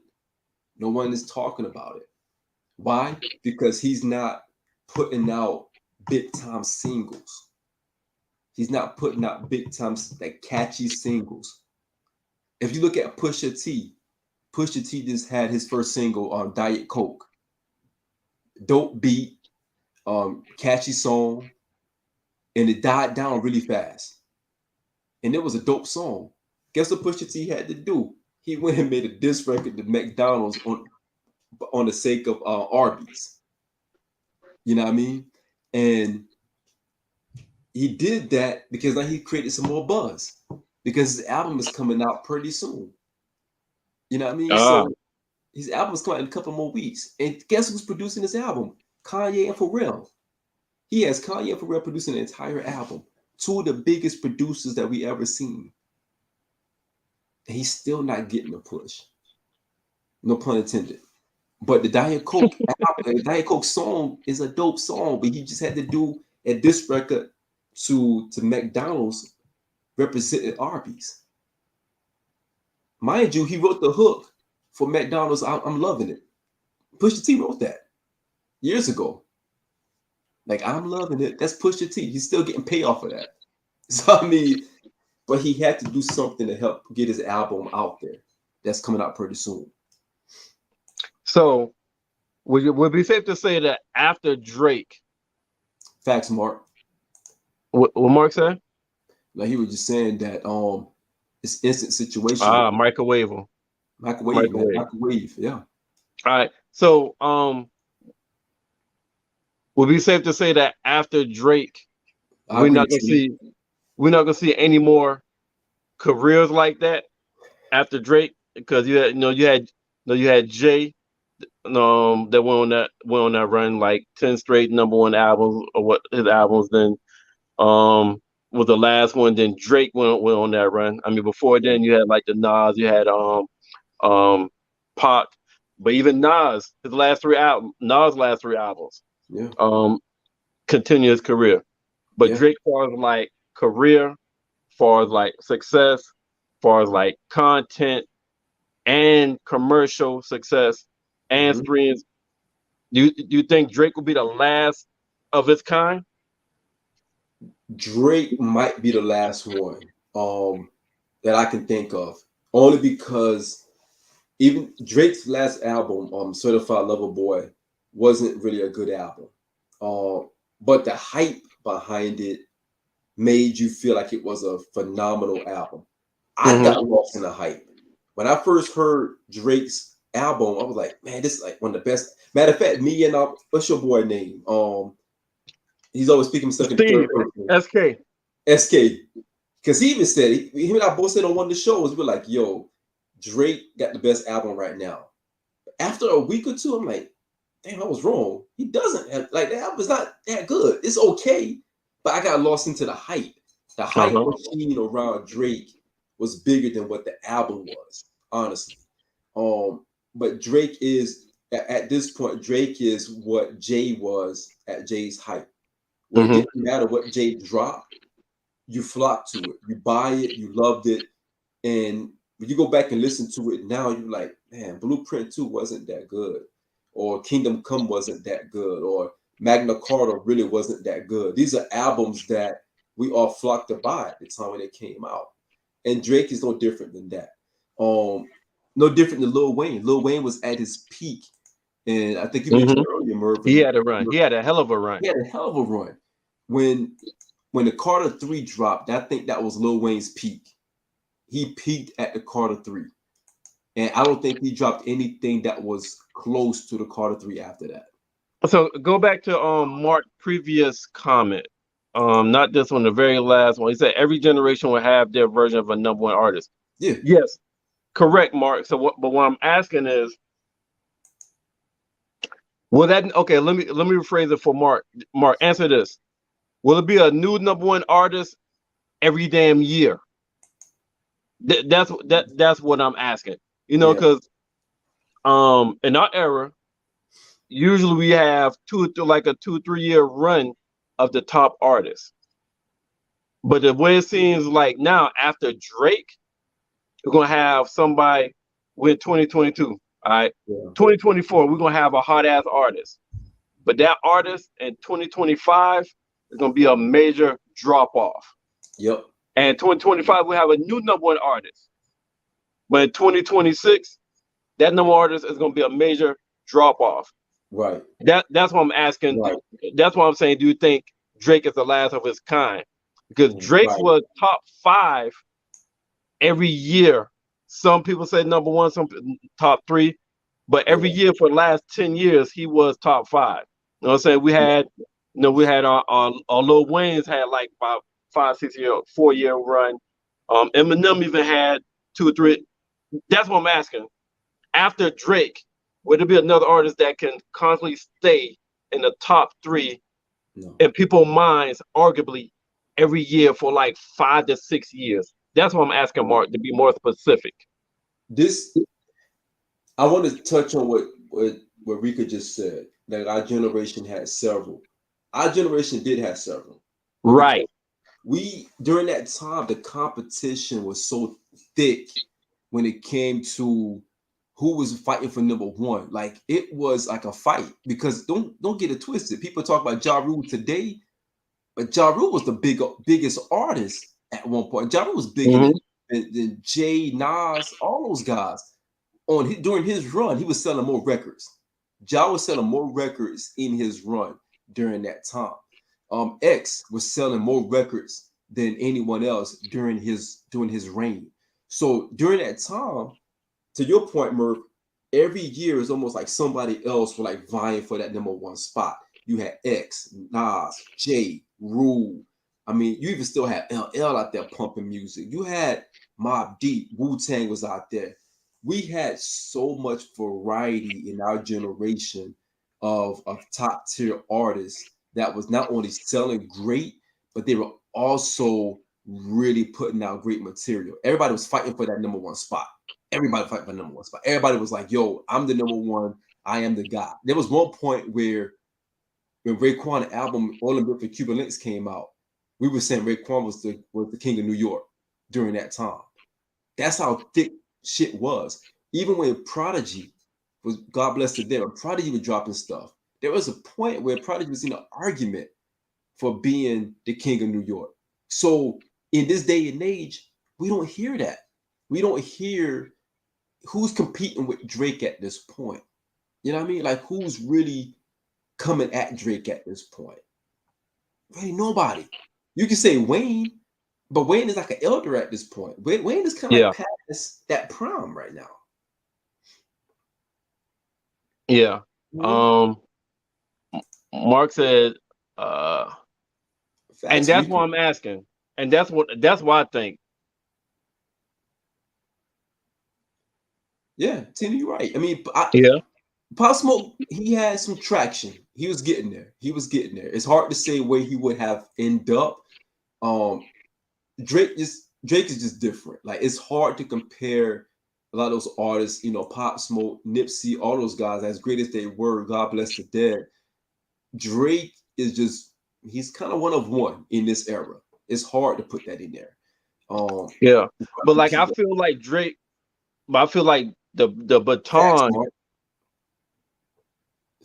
No one is talking about it. Why? Because he's not putting out big time singles. He's not putting out big time like catchy singles. If you look at Pusha T just had his first single on Diet Coke. Dope beat, catchy song, and it died down really fast. And it was a dope song. Guess what Pusha T had to do? He went and made a diss record to McDonald's on the sake of Arby's. You know what I mean? And he did that because now he created some more buzz because his album is coming out pretty soon. You know what I mean? So his album is coming out in a couple more weeks. And guess who's producing this album? Kanye and Pharrell. He has Kanye and Pharrell producing an entire album. Two of the biggest producers that we ever seen. and he's still not getting the push. No pun intended. But the Diet Coke Diet Coke song is a dope song, but he just had to do a diss record to McDonald's representing Arby's. Mind you, he wrote the hook for McDonald's. I'm loving it. Pusha T wrote that years ago. Like, I'm loving it. That's Pusha T. He's still getting payoff for that. So I mean, but he had to do something to help get his album out there. That's coming out pretty soon. So would it be safe to say that after Drake? Facts, Mark. What Mark said? Like, he was just saying that it's instant situation. Microwave. Microwave, yeah. All right. So would it be safe to say that after Drake, we're not gonna see any more careers like that after Drake? Because you had Jay that went on that run, like 10 straight #1 albums, or what his albums. Then was the last one. Then Drake went on that run. I mean, before then you had like the Nas, you had Pac, but even Nas last three albums, yeah, continue his career. But yeah. Drake, far as like career, far as like success, far as like content and commercial success and streams, do you think Drake will be the last of its kind? Drake might be the last one that I can think of, only because even Drake's last album, Certified Lover Boy, wasn't really a good album. But the hype behind it made you feel like it was a phenomenal album. I got lost in the hype. When I first heard Drake's album, I was like, man, this is like one of the best. Matter of fact, me and what's your boy name? He's always speaking himself in third person. SK. Because he even said, him and I both said on one of the shows, we're like, yo, Drake got the best album right now. After a week or two, I'm like, damn, I was wrong. He doesn't have, like, the album's not that good. It's okay, but I got lost into the hype. The hype machine around Drake was bigger than what the album was, honestly. But Drake is, at this point, Drake is what Jay was at Jay's hype. Where it didn't matter what Jay dropped, you flocked to it. You buy it, you loved it. And when you go back and listen to it now, you're like, man, Blueprint 2 wasn't that good. Or Kingdom Come wasn't that good. Or Magna Carta really wasn't that good. These are albums that we all flocked to buy at the time when it came out. And Drake is no different than that. No different than Lil Wayne. Lil Wayne was at his peak. And I think you mentioned earlier, Mervyn. He had a run. He had a hell of a run. He had a hell of a run. When the Carter 3 dropped, I think that was Lil Wayne's peak. He peaked at the Carter 3. And I don't think he dropped anything that was close to the Carter 3 after that. So go back to Mark's previous comment. Not this one, the very last one. He said every generation will have their version of a #1 artist. Yeah. Yes. Correct, Mark. So what I'm asking is, will that, okay, let me rephrase it for Mark. Mark, answer this. Will it be a new #1 artist every damn year? That's what I'm asking. You know, because in our era, usually we have a 2-3 year run of the top artists. But the way it seems like now, after Drake, we're gonna have somebody with 2022. All right, 2024, we're gonna have a hot ass artist. But that artist in 2025 is gonna be a major drop off. Yep. And 2025, we have a new #1 artist. But in 2026, that #1 artist is gonna be a major drop off. Right. That's what I'm asking. Right. That's what I'm saying. Do you think Drake is the last of his kind? Because Drake was top 5 every year. Some people say #1, some top 3, but every year for the last 10 years, he was top 5. You know what I'm saying? We had our Lil Wayne's had like about 4-year run. Eminem even had 2 or 3. That's what I'm asking. After Drake, would there be another artist that can constantly stay in the top 3 in people's minds, arguably every year for like 5 to 6 years? That's what I'm asking Mark to be more specific. This I want to touch on what Rika just said. That our generation had several. Our generation did have several. Right. We during that time the competition was so thick when it came to who was fighting for number one. Like it was like a fight because don't get it twisted. People talk about Ja Rule today, but Ja Rule was the biggest artist at one point. Ja Rule was bigger Mhm. than Jay, Nas, all those guys. During his run, he was selling more records. Ja was selling more records in his run during that time. X was selling more records than anyone else during his reign. So during that time, to your point, Murph, every year is almost like somebody else was like vying for that number one spot. You had X, Nas, Jay, Rule. I mean, you even still had LL out there pumping music. You had Mobb Deep, Wu-Tang was out there. We had so much variety in our generation of top tier artists that was not only selling great, but they were also really putting out great material. Everybody was fighting for that number one spot. Everybody fighting for the number one spot. Everybody was like, yo, I'm the number one. I am the guy. There was one point where when Raekwon album All the for Cuban Links came out, we were saying Raekwon was the king of New York during that time. That's how thick shit was. Even when Prodigy was, God bless the dead, when Prodigy was dropping stuff, there was a point where Prodigy was in an argument for being the king of New York. So in this day and age, we don't hear that. We don't hear who's competing with Drake at this point. You know what I mean? Like who's really coming at Drake at this point? Really nobody. You can say Wayne, but Wayne is like an elder at this point. Wayne is kind of like past that prime right now. Yeah. Mark said, and that's what I'm asking. And that's why I think. Yeah, Tina, you're right. I mean, yeah. Pop Smoke, he had some traction. He was getting there. It's hard to say where he would have ended up. Drake is just different. Like it's hard to compare a lot of those artists, you know, Pop Smoke, Nipsey, all those guys, as great as they were, God bless the dead. Drake is just, he's kind of one of one in this era. It's hard to put that in there. Yeah, but like I feel like Drake, but I feel like the baton.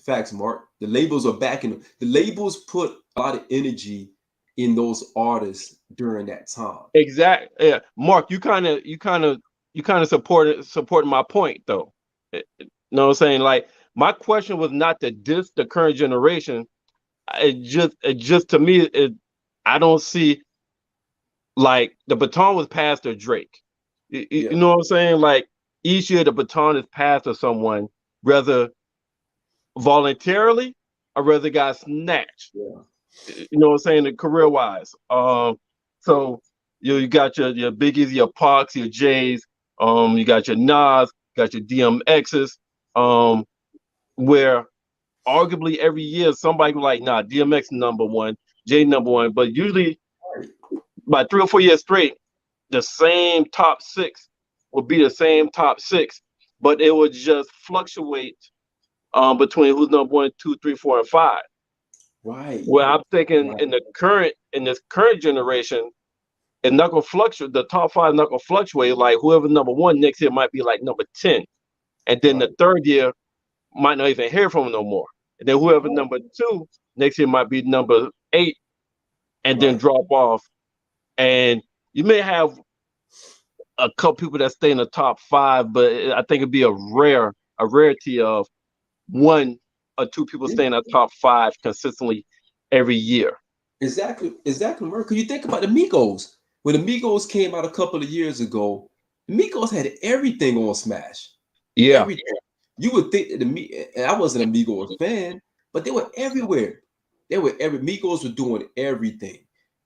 Facts, Mark. The labels are backing them. The labels put a lot of energy in those artists during that time. Exactly. Yeah, Mark, you kind of supported my point though. You know what I'm saying? Like my question was not to diss the current generation. It just to me, I don't see like the baton was passed to Drake. You know what I'm saying? Like each year the baton is passed to someone, whether voluntarily or whether it got snatched. Yeah. You know what I'm saying? Career wise. So you got your Biggies, your Foxx, your Jays, you got your Nas, got your DMXs, where arguably every year somebody was like, nah, DMX number one, Jay number one, but usually by 3 or 4 years straight, the same top six would be the same top six, but it would just fluctuate between who's number 1, 2, 3, 4, and 5. Right. Well, I'm thinking in this current generation, it's not gonna fluctuate. The top 5 is not gonna fluctuate. Like whoever number 1 next year might be like number 10, and then the third year might not even hear from him no more. And then whoever number 2 next year might be number 8, and then drop off. And you may have a couple people that stay in the top 5, but I think it'd be a rarity of 1 or 2 people staying in the top 5 consistently every year. Exactly, Mark. Because you think about the Migos. When the Migos came out a couple of years ago, the Migos had everything on Smash. Yeah. Everything. You would think that and I wasn't a Migos fan, but they were everywhere. Migos were doing everything.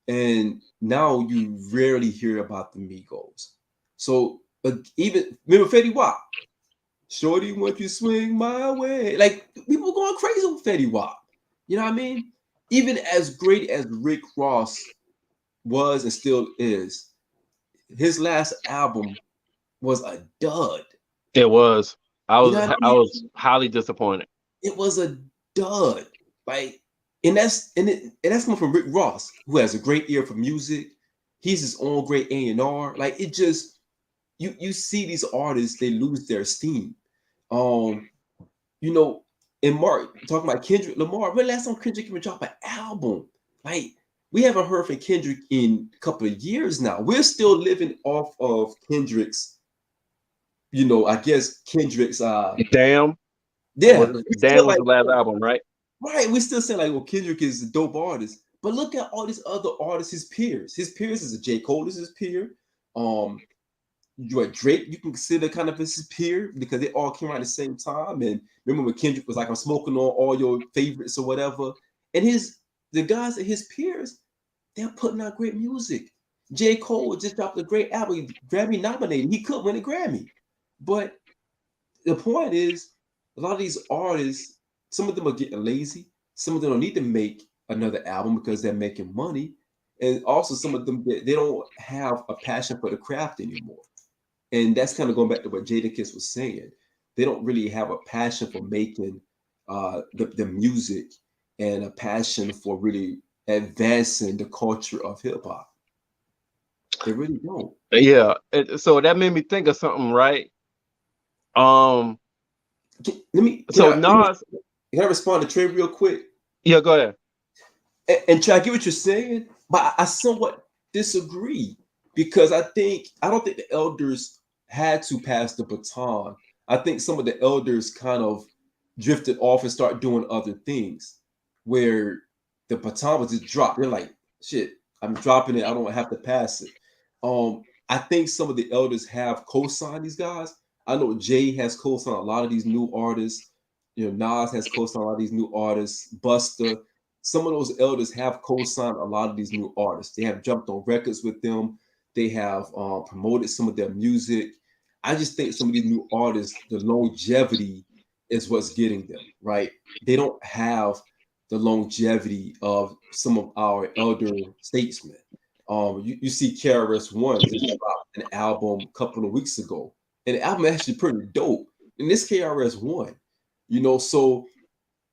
And now you rarely hear about the Migos. So even remember Fetty Wap, Shorty, won't you swing my way? Like people were going crazy with Fetty Wap. You know what I mean? Even as great as Rick Ross was and still is, his last album was a dud. It was. I You was know what I I mean? was highly disappointed. It was a dud. Like, and that's coming from Rick Ross, who has a great ear for music. He's his own great A&R. Like, it just you see these artists, they lose their esteem. Um, you know, and Mark talking about Kendrick Lamar. When last time Kendrick even dropped an album? Like, we haven't heard from Kendrick in a couple of years now. We're still living off of Kendrick's, I guess Kendrick's Damn. yeah, Was we Damn still was like the last album, right? right, we still saying like, well, Kendrick is a dope artist. But look at all these other artists, his peers. His peers is a J. Cole is his peer. You at Drake, you can consider kind of as his peer because they all came out at the same time. And remember when Kendrick was like, I'm smoking on all your favorites or whatever. And the guys at his peers, they're putting out great music. J. Cole just dropped a great album, Grammy nominated. He could win a Grammy. But the point is, a lot of these artists, some of them are getting lazy. Some of them don't need to make another album because they're making money. And also some of them, they don't have a passion for the craft anymore. And that's kind of going back to what Jadakiss was saying. They don't really have a passion for making the music and a passion for really advancing the culture of hip hop. They really don't. Yeah. So that made me think of something, right? Can So Nas, can I respond to Trey real quick? yeah, go ahead. And try to get what you're saying, but I somewhat disagree because I don't think the elders had to pass the baton. I think some of the elders kind of drifted off and start doing other things where the baton was just dropped. They're like, shit, I'm dropping it. I don't have to pass it. I think some of the elders have co-signed these guys. I know Jay has co-signed a lot of these new artists. Nas has co-signed a lot of these new artists. Busta. Some of those elders have co-signed a lot of these new artists. They have jumped on records with them. They have promoted some of their music. I just think some of these new artists, the longevity is what's getting them, right? They don't have the longevity of some of our elder statesmen. You see KRS-One just dropped an album a couple of weeks ago, and the album actually pretty dope. And this KRS-One, so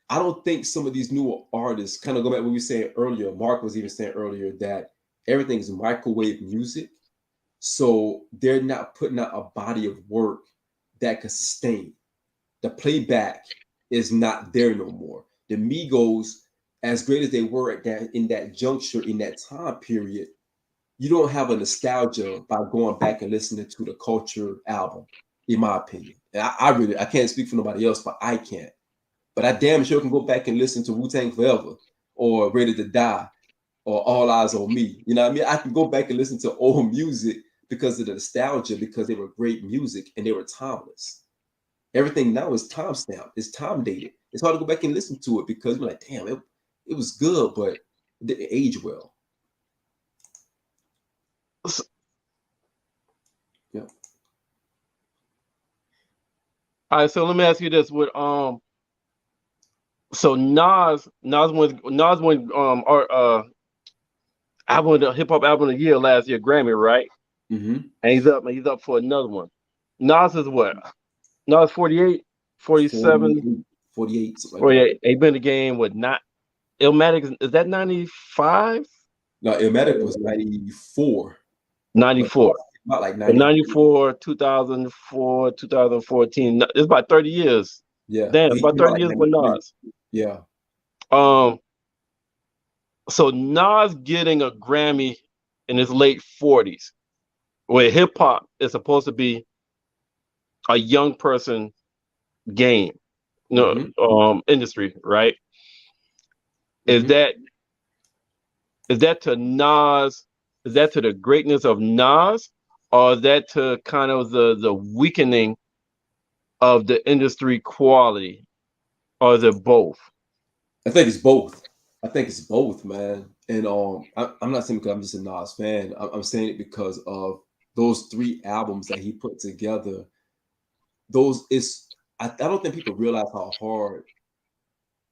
I don't think some of these newer artists, kind of go back to what we were saying earlier, Mark was even saying earlier that everything is microwave music. So they're not putting out a body of work that can sustain. The playback is not there no more. The Migos, as great as they were in that juncture, in that time period, you don't have a nostalgia by going back and listening to the Culture album, in my opinion. And I can't speak for nobody else, but I can't. But I damn sure can go back and listen to Wu-Tang Forever or Ready to Die or All Eyes on Me. You know what I mean? I can go back and listen to old music because of the nostalgia, because they were great music and they were timeless. Everything now is time stamped. It's time dated. It's hard to go back and listen to it because you're like, damn, it was good, but it didn't age well. Yeah. All right, so let me ask you this: so Nas won album, the hip hop album of the year last year, Grammy, right? Mm-hmm. And he's up for another one. Nas is what? Nas 48, 47, 48. 48. He been in the game with not Illmatic. Is that 95? No, Illmatic was 94. 94. About like 94, 2004, 2014. It's about 30 years. Yeah. Damn, it's about 30 years for Nas. Yeah. So Nas getting a Grammy in his late 40s, where hip hop is supposed to be a young person game, industry, right? Is that to Nas? Is that to the greatness of Nas, or is that to kind of the weakening of the industry quality, or is it both? I think it's both. I think it's both, man. And I'm not saying because I'm just a Nas fan. I'm saying it because of those 3 albums that he put together. I don't think people realize how hard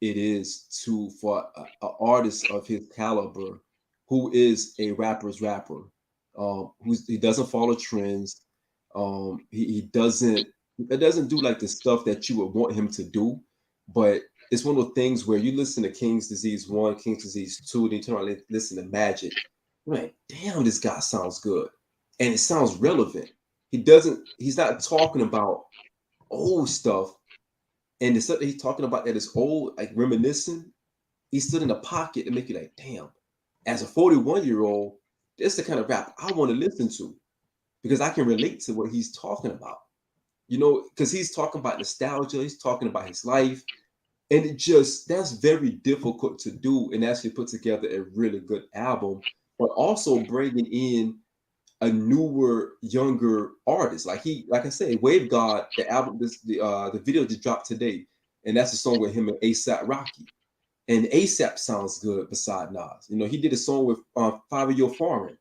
it is for an artist of his caliber, who is a rapper's rapper, he doesn't follow trends. He doesn't do like the stuff that you would want him to do. But it's one of those things where you listen to King's Disease 1, King's Disease 2, then you turn around and listen to Magic. You're like, damn, this guy sounds good. And it sounds relevant. He's not talking about old stuff. And the stuff that he's talking about that is old, like reminiscing, he stood in the pocket to make you like, damn, as a 41-year-old, this is the kind of rap I want to listen to because I can relate to what he's talking about. You know, because he's talking about nostalgia, he's talking about his life. And that's very difficult to do and actually put together a really good album, but also bringing in a newer, younger artist. Like I said, Wave God, the album, the video just dropped today, and that's a song with him and ASAP Rocky. And ASAP sounds good beside Nas. You know, he did a song with 5 Year Foreign.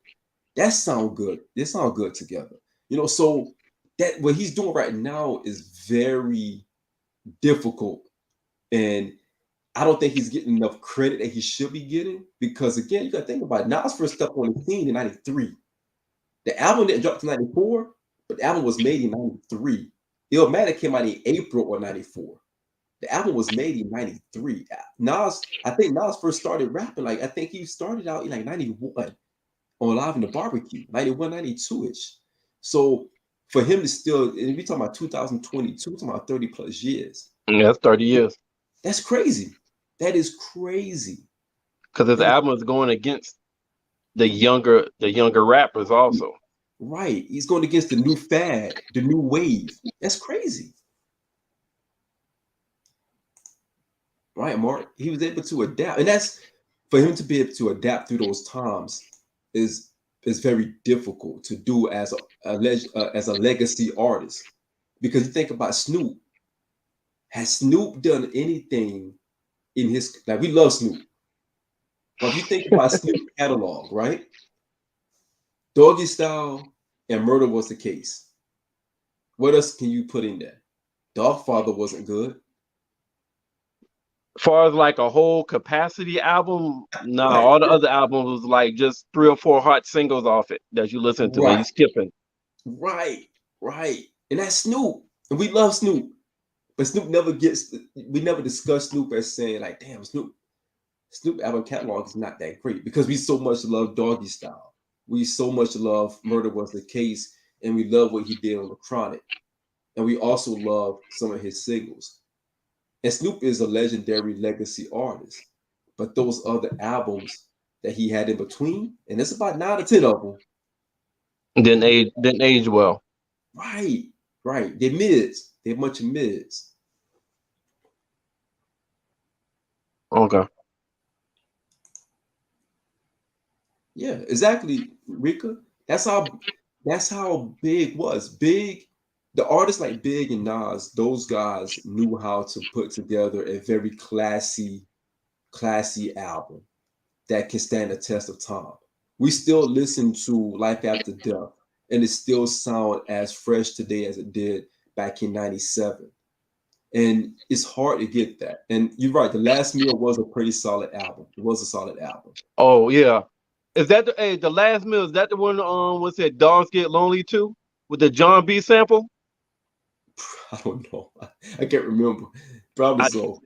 That sound good. They sound good together. You know, so that what he's doing right now is very difficult. And I don't think he's getting enough credit that he should be getting because, again, you got to think about it. Nas first stepped on the scene in 93. The album didn't drop to 94, but the album was made in 93. Illmatic came out in April of 94. The album was made in 93. I think Nas first started rapping, like, I think he started out in like 91 on Live in the Barbecue, 91, 92-ish. So for him to still, and we're talking about 2022, we're talking about 30 plus years. Yeah, that's 30 years. That's crazy. That is crazy. Because his album is going against the younger rappers also. Right. He's going against the new fad, the new wave. That's crazy. Right, Mark? He was able to adapt. And that's for him to be able to adapt through those times is very difficult to do as a legacy artist. Because you think about Snoop. Has Snoop done anything in his, like, we love Snoop. But if you think about Snoop's catalog, right? Doggy Style and Murder Was the Case. What else can you put in there? Dogfather wasn't good. As far as like a whole capacity album, no, Right. all the other albums was like just 3 or 4 hot singles off it that you listen to and you skipping. Right. And that's Snoop. And we love Snoop. But Snoop we never discuss Snoop as saying like, damn, Snoop album catalog is not that great because we so much love Doggy Style. We so much love Murder Was the Case, and we love what he did on the Chronic. And we also love some of his singles. And Snoop is a legendary legacy artist. But those other albums that he had in between, and it's about 9 or 10 of them. Didn't age well. Right. They're mids. They're a bunch of mids. Okay. Yeah, exactly, Rika. That's how Big was. Big, the artists like Big and Nas, those guys knew how to put together a very classy album that can stand the test of time. We still listen to Life After Death, and it still sounds as fresh today as it did back in 97. And it's hard to get that. And you're right, The Last Meal was a pretty solid album. It was a solid album. Oh, yeah. Is that the Last Meal? Is that the one what's that Dogs Get Lonely too? With the John B sample? I don't know. I can't remember. Probably so.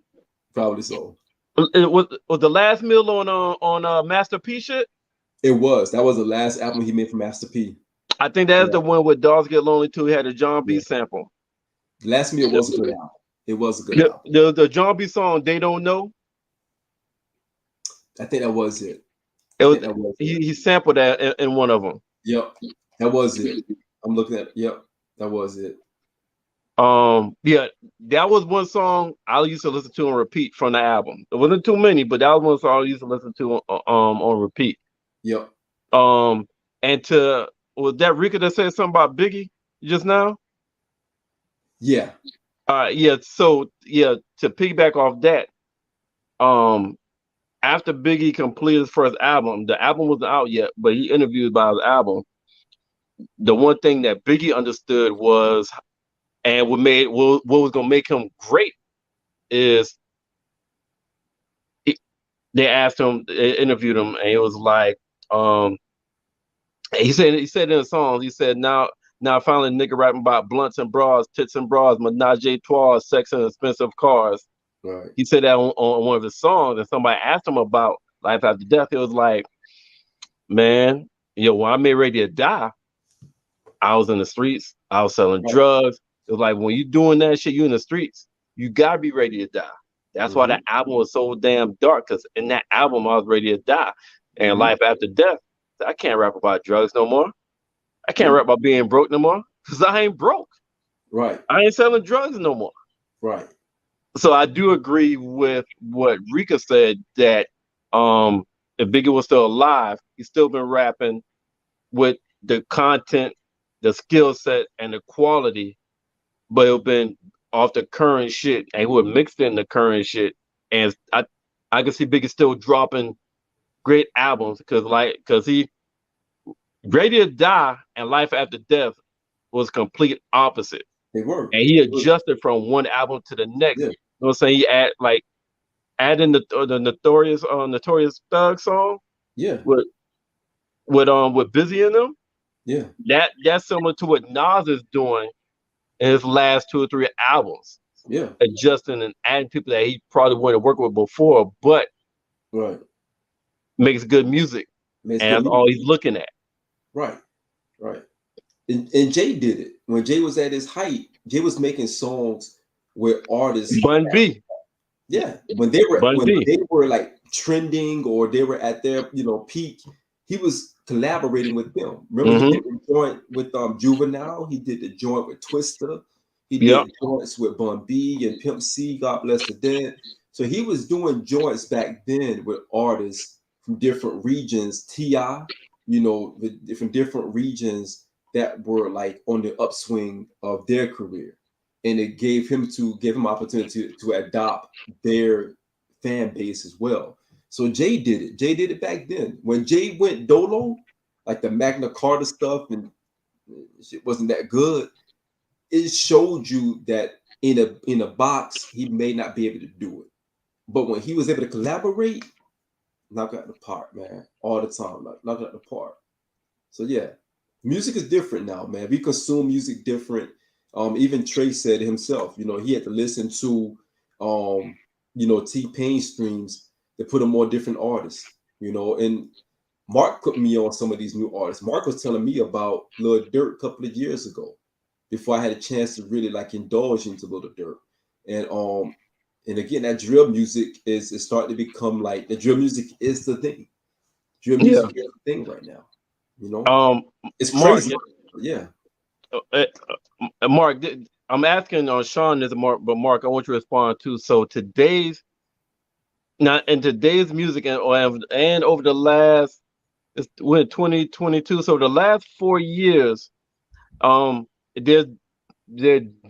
It was the Last Meal on Master P shit? It was. That was the last album he made for Master P. I think that's the one with Dogs Get Lonely too. He had a John B sample. The Last Meal was a good album. It was a good album. The John B song They Don't Know. I think that was it. He sampled that in one of them. Yep, that was it. I'm looking at. Yep, that was it. Yeah, that was one song I used to listen to on repeat from the album. It wasn't too many, but that was one song I used to listen to on repeat. Yep. And was that Rika that said something about Biggie just now? Yeah. Yeah. So yeah, to piggyback off that, after Biggie completed his first album, the album wasn't out yet, but he interviewed about his album. The one thing that Biggie understood was, and what was gonna make him great is they interviewed him, and it was like, He said in the songs, he said now finally nigga rapping about blunts and bras, tits and bras, menage a trois, sex and expensive cars. Right. He said that on one of his songs, and somebody asked him about life after death. He was like, man, when I made Ready to Die, I was in the streets, I was selling drugs. It was like, when you doing that shit, you in the streets, you gotta be ready to die. That's why that album was so damn dark, because in that album I was ready to die. And life after death, I can't rap about drugs no more. I can't rap about being broke no more, because I ain't broke. Right. I ain't selling drugs no more. Right. So I do agree with what Rika said, that if Biggie was still alive, he's still been rapping with the content, the skill set, and the quality, but it would been off the current shit, and he would mix in the current shit. And I can see Biggie still dropping great albums, because he Ready to Die and Life After Death was complete opposite. They were. And he adjusted from one album to the next. Yeah. You know what I'm saying? He adding the Notorious Thug song. Yeah. With Busy in them. Yeah. That's similar to what Nas is doing in his last 2 or 3 albums. Yeah. Adjusting and adding people that he probably wouldn't have worked with before, but makes good music. And that's all he's looking at. Right. Right. And Jay did it. When Jay was at his height, Jay was making songs with artists. Bun B. Yeah. When they were like trending, or they were at their peak, he was collaborating with them. Remember, he did the joint with Juvenile. He did the joint with Twista. He did joints with Bun B and Pimp C, God bless the dead. So he was doing joints back then with artists from different regions. T.I., from different regions that were like on the upswing of their career, and it gave him opportunity to adopt their fan base as well. So Jay did it. Jay did it back then. When Jay went dolo, like the Magna Carta stuff, and shit wasn't that good, it showed you that in a box he may not be able to do it. But when he was able to collaborate, knock out the park, man, all the time, knock out the park. So yeah, music is different now, man. We consume music different. Even Trey said it himself, he had to listen to T-Pain streams to put him on different artists, and Mark put me on some of these new artists. Mark was telling me about Lil Durk a couple of years ago, before I had a chance to really like indulge into Lil Durk. And again, that drill music is starting to become like, the drill music is the thing. Drill music is the thing right now. It's crazy. Mark, I'm asking on Sean this, but Mark, I want you to respond too. So today's music and over the last, we're 2022, so the last 4 years, there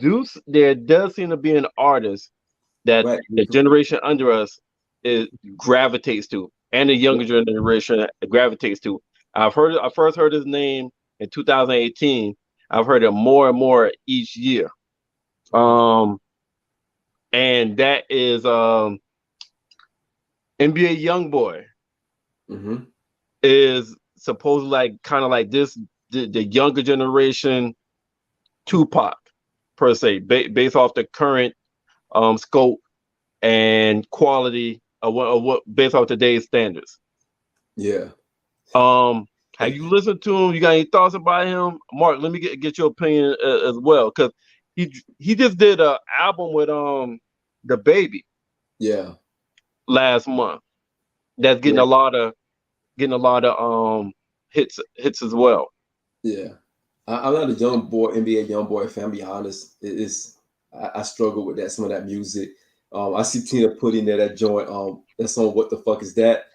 does seem to be an artist that the generation under us gravitates to, and the younger generation gravitates to. I first heard his name in 2018. I've heard it more and more each year. And that is NBA YoungBoy. Is supposedly kind of like this, the younger generation Tupac per se, based off the current scope and quality of what based off today's standards. Yeah. Have you listened to him? You got any thoughts about him? Mark, let me get your opinion as well, because he just did an album with the Baby. Yeah. Last month. That's getting a lot of hits as well. Yeah. I'm not a NBA YoungBoy fan, be honest. I struggle with some of that music. I see Tina putting there that joint, that song, What the Fuck Is That?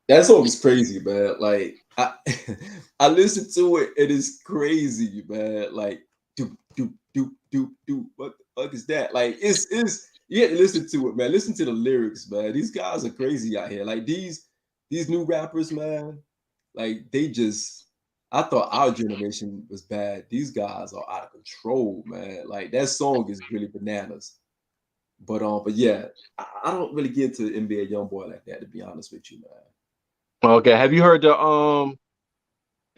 That song is crazy, man. Like I listen to it, it is crazy, man. Like do what the fuck is that? Like it's you have to listen to it, man. Listen to the lyrics, man. These guys are crazy out here. Like these new rappers, man. Like I thought our generation was bad. These guys are out of control, man. Like that song is really bananas. But yeah, I don't really get to NBA YoungBoy like that, to be honest with you, man. Okay, have you heard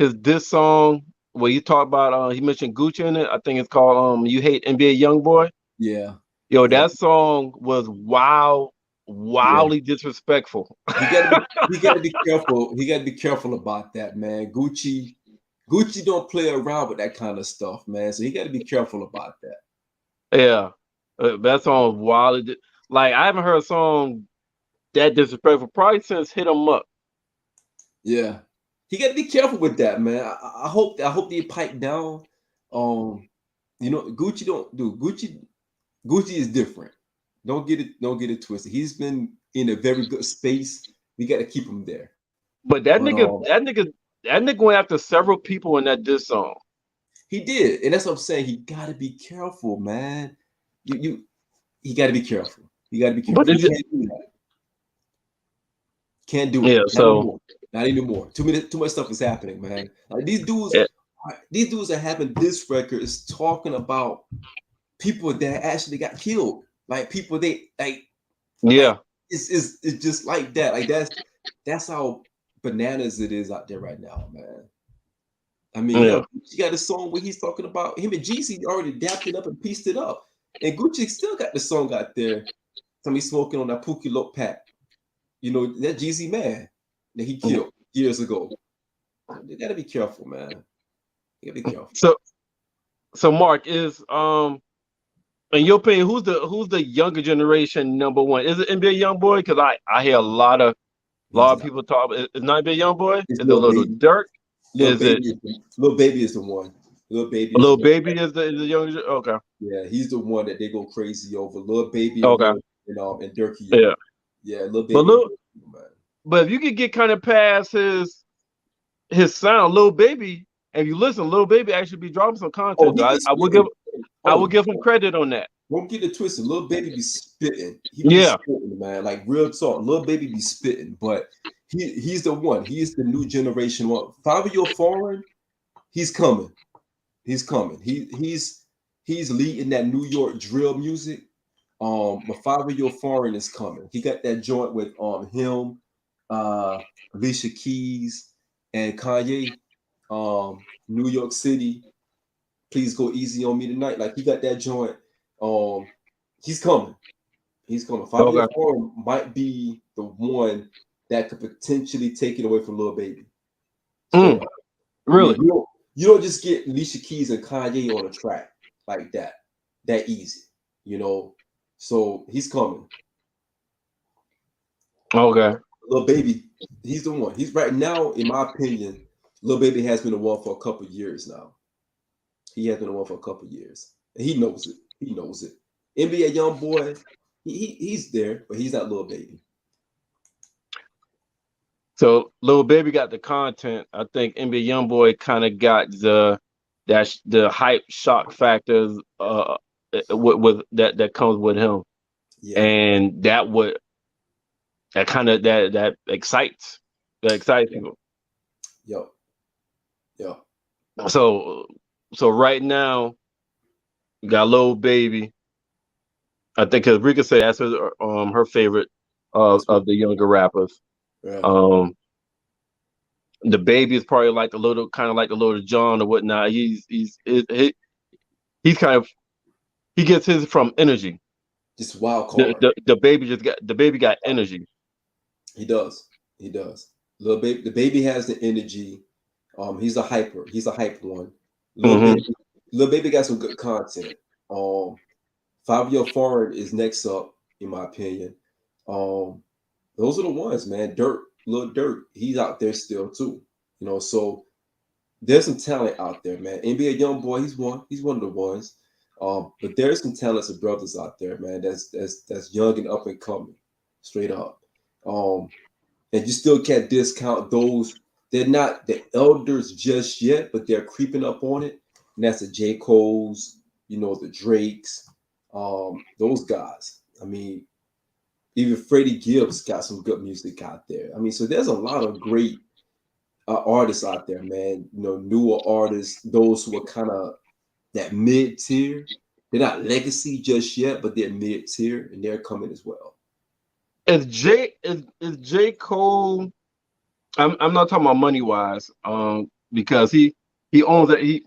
his diss song where he talked about he mentioned Gucci in it. I think it's called "You Hate NBA Youngboy." Yeah. Yo, Yeah. that song was wildly disrespectful. He gotta be careful. He gotta be careful about that, man. Gucci don't play around with that kind of stuff, man. So he gotta be careful about that. Yeah, that song was wildly like I haven't heard a song that disrespectful probably since "Hit 'Em Up." Yeah. He gotta be careful with that, man. I hope they pipe down. Gucci don't do Gucci is different. Don't get it twisted. He's been in a very good space. We got to keep him there. But that nigga went after several people in that diss song. He did, and that's what I'm saying. He got to be careful, man. He got to be careful. He got to be careful. But He can't do that. Can't do it. Yeah, so not anymore. Too much stuff is happening, man. Like these dudes that having this record is talking about people that actually got killed. Like people they like. Yeah. Like, it's just like that. Like that's how bananas it is out there right now, man. I mean, Gucci got a song where he's talking about him and Jeezy already dapped it up and pieced it up, and Gucci still got the song out there. Somebody smoking on that Pookie Loc pack. You know that Jeezy man that he killed years ago. They gotta be careful, man. You gotta be careful. So Mark is in your opinion, who's the younger generation number one? Is it NBA Youngboy? Because I hear a lot of people talk. It's not NBA Youngboy. Is it Little Dirk? Lil Baby is the one. Lil Baby is the younger. Okay. Yeah, he's the one that they go crazy over. Lil Baby. Okay. And Dirky. Yeah. Yeah, Lil Baby. But if you could get kind of past his sound, Lil Baby, and you listen, Lil Baby actually be dropping some content. I would give him credit on that. Don't get it twisted. Lil Baby be spitting. He be spitting, man. Like real talk. Lil Baby be spitting, but he's the one. He is the new generation one. Fabio Foreign, he's coming. He's coming. He's leading that New York drill music. But Fabio Foreign is coming. He got that joint with him, Alicia Keys, and Kanye. New York City. Please go easy on me tonight. Like he got that joint. He's coming. He's coming. Fabio Foreign might be the one that could potentially take it away from Lil Baby. So, really? I mean, you don't just get Alicia Keys and Kanye on a track like that easy, you know. So he's coming. Okay. Lil Baby, he's the one. He's right now, in my opinion, Lil Baby has been the one for a couple of years now. He has been the one for a couple of years. And he knows it. He knows it. NBA Youngboy, he's there, but he's not Lil Baby. So Lil Baby got the content. I think NBA Youngboy kind of got the hype shock factors with that comes with him. Yeah. And that excites people. Yo. So right now, you got Lil Baby. I think because Rika said that's her favorite of the younger rappers. Yeah. The Baby is probably like kind of like the little John or whatnot. He gets his from energy. Just wild card. The Baby got energy. He does. The Baby has the energy. He's a hyper. He's a hype one. Lil Baby got some good content. Fabio Foreign is next up, in my opinion. Those are the ones, man. Lil Dirk, he's out there still too. You know, so there's some talent out there, man. NBA Youngboy, he's one of the ones. But there's some talented brothers out there, man. That's young and up and coming, straight up. And you still can't discount those. They're not the elders just yet, but they're creeping up on it. And that's the J. Cole's, the Drakes, those guys. I mean, even Freddie Gibbs got some good music out there. I mean, so there's a lot of great artists out there, man. Newer artists, those who are kind of that mid-tier. They're not legacy just yet, but they're mid-tier, and they're coming as well. Is J. Cole? I'm not talking about money-wise. because he owns it.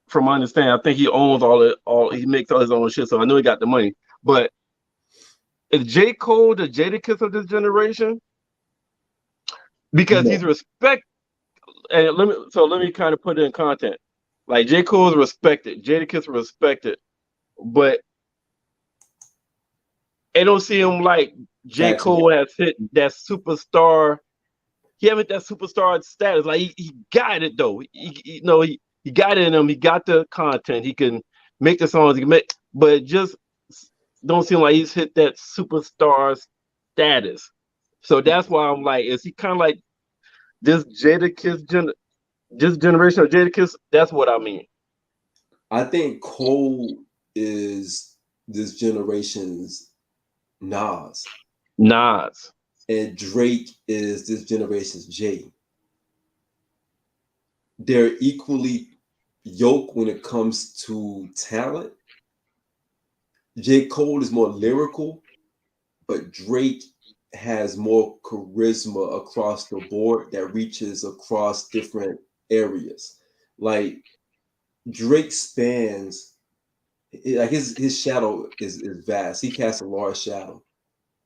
From my understanding, I think he owns all he makes all his own shit. So I know he got the money. But is J. Cole the Jadakiss of this generation? Because No. he's respect. And let me kind of put it in content. Like J. Cole is respected, Jadakiss respected, but I don't see him like J. Factual. Cole has hit that superstar. He haven't that superstar status. Like he got it though. He got it in him. He got the content. He can make the songs. He can make, but it just don't seem like he's hit that superstar status. So that's why I'm like, is he kind of like this Jadakiss this generation of Jadakiss? That's what I mean. I think Cole is this generation's Nas. And Drake is this generation's Jay. They're equally yoked when it comes to talent. J. Cole is more lyrical, but Drake has more charisma across the board that reaches across different areas. Like Drake spans, like his shadow is vast. He casts a large shadow.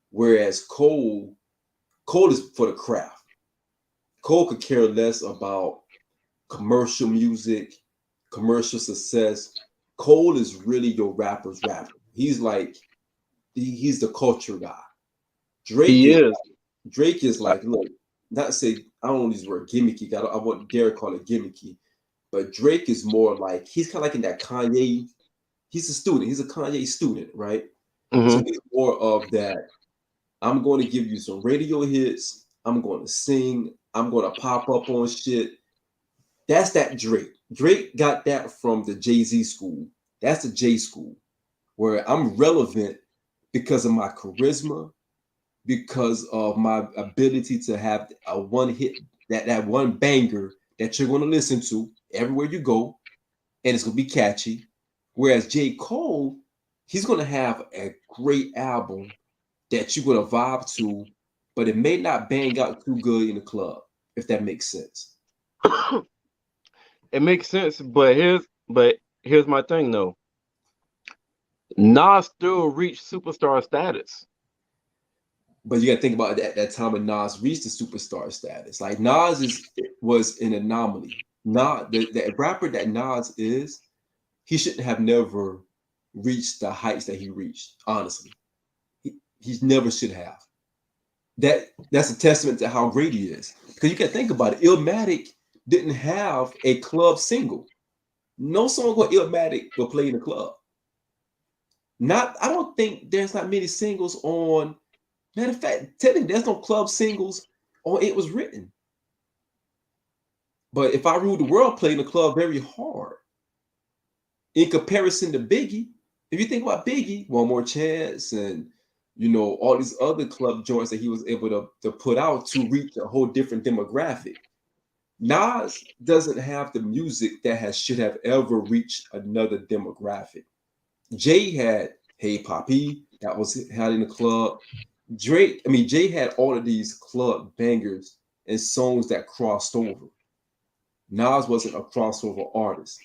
Whereas Cole is for the craft. Cole could care less about commercial music, commercial success. Cole is really your rapper's rapper. He's like, he's the culture guy. Drake is like, look, not say, I don't use the word gimmicky. I want Derek call it gimmicky. But Drake is more like, he's kind of like in that Kanye. He's a student. He's a Kanye student, right? Mm-hmm. So he's more of that. I'm going to give you some radio hits. I'm going to sing. I'm going to pop up on shit. That's that Drake. Drake got that from the Jay-Z school. That's the J school, where I'm relevant because of my charisma, because of my ability to have a one hit, that one banger that you're going to listen to everywhere you go, and it's going to be catchy. Whereas J. Cole, he's going to have a great album that you're going to vibe to, but it may not bang out too good in the club, if that makes sense. It makes sense, but here's my thing though. Nas still reached superstar status. But you got to think about that time when Nas reached the superstar status. Like Nas was an anomaly. The rapper that Nas is, he shouldn't have never reached the heights that he reached. Honestly, he never should have. That's a testament to how great he is. Because you can think about it. Illmatic didn't have a club single. No song with Illmatic will play in the club. I don't think there's not many singles on. Matter of fact, technically, there's no club singles on It Was Written. But If I Ruled the World played in the club very hard. In comparison to Biggie, if you think about Biggie, One More Chance, and all these other club joints that he was able to put out to reach a whole different demographic. Nas doesn't have the music that should have ever reached another demographic. Jay had Hey Papi, that was had in the club. Jay had all of these club bangers and songs that crossed over. Nas wasn't a crossover artist,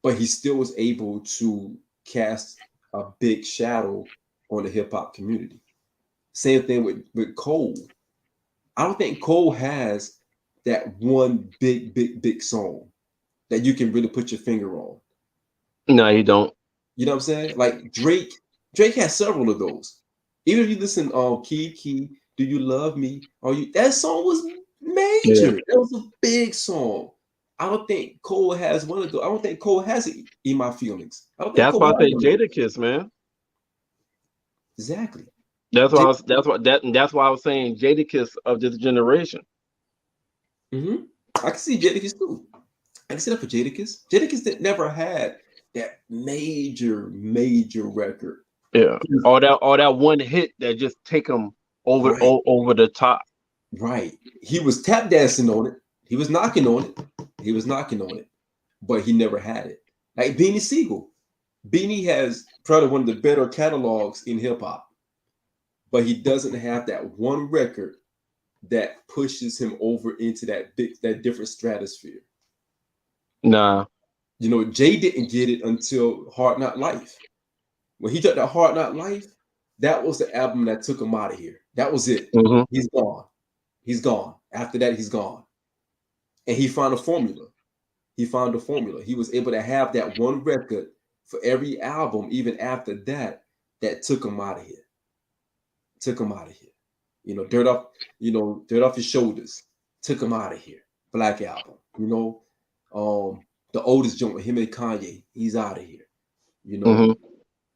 but he still was able to cast a big shadow on the hip hop community. Same thing with Cole. I don't think Cole has that one big song that you can really put your finger on. No, you don't. You know what I'm saying? Like Drake has several of those. Even if you listen Key, Do You Love Me? That song was major. That was a big song. I don't think Cole has one of those. I don't think Cole has it in My Feelings. I don't think That's why I say Jadakiss, man. Exactly. That's why I was saying Jadakiss of this generation. Mm-hmm. I can see Jadakiss too. I can see that for Jadakiss. Jadakiss never had that major record. Yeah, all that one hit that just take him over the top. Right. He was tap dancing on it. He was knocking on it. But he never had it. Like Beanie Siegel. Beanie has probably one of the better catalogs in hip hop. But he doesn't have that one record that pushes him over into that different stratosphere. Nah. You know, Jay didn't get it until Hard Knock Life. When he took that Hard Knock Life, that was the album that took him out of here. That was it. Mm-hmm. He's gone. He's gone. After that, he's gone. And he found a formula. He found a formula. He was able to have that one record for every album, even after that, that took him out of here. Took him out of here. You know, dirt off his shoulders. Took him out of here. Black Album. You know, the oldest joint with him and Kanye. He's out of here. You know,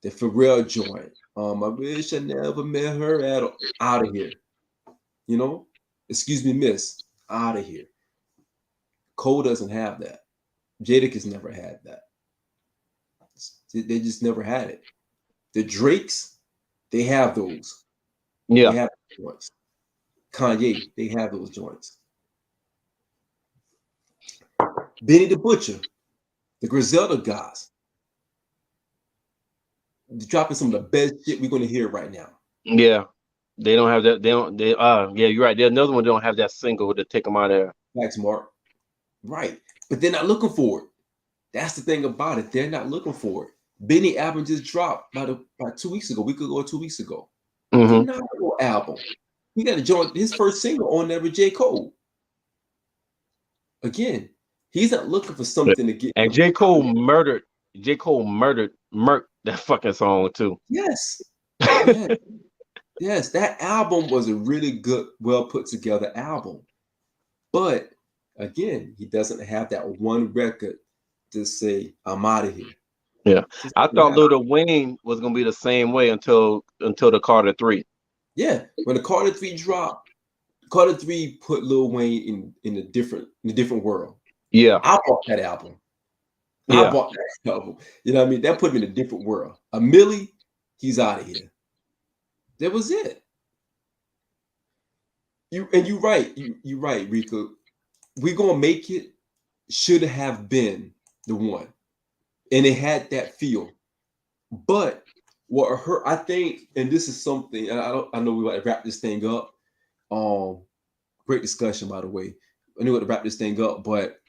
the Pharrell joint. I wish I never met her out of here. You know, excuse me, miss, out of here. Cole doesn't have that. Jadakiss never had that. They just never had it. The Drakes, they have those. Yeah. They have those joints. Kanye, they have those joints. Benny the Butcher, the Griselda guys, dropping some of the best shit we're going to hear right now. Yeah. They don't have that. Yeah, you're right. There's another one that don't have that single to take them out of there. Thanks, Mark. Right. But they're not looking for it. That's the thing about it. They're not looking for it. Benny album just dropped about 2 weeks ago. We could go 2 weeks ago. Phenomenal album. He got to join his first single on there with J. Cole. Again, he's not looking for something to get. And J. Cole murdered that fucking song too. Yes. Yeah. Yes, that album was a really good, well put together album. But again, he doesn't have that one record to say, I'm out of here. Yeah. I thought Lil Wayne was gonna be the same way until the Carter 3. Yeah. When the Carter 3 dropped, Carter 3 put Lil Wayne in a different world. Yeah. I bought that album. Yeah. I bought that album. You know what I mean? That put him in a different world. A Millie, he's out of here. That was it. You're right. You're right, Rico. We Gonna Make It should have been the one, and it had that feel. But what hurt, I think, and this is something, and I know we want to wrap this thing up. Great discussion, by the way. I knew we to wrap this thing up, but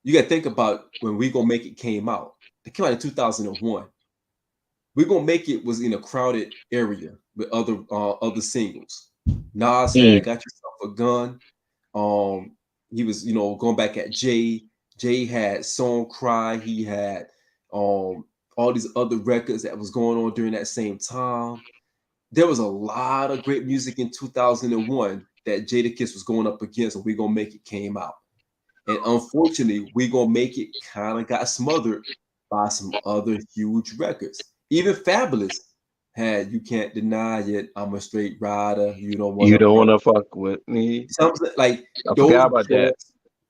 you got to think about when We Gonna Make It came out. It came out in 2001. We Gonna Make It was in a crowded area with other singles. Nas had Got Yourself a Gun. He was, going back at Jay. Jay had Song Cry. He had all these other records that was going on during that same time. There was a lot of great music in 2001 that Jadakiss was going up against, and We Gonna Make It came out. And unfortunately, We Gonna Make It kind of got smothered by some other huge records. Even Fabulous had You Can't Deny It, I'm a Straight Rider, You Don't Want to Fuck With Me. Something like I forgot about that.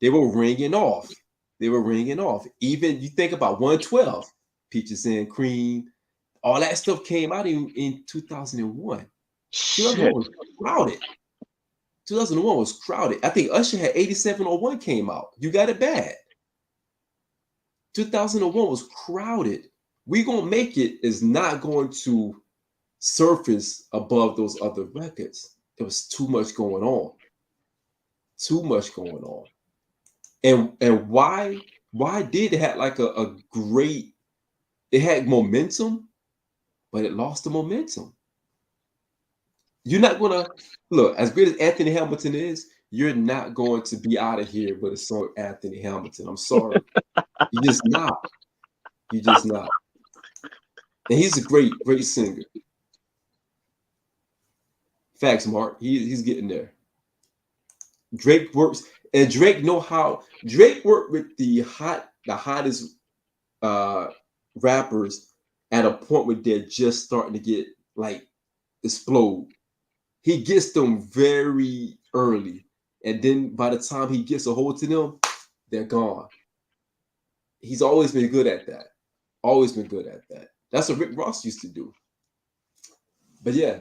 They were ringing off. Even you think about 112, Peaches and Cream, all that stuff came out in 2001. 2001 was crowded. 2001 was crowded. I think Usher had 8701 came out. You Got It Bad. 2001 was crowded. We Gonna Make It is not going to surface above those other records. There was too much going on. And why did it have like a great, it had momentum, but it lost the momentum. You're not gonna look, as great as Anthony Hamilton is, you're not going to be out of here with a song with Anthony Hamilton. I'm sorry. You're just not. And he's a great singer. Facts, Mark. He's getting there. Drake works, and Drake worked with the hottest rappers at a point where they're just starting to get like explode. He gets them very early, and then by the time he gets a hold to them, they're gone. He's always been good at that. That's what Rick Ross used to do. But yeah,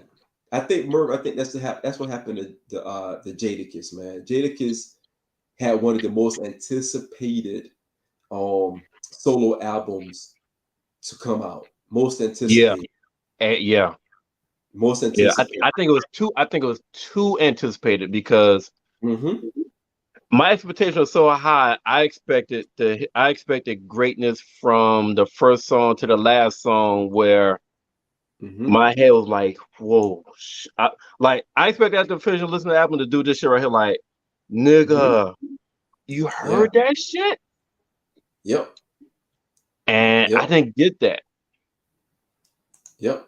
I think that's what happened to the Jadakiss, man. Jadakiss had one of the most anticipated solo albums to come out. Most anticipated. Yeah. Most anticipated. I think it was too anticipated because Mm-hmm. My expectations were so high. I expected greatness from the first song to the last song, where Mm-hmm. my head was like, "Whoa!" I expected after finishing listening to the album to do this shit right here, like, "Nigga, you Yeah. heard that shit?" Yep. And I Yep. didn't get that. Yep.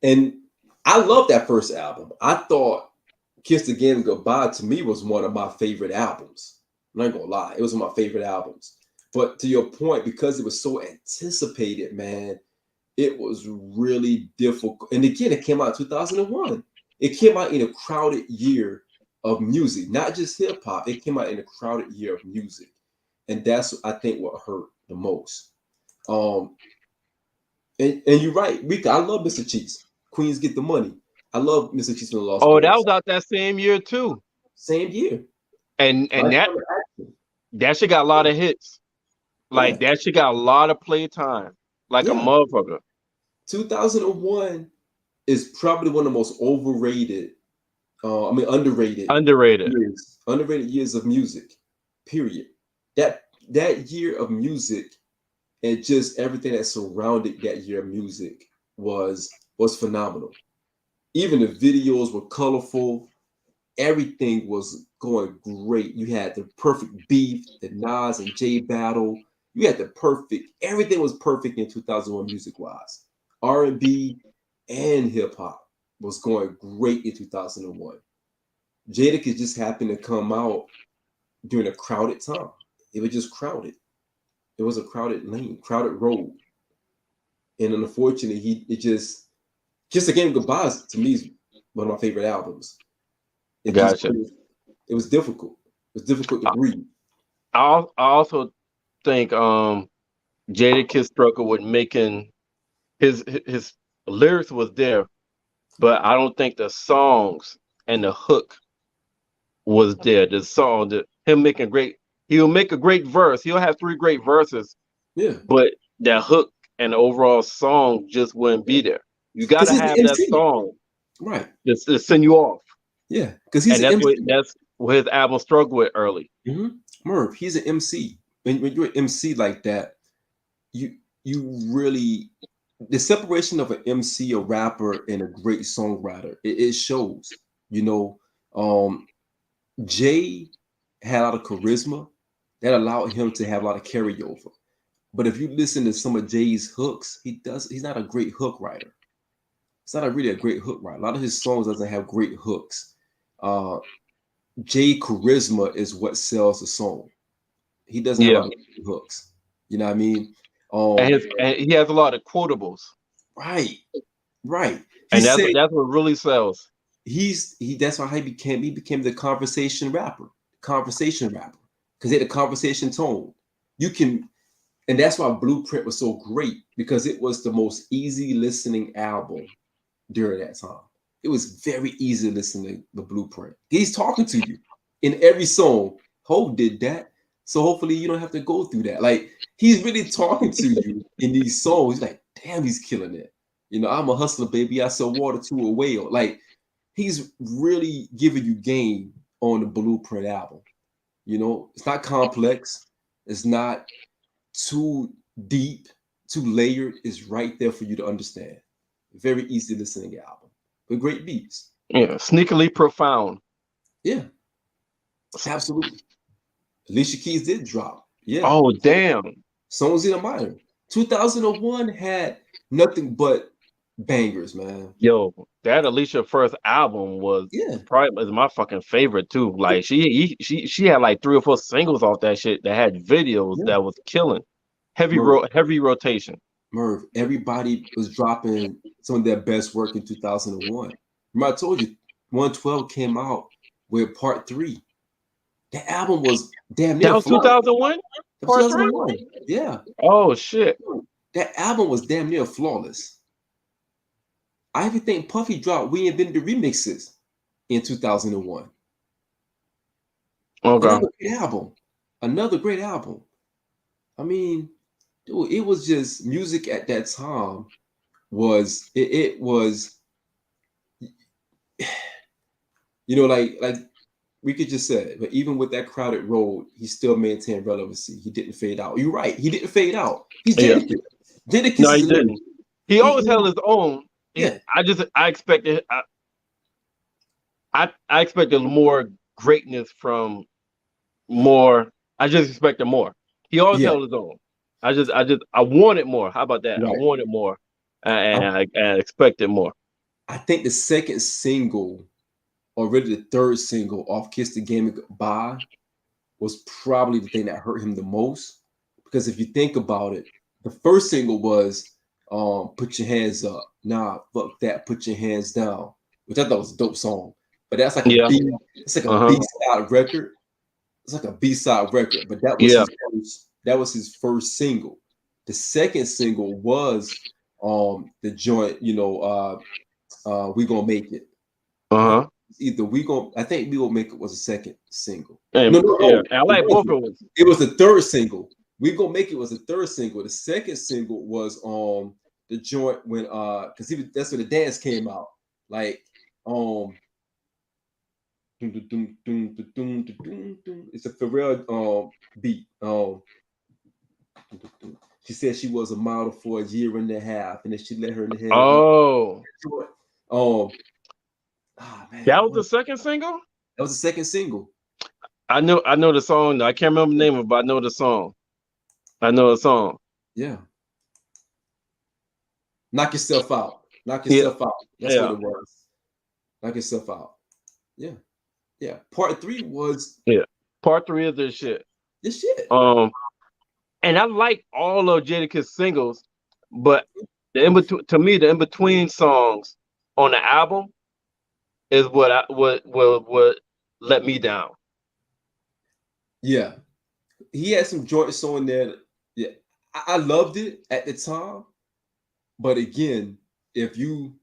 And I love that first album. I thought Kiss Again Goodbye to me was one of my favorite albums. I'm not gonna lie, it was one of my favorite albums. But to your point, because it was so anticipated, man, it was really difficult. And again, it came out in 2001. It came out in a crowded year of music, not just hip hop. It came out in a crowded year of music, and that's I think what hurt the most. Um, and you're right, Rika. I love Mr. Cheeks. Queens get the money. I love Mr. Cheeks and the Lost Oh, that Boys. was out that same year too. Same year. And Lifetime Action. that shit got a lot of hits. Like Yeah, that shit got a lot of playtime. Like a yeah. motherfucker. 2001 is probably one of the most overrated, underrated Underrated. years, underrated years of music. Period. That year of music and just everything that surrounded that year of music was phenomenal. Even the videos were colorful. Everything was going great. You had the perfect beef, the Nas and Jay battle. You had the perfect. Everything was perfect in 2001 music wise. R&B and hip hop was going great in 2001. Jadakiss just happened to come out during a crowded time. It was just crowded. It was a crowded lane, crowded road. And unfortunately, it just Kiss Again Goodbye to me is one of my favorite albums. Gotcha. It was difficult. It was difficult to breathe. I also think Jadakiss struggled with making his lyrics was there, but I don't think the songs and the hook was there. The song, him making great, he'll make a great verse. He'll have 3 great verses, Yeah. but that hook and the overall song just wouldn't be there. You got Because to he's the have that MC. song Right. to send you off. Yeah. Because he's And an MC. that's what his album struggled with early. Mm-hmm. Merv, he's an MC. When you're an MC like that, you really the separation of an MC, a rapper, and a great songwriter, it shows. You know, Jay had a lot of charisma that allowed him to have a lot of carryover. But if you listen to some of Jay's hooks, he's not a great hook writer. It's not really a great hook writer. A lot of his songs doesn't have great hooks. Jay charisma is what sells the song. He doesn't have a lot of hooks. You know what I mean? And he has a lot of quotables. Right. And that's what really sells. That's why he became the conversation rapper. Because he had a conversation tone. And that's why Blueprint was so great, because it was the most easy listening album during that time. It was very easy listening to the Blueprint. He's talking to you in every song. Hov did that. So hopefully you don't have to go through that. Like, he's really talking to you in these songs. He's like, damn, he's killing it. You know, I'm a hustler, baby. I sell water to a whale. Like, he's really giving you game on the Blueprint album. You know, it's not complex. It's not too deep, too layered. It's right there for you to understand. Very easy listening album with great beats. Yeah, sneakily profound. Yeah, absolutely. Alicia Keys did drop. Yeah. Oh, damn. Songs in a minor. 2001 had nothing but bangers, man. Yo, that Alicia first album was probably my fucking favorite too. Like she had like 3 or 4 singles off that shit that had videos that was killing. Heavy rotation. Merv, everybody was dropping some of their best work in 2001. Remember, I told you 112 came out with part 3. The album was damn near. That was 2001? 2001. Yeah. Oh shit. That album was damn near flawless. I even think Puffy dropped We Invented the Remixes in 2001. Okay. Another great album. I mean, dude, it was just music at that time was it was, you know, like we could just say it, but even with that crowded road, he still maintained relevancy. He didn't fade out. You're right. He didn't fade out. He's Jadakiss. Jadakiss No, he is didn't. He always held his own. Yeah. I expected I expected more greatness from more. I just expected more. He always held his own. I wanted more. How about that? Right. I wanted more, and I expected more. I think the second single, or really the third single off "Kiss the Game Goodbye," was probably the thing that hurt him the most. Because if you think about it, the first single was "Put Your Hands Up." Nah, fuck that. Put Your Hands Down, which I thought was a dope song. But that's like a B. It's like a B-side record. It's like a B-side record. But that was his first single. The second single was the joint. We Gonna Make It. Either I think We Gonna Make It was the second single. No. I like both of them. It was the third single. We Gonna Make It was the third single. The second single was the joint when because that's when the dance came out. Like it's a Pharrell beat. She said she was a model for a year and a half, and then she let her in the head. Man, that was the second single. That was the second single. I know the song. I can't remember the name of it, but I know the song. Yeah. Knock Yourself Out. Knock Yourself Out. That's what it was. Knock Yourself Out. Yeah. Yeah. Part 3 was. Yeah. Part 3 is this shit. This shit. And I like all of Jadakiss singles, but the in between songs on the album is what let me down. Yeah. He had some joints on there. Yeah. I loved it at the time. But again, if you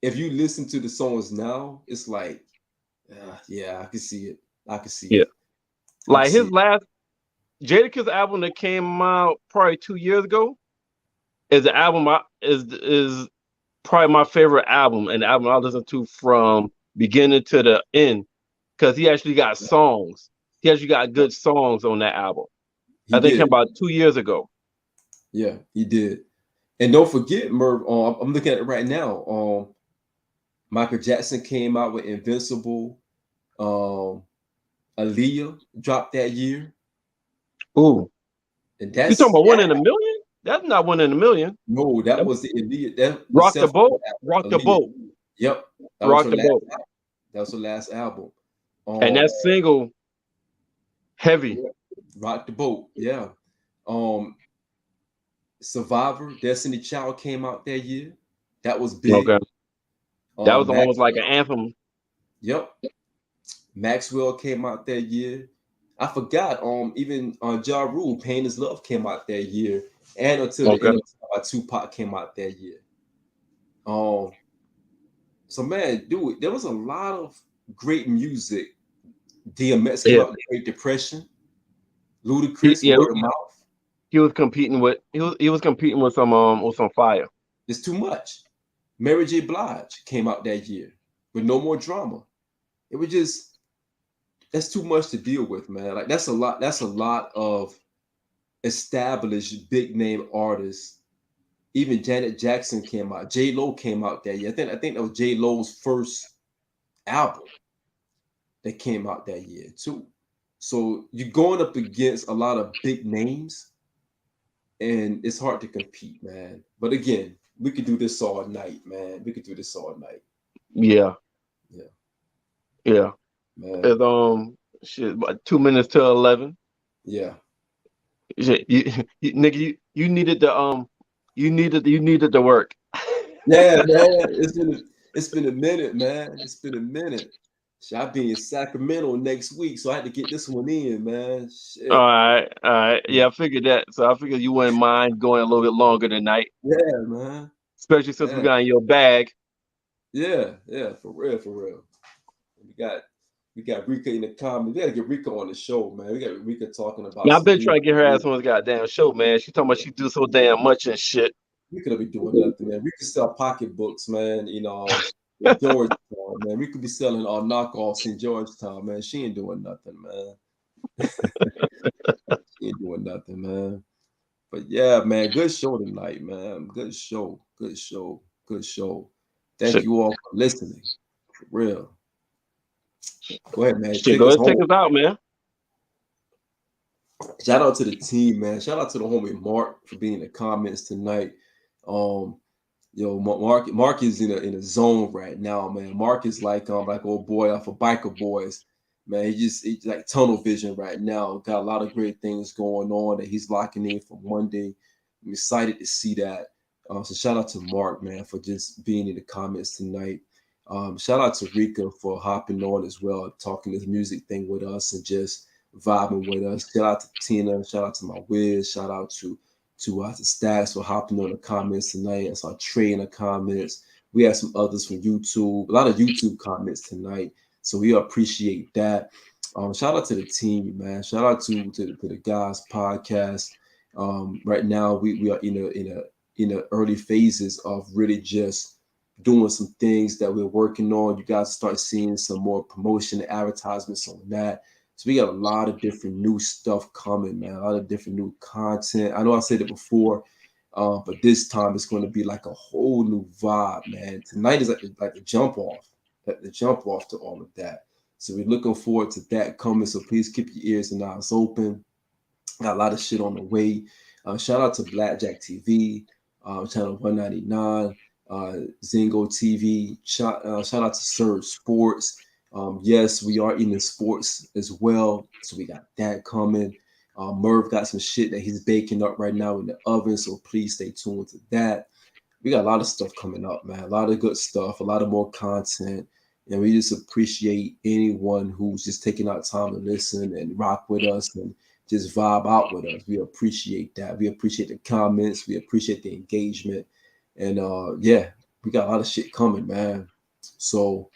listen to the songs now, it's like, I can see it. Yeah. Like his last Jadakiss album that came out probably 2 years ago is the album is probably my favorite album, and the album I listen to from beginning to the end, because he actually got songs. He actually got good songs on that album. I think it came about 2 years ago. Yeah, he did. And don't forget, Merv, I'm looking at it right now. Michael Jackson came out with Invincible. Aaliyah dropped that year. Ooh. And that's, you talking about One in a Million? That's not One in a Million. No, that was the Aaliyah. Rock the Boat. Rock the Boat. Yep. Rock the Boat. That was the last album. And that single, heavy. Rock the Boat. Yeah. Survivor, Destiny Child came out that year. That was big. Okay. That was almost like an anthem. Yep. Maxwell came out that year. I forgot. Even Ja Rule, Pain Is Love came out that year, and Until the End by Tupac came out that year. So man, dude, there was a lot of great music. DMX came out with Great Depression. Ludacris, Word of Mouth. He was competing with some fire. It's too much. Mary J. Blige came out that year with No More Drama. It was just, that's too much to deal with, man. Like that's a lot of established big name artists. Even Janet Jackson came out. J Lo came out that year. I think that was J Lo's first album that came out that year too. So you're going up against a lot of big names, and it's hard to compete, man. But again, we could do this all night, man. We could do this all night. Yeah. Man. It's about 2 minutes to 11. Yeah. Shit, nigga, you needed the you needed the work. Yeah, man. It's been a minute, man. It's been a minute. Shit, I'll be in Sacramento next week, so I had to get this one in, man. Shit. All right. Yeah, I figured that. So I figured you wouldn't mind going a little bit longer tonight. Yeah, man. Especially since we got in your bag. Yeah, for real. We got Rika in the comments. We gotta get Rika on the show, man. We got Rika talking about. Yeah, I've been trying to get her ass on this goddamn show, man. She talking about she do so damn much and shit. We could be doing nothing, man. We could sell pocketbooks, man. You know, Georgetown, man. We could be selling our knockoffs in Georgetown, man. She ain't doing nothing, man. She ain't doing nothing, man. But yeah, man, good show tonight, man. Good show. Good show. Good show. Thank Shit. you all for listening. For real. Go ahead, man. Shit, Take go us ahead, take home. us out, man. Shout out to the team, man. Shout out to the homie Mark for being in the comments tonight. Mark is in a zone right now, man. Mark is like old boy off of Biker Boys, man. He's like tunnel vision right now. Got a lot of great things going on that he's locking in for Monday. I'm excited to see that. So shout out to Mark, man, for just being in the comments tonight. Shout out to Rika for hopping on as well, talking this music thing with us and just vibing with us. Shout out to Tina. Shout out to my Wiz. Shout out to Stacks for hopping on the comments tonight. I saw Trey in the comments. We had some others from YouTube. A lot of YouTube comments tonight. So we appreciate that. Shout out to the team, man. Shout out to the guys podcast. Right now we are in the early phases of really just doing some things that we're working on. You guys start seeing some more promotion and advertisements on that. So we got a lot of different new stuff coming, man. A lot of different new content. I know I said it before, but this time it's going to be like a whole new vibe, man. Tonight is like the jump off, to all of that. So we're looking forward to that coming. So please keep your ears and eyes open. Got a lot of shit on the way. Shout out to Blackjack TV, channel 199, Zingo TV. Shout out to Surge Sports. Yes, we are in the sports as well. So we got that coming. Merv got some shit that he's baking up right now in the oven. So please stay tuned to that. We got a lot of stuff coming up, man. A lot of good stuff, a lot of more content. And we just appreciate anyone who's just taking out time to listen and rock with us and just vibe out with us. We appreciate that. We appreciate the comments. We appreciate the engagement. And yeah, we got a lot of shit coming, man. So,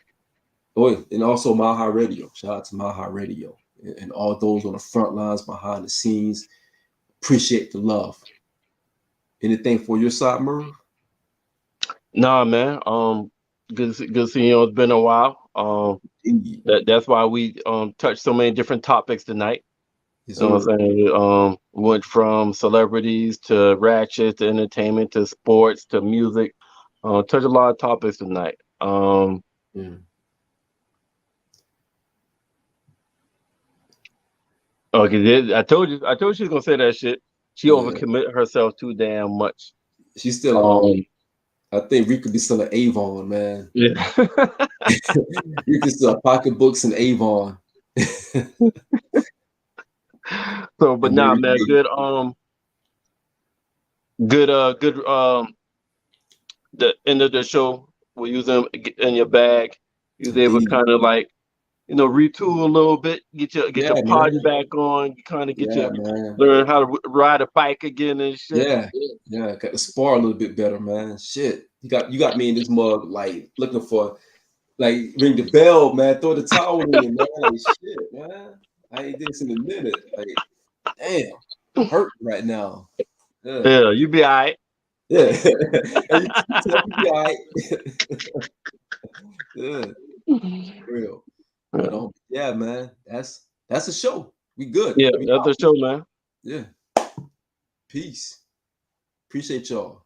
and also My High Radio. Shout out to My High Radio and all those on the front lines behind the scenes. Appreciate the love. Anything for your side, Merv? Nah, man. Good seeing you. It's been a while. That's why we touched so many different topics tonight. Yes, you know what I'm saying? Went from celebrities to ratchet to entertainment to sports to music. Touched a lot of topics tonight. Okay, I told you she was gonna say that shit. She overcommit herself too damn much. She's still I think we could be selling Avon, man. Yeah. You can sell pocketbooks and Avon. So, but nah, man, good. The end of the show, we'll use them in your bag. You was able to kind of like, retool a little bit, get your pod back on, kind of learn how to ride a bike again and shit. Yeah, got to spar a little bit better, man. Shit, you got me in this mug, like looking for, like ring the bell, man. Throw the towel in, man. Like shit, man. I ain't did this in a minute. Like, damn, I'm hurt right now. Yeah, you be all right. Yeah, you be all right. Yeah, real. But yeah, man, that's a show. We good. Yeah, that's a show, man. Yeah. Peace. Appreciate y'all.